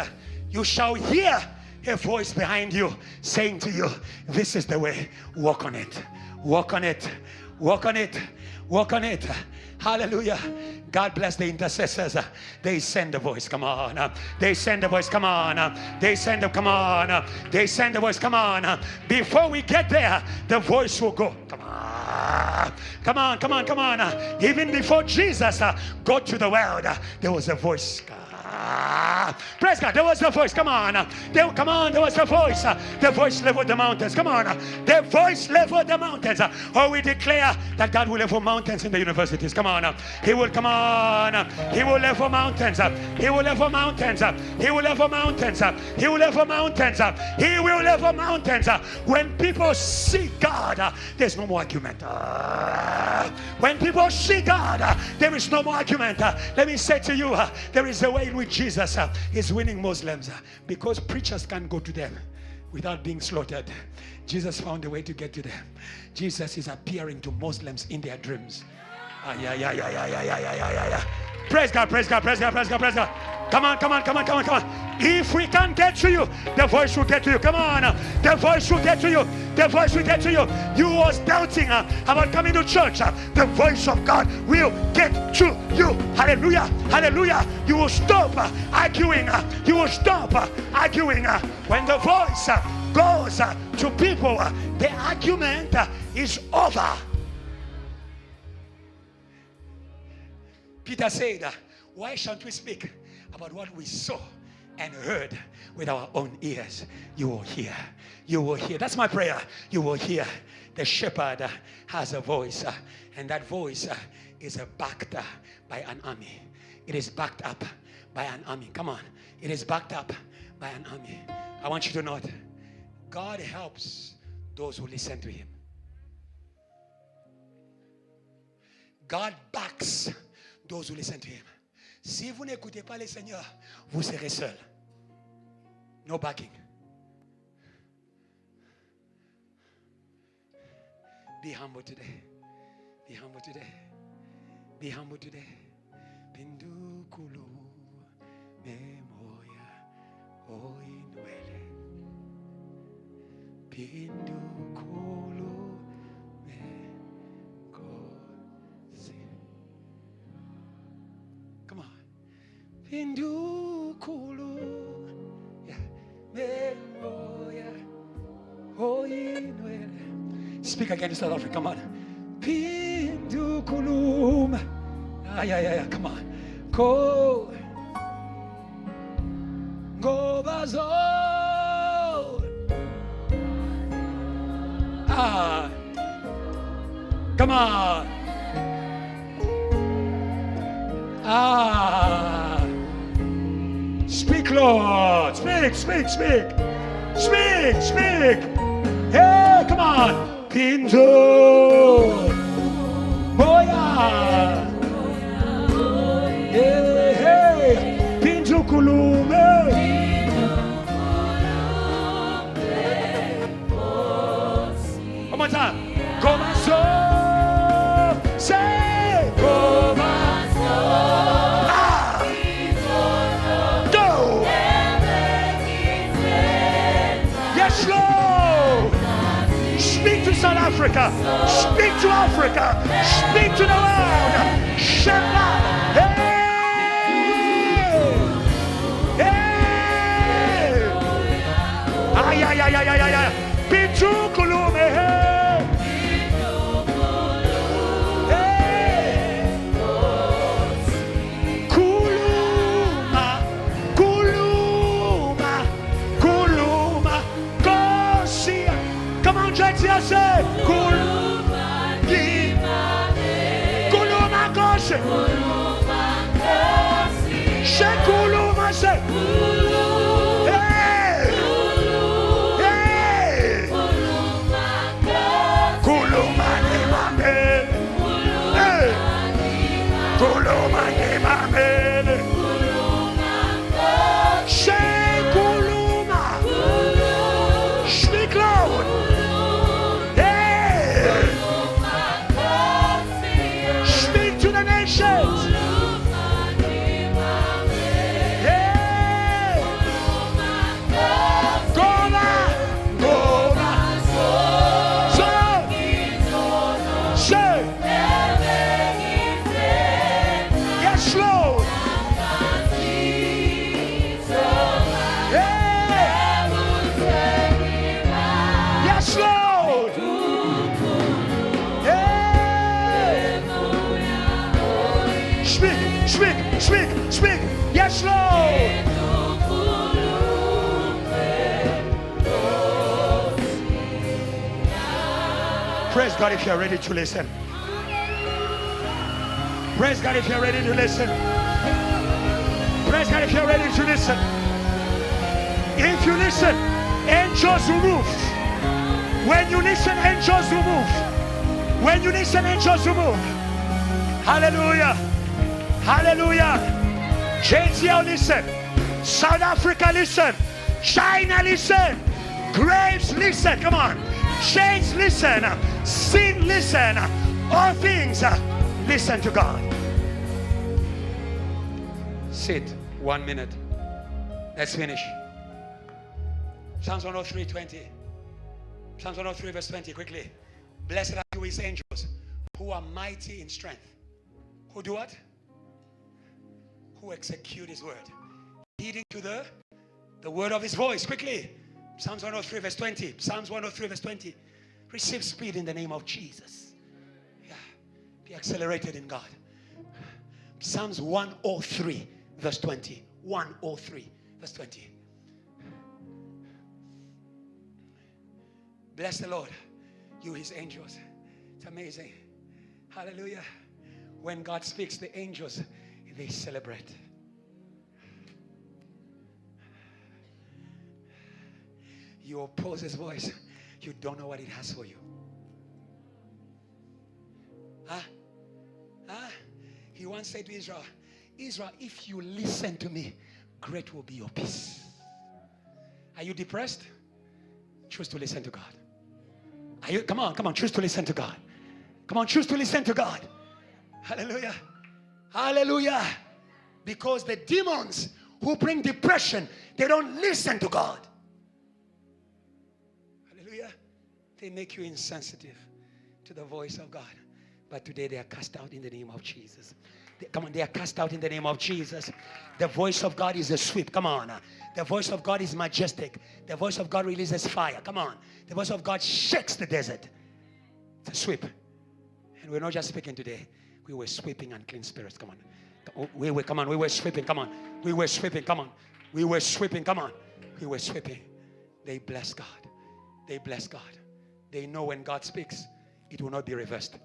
you shall hear a voice behind you saying to you, this is the way. Walk on it. Walk on it. Walk on it. Walk on it. Hallelujah. God bless the intercessors. They send the voice. Come on. They send the voice. Come on. They send the come on. They send the voice. Come on. Before we get there, the voice will go. Come on. Come on. Come on. Come on. Even before Jesus got to the world, there was a voice. Praise God. There was the voice. Come on. Come on. There was the voice. The voice leveled the mountains. Come on. The voice leveled the mountains. Oh, we declare that God will level mountains in the universities. Come on. He will come on. He will level mountains. He will level mountains. He will level mountains. He will level mountains. He will level mountains. When people see God, there's no more argument. When people see God, there is no more argument. Let me say to you, there is a way in which Jesus is winning Muslims because preachers can't go to them without being slaughtered. Jesus found a way to get to them. Jesus is appearing to Muslims in their dreams. Praise God, praise God, praise God, praise God, praise God. Come on, come on, come on, come on, come on. If we can't get to you, the voice will get to you. Come on, the voice will get to you. The voice will get to you. You was doubting about coming to church. The voice of God will get to you. Hallelujah, hallelujah. You will stop arguing. You will stop arguing. When the voice goes to people, the argument is over. Peter said, why shan't we speak about what we saw and heard with our own ears? You will hear. You will hear. That's my prayer. You will hear. The shepherd has a voice, and that voice is backed by an army. It is backed up by an army. Come on. It is backed up by an army. I want you to know it. God helps those who listen to him. God backs those who listen to him. Si vous n'écoutez pas le Seigneur, vous serez seul. No backing. Be humble today. Be humble today. Be humble today. Pindu kulu memoya oinwele. Pindu kulu mekosi. Come on. Pindu kulu memoya oinwele. Speak again in South Africa. Come on. Pindu kulum. Yeah. Come on. Go. Go bazo. Come on. Speak, Lord. Speak. Hey, come on. Pindu. Moya. Hey. Pindu kulume. One more time. Gomazo. Say. Gomazo. Go. Yes, Lord. Speak to South Africa. Speak to Africa. Speak to the world. Shema. Hey. Ay. Pichu kulume. Hey. Kuluma. Gosia. Come on, Jaxia, say. Kuluma Gosia. Say Kuluma, say. Speak loud. Hey. Speak to the nations. Praise God if you're ready to listen. Praise God if you're ready to listen. Praise God if you're ready to listen. If you listen, angels will move. When you listen, angels will move. When you listen, angels will move. Hallelujah. Hallelujah. JTL, listen. South Africa, listen. China, listen. Graves, listen. Come on. Chains, listen. Sin, listen. All things, listen to God. Sit. 1 minute. Let's finish. Psalms 103:20. Psalms 103 verse 20. Quickly. Blessed are you, his angels, who are mighty in strength. Who do what? Who execute his word. Heeding to the word of his voice. Quickly. Psalms 103 verse 20. Psalms 103 verse 20. Receive speed in the name of Jesus. Yeah. Be accelerated in God. Psalms 103 verse 20. 103 verse 20. Bless the Lord, you his angels. It's amazing. Hallelujah. When God speaks, the angels, they celebrate. You oppose his voice, you don't know what it has for you. He once said to Israel, Israel, if you listen to me, great will be your peace. Are you depressed? Choose to listen to God. Are you? Come on, choose to listen to God. Come on, choose to listen to God. Hallelujah. Hallelujah. Because the demons who bring depression, they don't listen to God. Hallelujah. They make you insensitive to the voice of God. But today they are cast out in the name of Jesus. Come on, they are cast out in the name of Jesus. The voice of God is a sweep. Come on. The voice of God is majestic. The voice of God releases fire. Come on. The voice of God shakes the desert. It's a sweep. And we're not just speaking today. We were sweeping unclean spirits. Come on. We were sweeping. Come on. We were sweeping. Come on. We were sweeping. Come on. We were sweeping. They bless God. They bless God. They know when God speaks, it will not be reversed.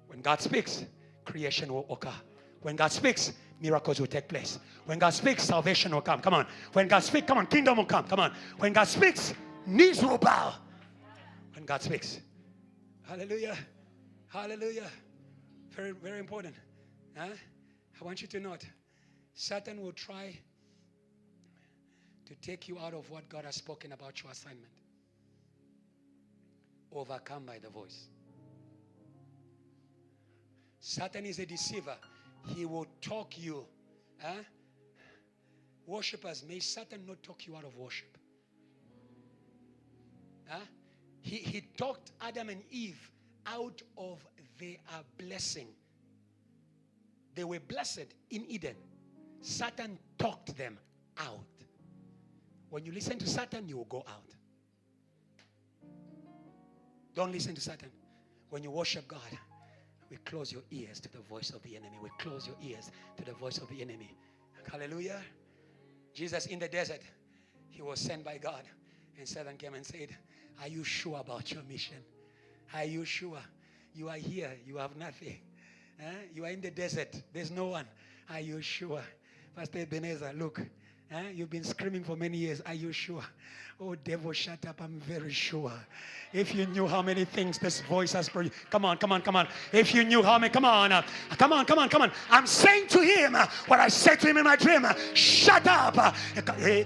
When God speaks, creation will occur. When God speaks, miracles will take place. When God speaks, salvation will come. Come on. When God speaks, come on, kingdom will come. Come on. When God speaks, knees will bow. When God speaks. Hallelujah. Hallelujah. Very, very important. I want you to note, Satan will try to take you out of what God has spoken about your assignment. Overcome by the voice. Satan is a deceiver. He will talk you. Worshippers, may Satan not talk you out of worship. He talked Adam and Eve out of their blessing. They were blessed in Eden. Satan talked them out. When you listen to Satan, you will go out. Don't listen to Satan. When you worship God, we close your ears to the voice of the enemy. We close your ears to the voice of the enemy. Hallelujah. Jesus in the desert, he was sent by God. And Satan came and said, are you sure about your mission? Are you sure? You are here. You have nothing. You are in the desert. There's no one. Are you sure? Pastor Ebenezer, look. You've been screaming for many years. Are you sure? Oh, devil, shut up. I'm very sure. If you knew how many things this voice has produced. Come on. If you knew how many, come on. I'm saying to him what I said to him in my dream. Shut up.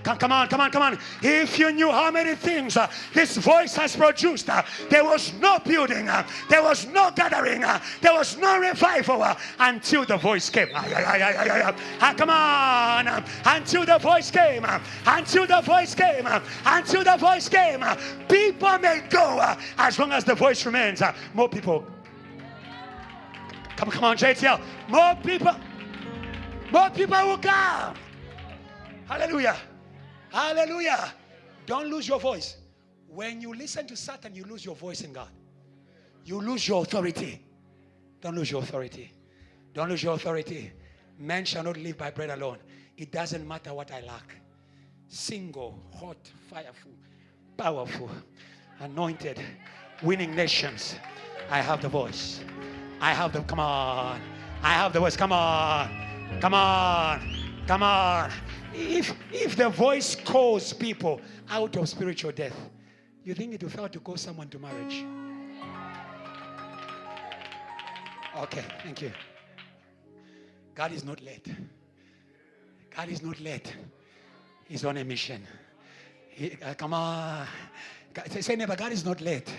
Come on. If you knew how many things this voice has produced. There was no building. There was no gathering. There was no revival until the voice came. Come on. Until the voice came. Until the voice came. Until the voice came. People may go as long as the voice remains. More people. Come on, JTL. More people will come. Hallelujah. Hallelujah. Don't lose your voice. When you listen to Satan, you lose your voice in God. You lose your authority. Don't lose your authority. Don't lose your authority. Man shall not live by bread alone. It doesn't matter what I lack. Single, hot, fireful, powerful, anointed, winning nations. I have the voice. I have the, come on. I have the voice. Come on. Come on. Come on. If the voice calls people out of spiritual death, you think it will fail to call someone to marriage? Okay, thank you. God is not late. God is not late. He's on a mission. Come on. Say neighbor, God is not late.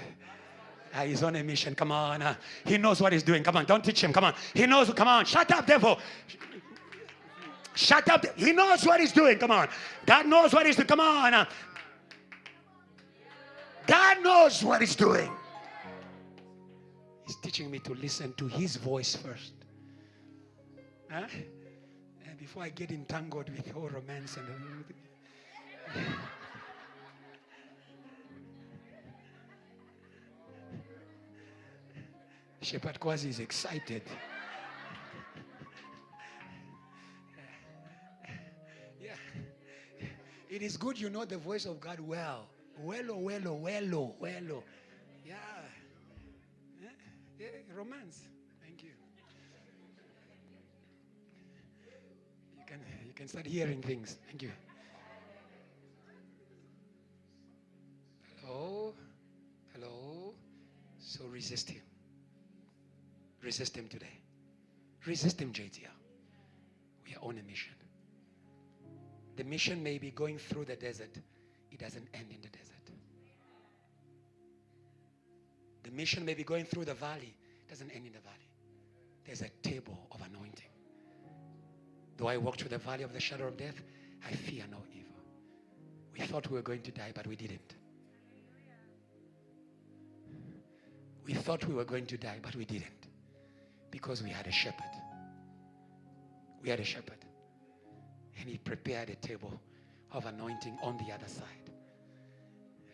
He's on a mission. Come on. He knows what he's doing. Come on. Don't teach him. Come on. He knows. Come on. Shut up, devil. Shut up. He knows what he's doing. Come on. God knows what he's doing. Come on. God knows what he's doing. He's teaching me to listen to his voice first. Huh? And before I get entangled with all romance and everything. Shepherd Kwazi is excited. Yeah. It is good you know the voice of God well. Well. Yeah. Yeah. Romance. Thank you. You can start hearing things. Thank you. Hello. So resist him. Resist him today. Resist him, JTL. We are on a mission. The mission may be going through the desert. It doesn't end in the desert. The mission may be going through the valley. It doesn't end in the valley. There's a table of anointing. Though I walk through the valley of the shadow of death, I fear no evil. We thought we were going to die, but we didn't. We thought we were going to die, but we didn't. Because we had a shepherd. We had a shepherd. And he prepared a table of anointing on the other side.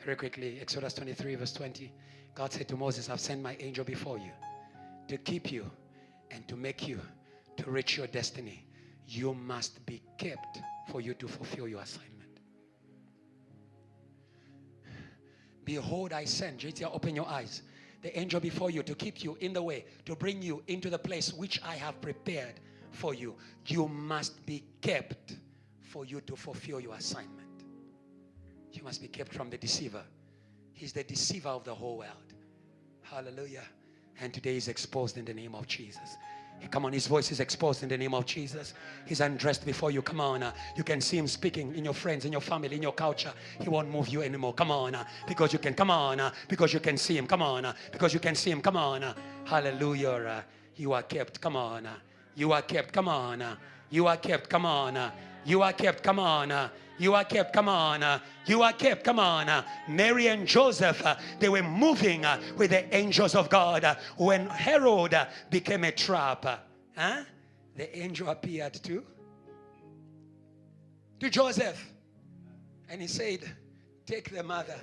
Very quickly, Exodus 23 verse 20. God said to Moses, I've sent my angel before you to keep you and to make you to reach your destiny. You must be kept for you to fulfill your assignment. Behold, I send. JTR, open your eyes. The angel before you to keep you in the way, to bring you into the place which I have prepared for you. You must be kept for you to fulfill your assignment. You must be kept from the deceiver. He's the deceiver of the whole world. Hallelujah. And today he's exposed in the name of Jesus. Come on, his voice is exposed in the name of Jesus. He's undressed before you. Come on. You can see him speaking in your friends, in your family, in your culture. He won't move you anymore. Come on. Because you can. Come on. Because you can see him. Come on. Because you can see him. Come on. Hallelujah. You are kept. Come on. You are kept. Come on. You are kept. Come on. You are kept. Come on. You are kept. Come on. You are kept. Come on. Mary and Joseph, they were moving with the angels of God. When Herod became a trap, the angel appeared to Joseph. And he said, take the mother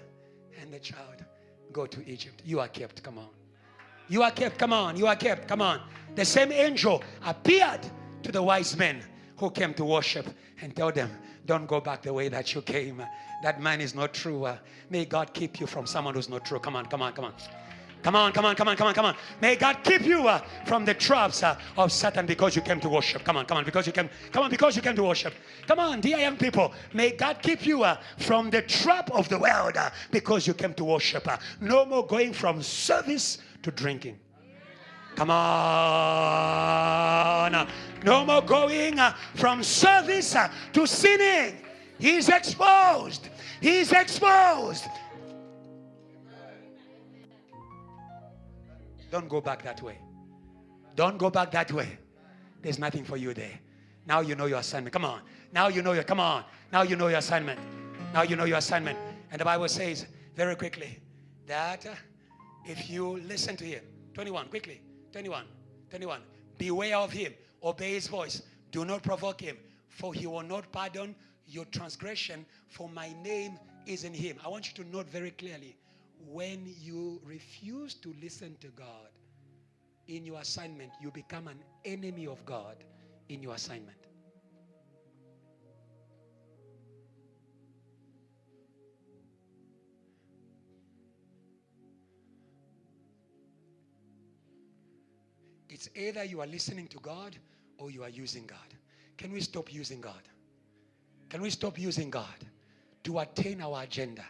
and the child, go to Egypt. You are kept. Come on. You are kept. Come on. You are kept. Come on. The same angel appeared to the wise men who came to worship and told them, don't go back the way that you came. That man is not true. May God keep you from someone who's not true. Come on. Come on. May God keep you from the traps of Satan because you came to worship. Come on, because you came to worship. Come on, dear young people. May God keep you from the trap of the world because you came to worship. No more going from service to drinking. Come on. No more going from service to sinning. He's exposed. He's exposed. Don't go back that way. Don't go back that way. There's nothing for you there. Now you know your assignment. Come on. Now you know your assignment. Now you know your assignment. And the Bible says very quickly that if you listen to him, 21, quickly, 21, beware of him, obey his voice, do not provoke him, for he will not pardon your transgression, for my name is in him. I want you to note very clearly, when you refuse to listen to God in your assignment, you become an enemy of God in your assignment. It's either you are listening to God or you are using God. Can we stop using God? Can we stop using God to attain our agenda?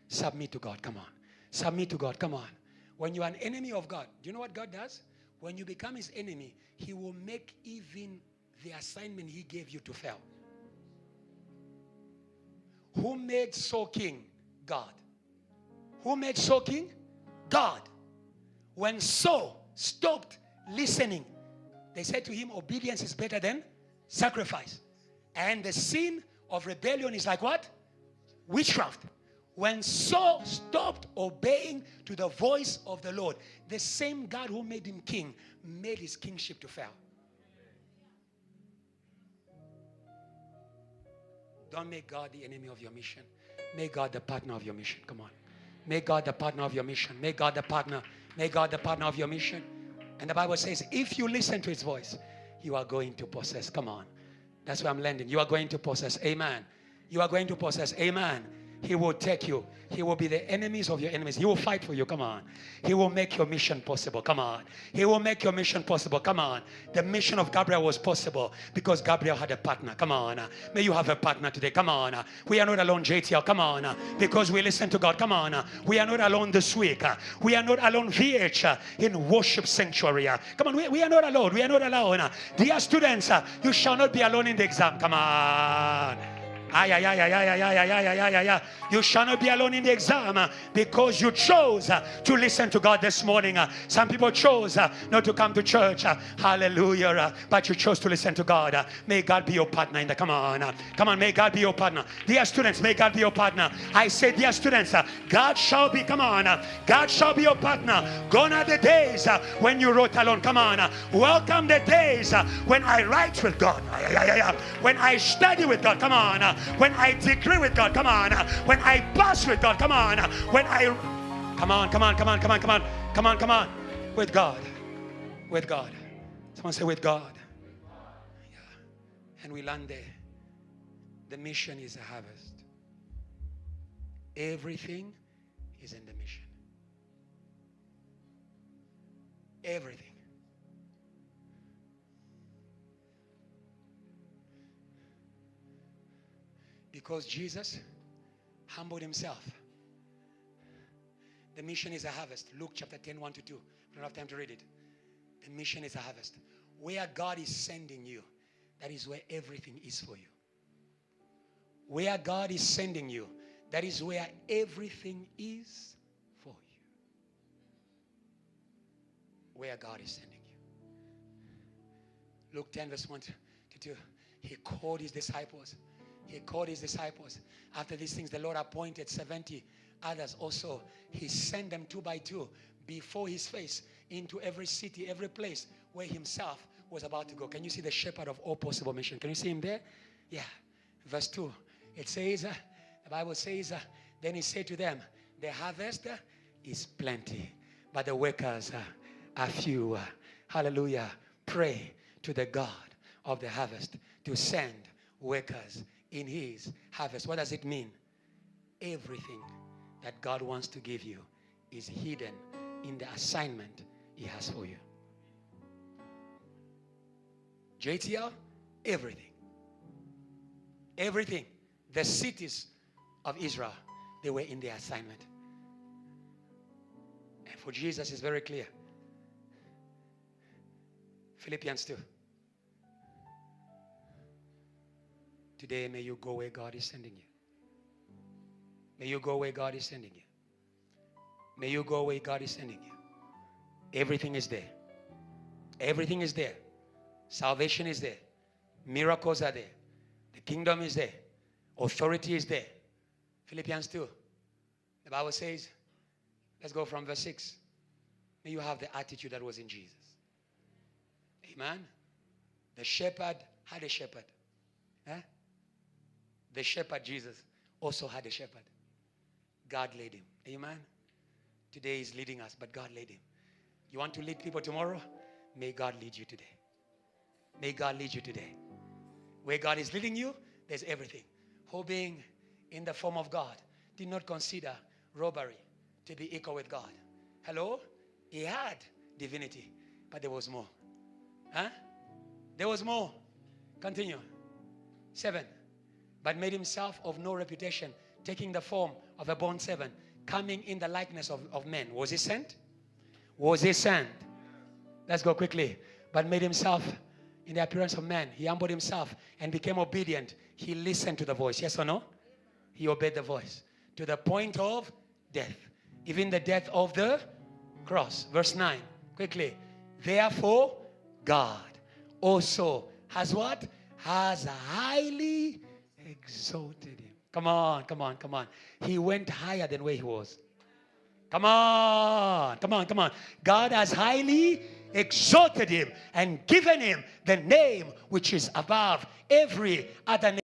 Submit to God. Come on. Submit to God. Come on. When you are an enemy of God, do you know what God does? When you become his enemy, he will make even the assignment he gave you to fail. Who made Saul king? God. Who made Saul king? God. When Saul stopped listening, they said to him, obedience is better than sacrifice. And the sin of rebellion is like what? Witchcraft. When Saul stopped obeying to the voice of the Lord, the same God who made him king made his kingship to fail. Don't make God the enemy of your mission. Make God the partner of your mission. Come on. Make God the partner of your mission. Make God the partner. Make God the partner of your mission. And the Bible says, if you listen to his voice, you are going to possess. Come on. That's where I'm landing. You are going to possess. Amen. You are going to possess. Amen. He will take you. He will be the enemies of your enemies. He will fight for you. Come on. He will make your mission possible. Come on. He will make your mission possible. Come on. The mission of Gabriel was possible because Gabriel had a partner. Come on. May you have a partner today. Come on. We are not alone, JTL. Come on. Because we listen to God. Come on. We are not alone this week. We are not alone, VH, in worship sanctuary. Come on. We are not alone. We are not alone. Dear students, you shall not be alone in the exam. Come on. You shall not be alone in the exam because you chose to listen to God this morning. Some people chose not to come to church. Hallelujah. But you chose to listen to God. May God be your partner in the come on. Come on, may God be your partner. Dear students, may God be your partner. I say, dear students, God shall be, come on. God shall be your partner. Gone are the days when you wrote alone. Come on. Welcome the days when I write with God. When I study with God. Come on. When I decree with God, come on. When I pass with God, come on. When I, come on. With God. With God. Someone say with God. Yeah. And we land there. The mission is a harvest. Everything is in the mission. Everything. Because Jesus humbled himself. The mission is a harvest. Luke chapter 10, 1 to 2. We don't have time to read it. The mission is a harvest. Where God is sending you, that is where everything is for you. Where God is sending you, that is where everything is for you. Where God is sending you. Luke 10, verse 1 to 2. He called his disciples. He called his disciples. After these things, the Lord appointed 70 others also. He sent them 2 by 2 before his face into every city, every place where himself was about to go. Can you see the shepherd of all possible mission? Can you see him there? Yeah. Verse 2. It says, the Bible says, then he said to them, the harvest is plenty, but the workers are few. Hallelujah. Pray to the God of the harvest to send workers in his harvest. What does it mean? Everything that God wants to give you is hidden in the assignment he has for you. JTL, everything. Everything. The cities of Israel, they were in their assignment. And for Jesus, it's very clear. Philippians 2. Today, may you go where God is sending you. May you go where God is sending you. May you go where God is sending you. Everything is there. Everything is there. Salvation is there. Miracles are there. The kingdom is there. Authority is there. Philippians 2. The Bible says, let's go from verse 6. May you have the attitude that was in Jesus. Amen. The shepherd had a shepherd. The shepherd, Jesus, also had a shepherd. God led him. Amen. Today he's leading us, but God led him. You want to lead people tomorrow? May God lead you today. May God lead you today. Where God is leading you, there's everything. Who being in the form of God did not consider robbery to be equal with God. Hello? He had divinity, but there was more. Huh? There was more. Continue. 7. But made himself of no reputation, taking the form of a born servant, coming in the likeness of men. Was he sent? Was he sent? Let's go quickly. But made himself in the appearance of man. He humbled himself and became obedient. He listened to the voice. Yes or no? He obeyed the voice to the point of death, even the death of the cross. Verse 9. Quickly. Therefore, God also has what? Has highly exalted him. Come on, come on, come on. He went higher than where he was. Come on, come on, come on. God has highly exalted him and given him the name which is above every other name.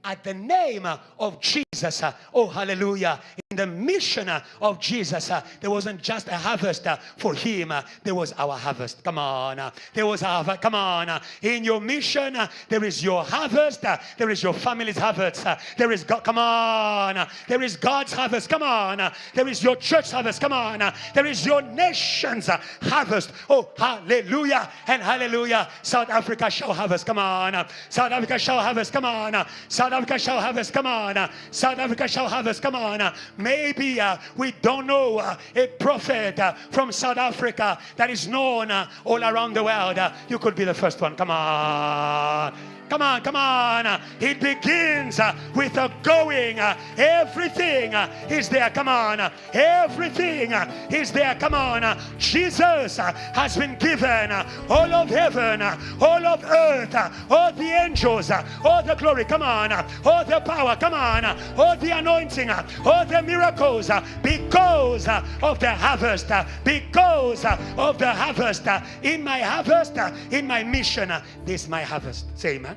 At the name of Jesus, oh hallelujah, in the mission of Jesus, there wasn't just a harvest for him, there was our harvest. Come on, there was our harvest. Come on, in your mission, there is your harvest, there is your family's harvest, there is God. Come on, there is God's harvest. Come on, there is your church harvest. Come on, there is your nation's harvest. Oh hallelujah and hallelujah. South Africa shall harvest. Come on, South Africa shall harvest. Come on, South Africa shall harvest. Come on, South Africa shall harvest. Come on. Maybe we don't know a prophet from South Africa that is known all around the world. You could be the first one. Come on. Come on, come on. It begins with a going. Everything is there. Come on. Everything is there. Come on. Jesus has been given all of heaven, all of earth, all the angels, all the glory. Come on. All the power. Come on. All the anointing, all the miracles, because of the harvest. Because of the harvest. In my harvest, in my mission, this is my harvest. Say amen.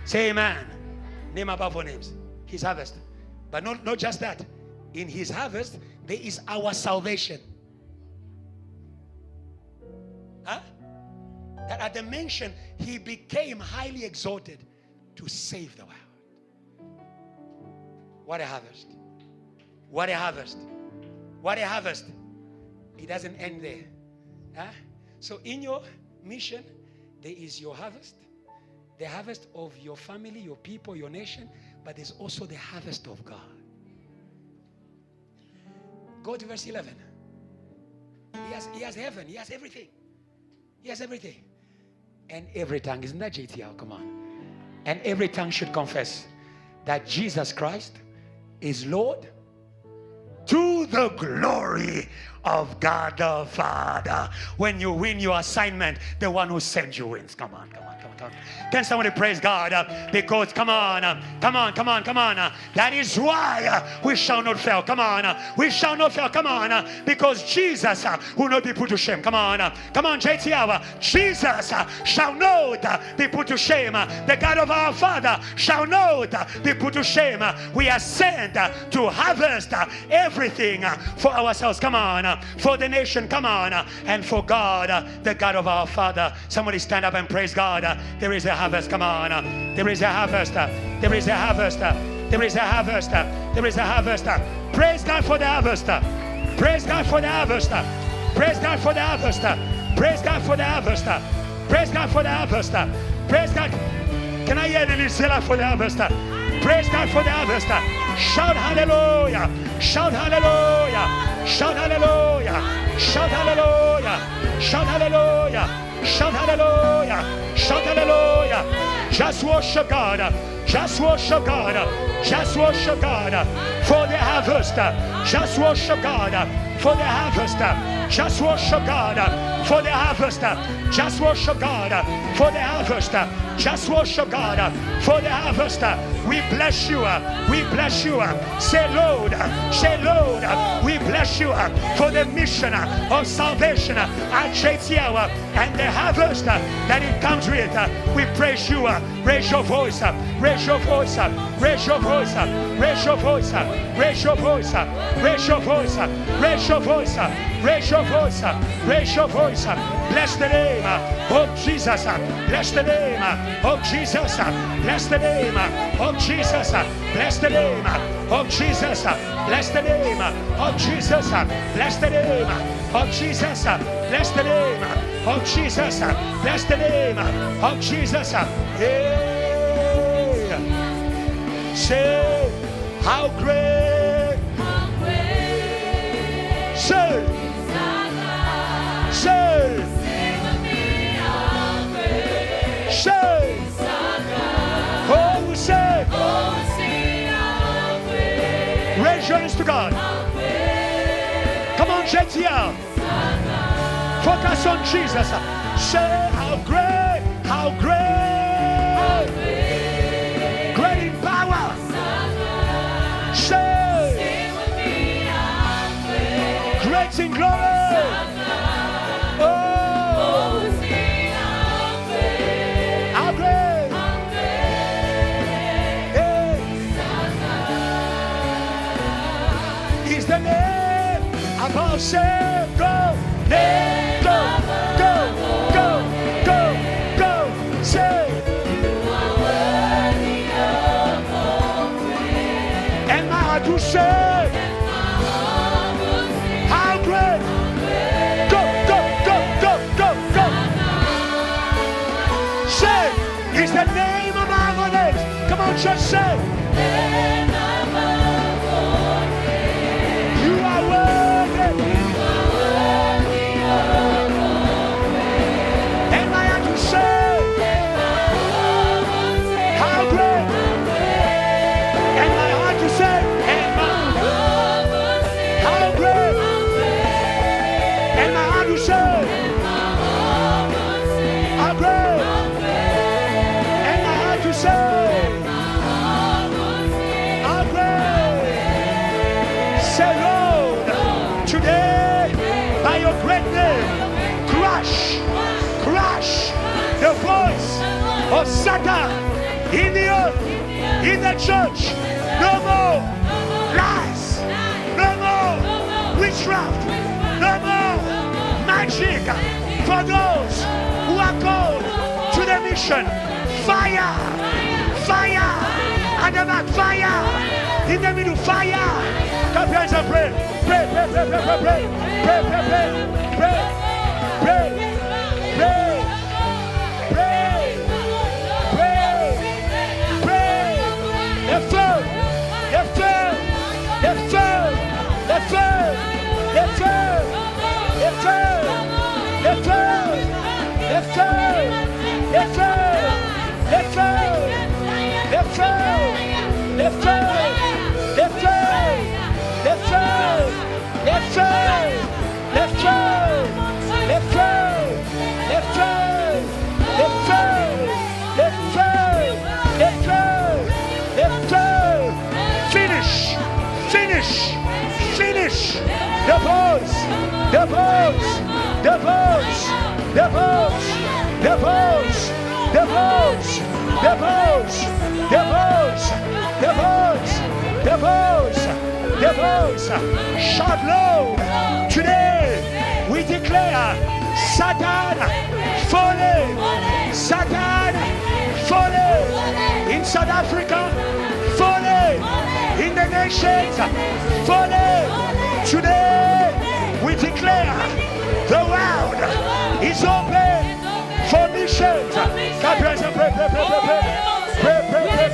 Say amen. Name above all names. His harvest. But not just that. In his harvest, there is our salvation. Huh? That at the mention, he became highly exalted to save the world. What a harvest. What a harvest. What a harvest. It doesn't end there. Huh? So in your mission, there is your harvest. The harvest of your family, your people, your nation, but there's also the harvest of God. Go to verse 11. He has heaven, he has everything. He has everything. And every tongue, isn't that JTL? Come on. And every tongue should confess that Jesus Christ is Lord, to the glory of God the Father. When you win your assignment, the one who sent you wins. Come on, come on, come on, come on. Can somebody praise God? Because come on, come on, come on, come on. That is why we shall not fail. Come on, we shall not fail. Come on, because Jesus will not be put to shame. Come on, come on, JTL. Jesus shall not be put to shame. The God of our Father shall not be put to shame. We are sent to harvest everything for ourselves. Come on, for the nation. Come on, and for God, the God of our Father. Somebody stand up and praise God. There is a harvest. Come on, there is a harvest. There is a harvest. There is a harvest. There is a harvest. Praise God for the harvest. Praise God for the harvest. Praise God for the harvest. Praise God for the harvest. Praise God for the harvest. Praise God. Can I hear the Lizella for the harvest? Praise God for the harvest. Shout hallelujah. Shout hallelujah. Shout hallelujah. Shout hallelujah. Shout hallelujah. Shout hallelujah. Shout hallelujah. Just worship God. Just worship God. Just worship God for the harvest. Just worship God for the harvest. Just worship God for the harvest. Just worship God for the harvest. Just worship God for the harvest. We bless you. We bless you. Say Lord. Say Lord. We bless you for the mission of salvation at JTL and the harvest that it comes with. We praise you. Raise your voice. Raise your voice. Raise your voice. Raise your voice. Raise your voice. Raise your voice. Raise your voice. Raise your voice. Raise your voice. Bless the name of Jesus. Bless the name of Jesus. Bless the name of Jesus. Bless the name of Jesus. Bless the name of Jesus. Bless the name of Jesus. Bless the name of Jesus. Bless the name of Jesus. Hey. Say, how great. Say, say, say, oh, say, raise your hands to God. Come on, JTL. Focus on Jesus. Say, how great, how great, great in power. Say, great in glory. Oh, how great. Is the name above, say, go, name, go, go, go, go, go, say, and my heart will say, how great, go, go, go, go, go, go, say, is the name of our names. Come on, church, say, you are worthy. And I have to say, how great. And my heart to say, and my, how great. And my heart to say, how great. And my heart to say, how great. Say, Lord, today, by your great name, crush the voice of Satan in the earth, in the church. No more lies, no more witchcraft, no more magic for those who are called to the mission. Fire, fire, at the back, fire, in the middle, fire. Come here and pray, pray, pray, pray, pray, pray, pray, pray, pray, pray, pray, pray, pray. Finish the voice, the voice, the voice, the voice, the voice, the voice, the voice, the voice, the voice, the voice, the voice. Shout loud. Today we declare Satan falling, Satan falling in South Africa, falling in the nations, falling. Today we declare the world is open for missions. God bless and pray, pray, pray, pray, pray, pray, pray, pray, pray,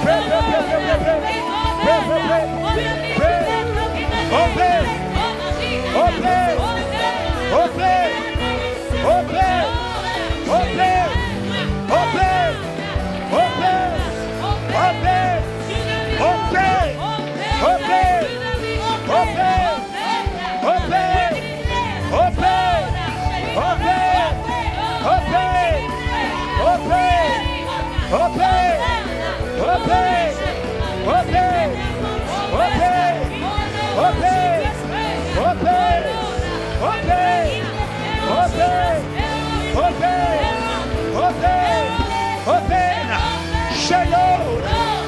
pray, pray, pray, pray, open, open, open, open, open, open, open, open, open, open, open, open, open,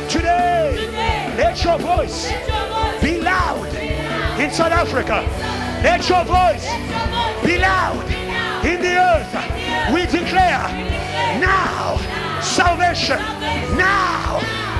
Today, let your voice be loud in South Africa. Let your voice be loud in the earth. We declare now salvation, now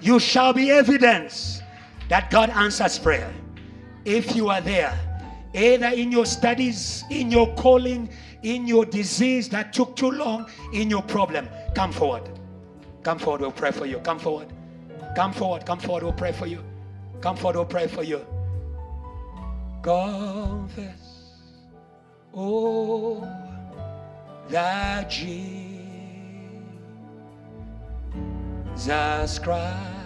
You shall be evidence that God answers prayer. If you are there, either in your studies, in your calling, in your disease that took too long, in your problem, come forward. Come forward, we'll pray for you. Come forward. Come forward, we'll pray for you. Come forward, we'll pray for you. Confess, oh, that Jesus Christ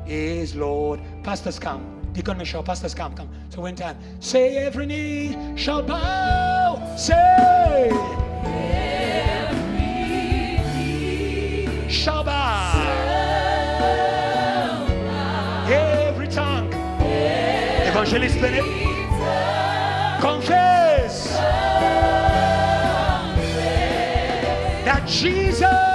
is Lord. Pastors come. Deacon Michelle, pastors come. So when time, say every knee shall bow. Say every knee shall bow. Every tongue. Evangelist Bennett. Confess that Jesus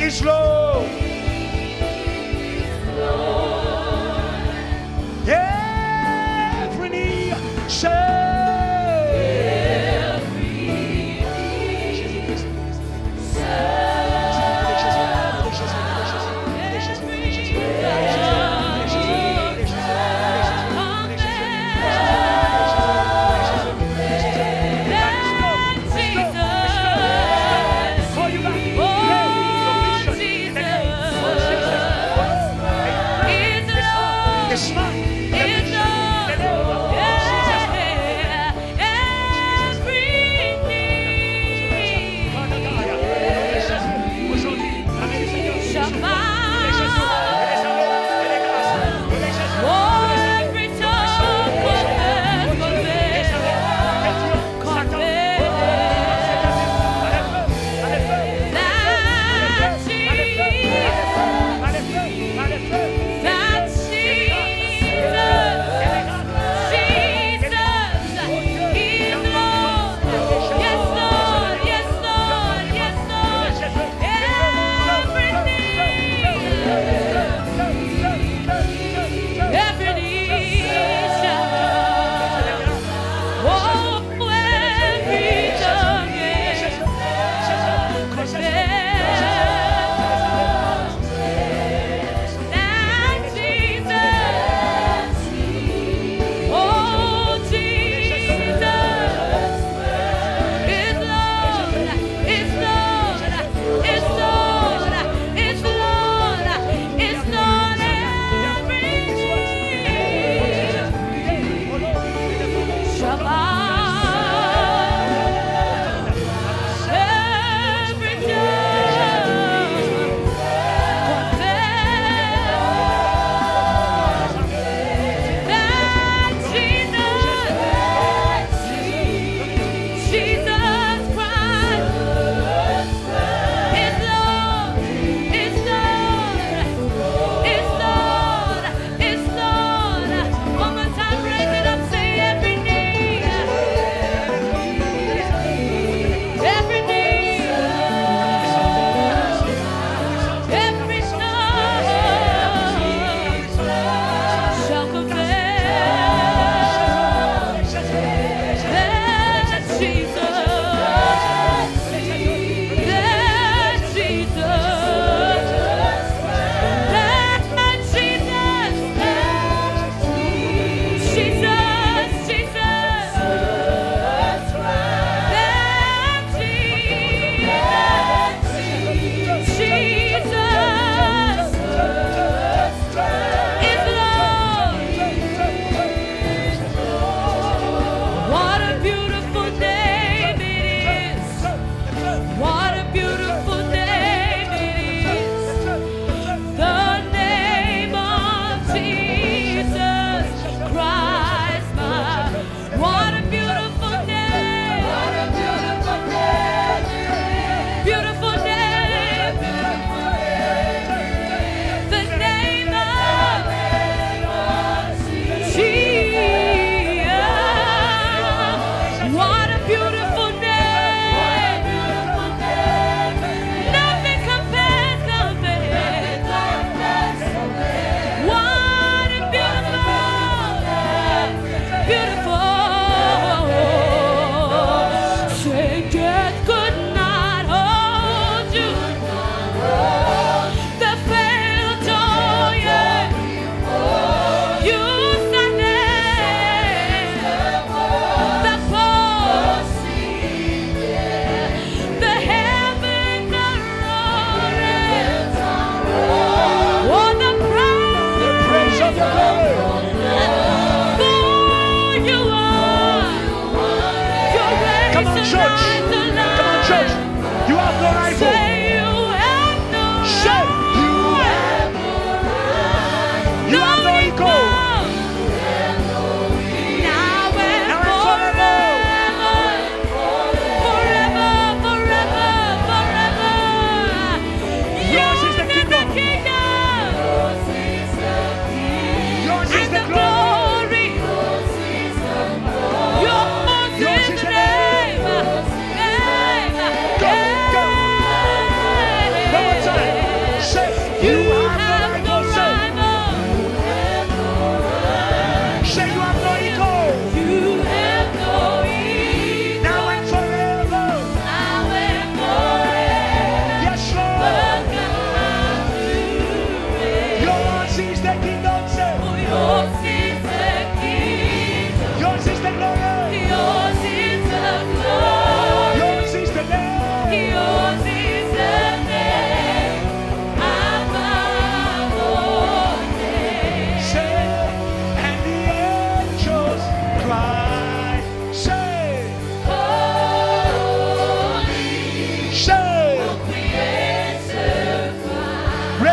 is Lord. Every knee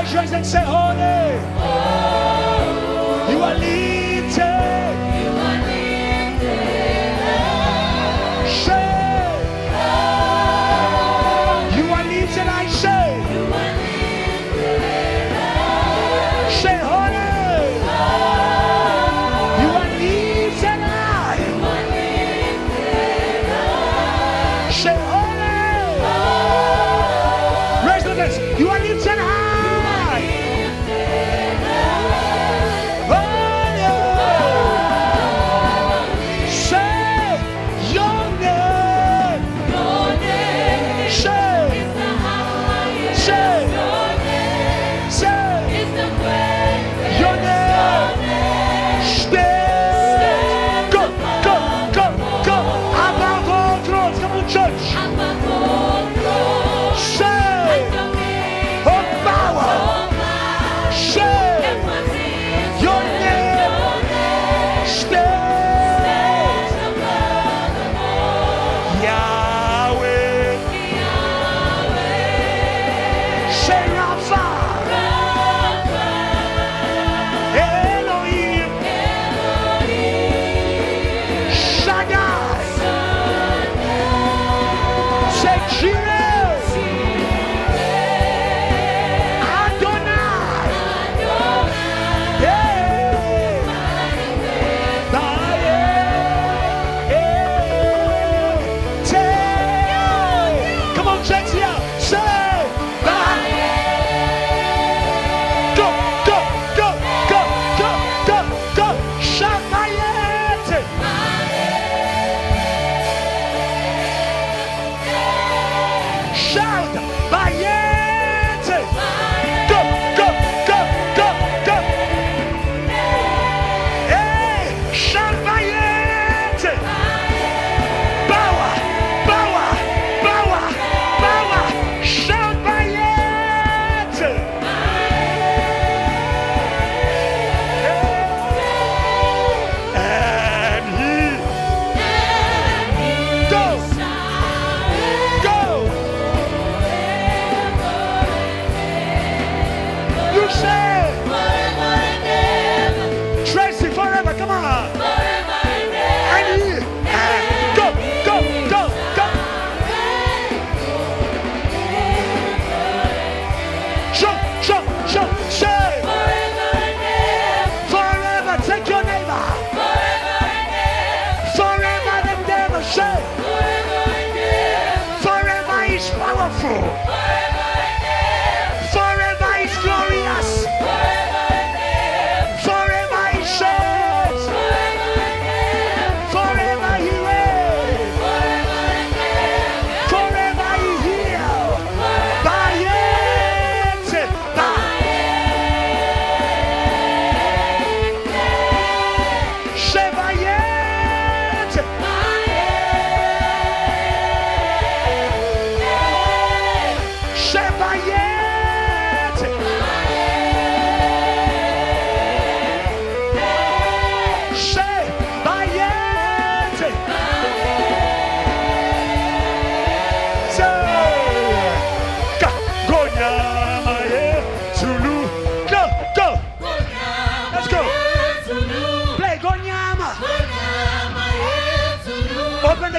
Raise your hands and say, holy. You are lifted. Say, you are lifted, I say. Say, holy. You are lifted high. Say, holy. Raise your hands. You are lifted high.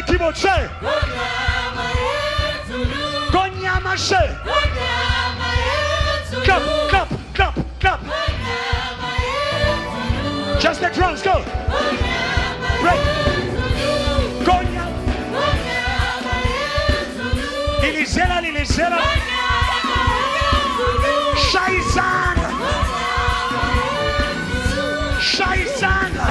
Keyboard say Gonyama say clap, clap, clap, clap. Just the drums, go. Break. Gonyama. Lilizela, Lilizela. Shaizana. Shaizana.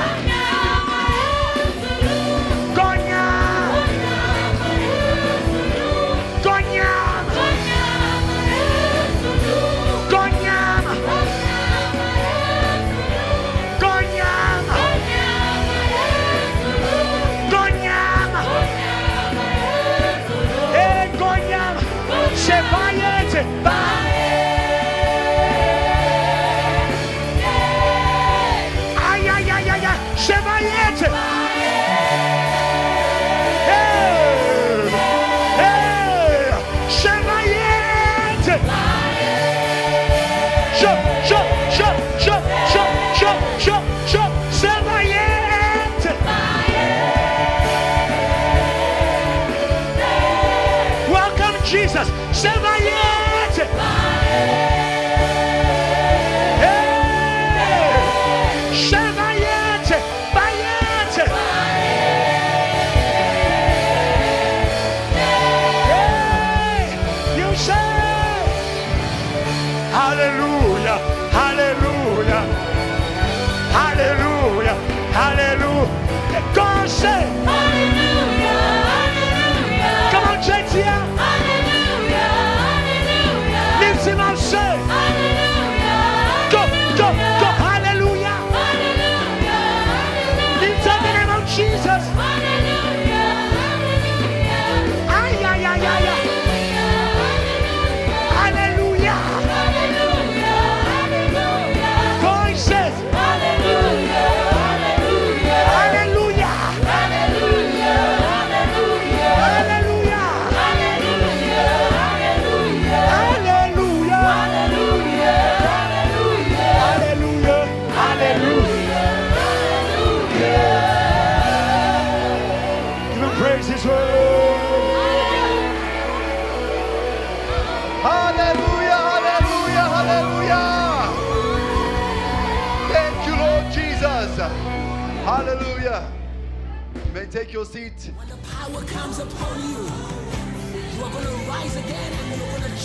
Se vaya. Sema yes. Sema yes. Bayet. You say hallelujah, hallelujah, hallelujah, hallelujah. God say Hallelujah, hallelujah. come on, church here. Hallelujah, hallelujah. Lift him up, say Hallelujah. go, go, go, hallelujah. Hallelujah, hallelujah. Lift up the name of Jesus. Hallelujah, hallelujah. Ay, ay, ay, ay, ay. Hallelujah. Hallelujah, hallelujah. Voices. Hallelujah, hallelujah. Hallelujah. Hallelujah, hallelujah. Hallelujah. Hallelujah, hallelujah. Hallelujah. Hallelujah, hallelujah. Hallelujah. Give him praise his word. Hallelujah, hallelujah, hallelujah. Thank you, Lord Jesus. Hallelujah. You may take your seat. When the power comes upon you, you are going to rise again and you're going to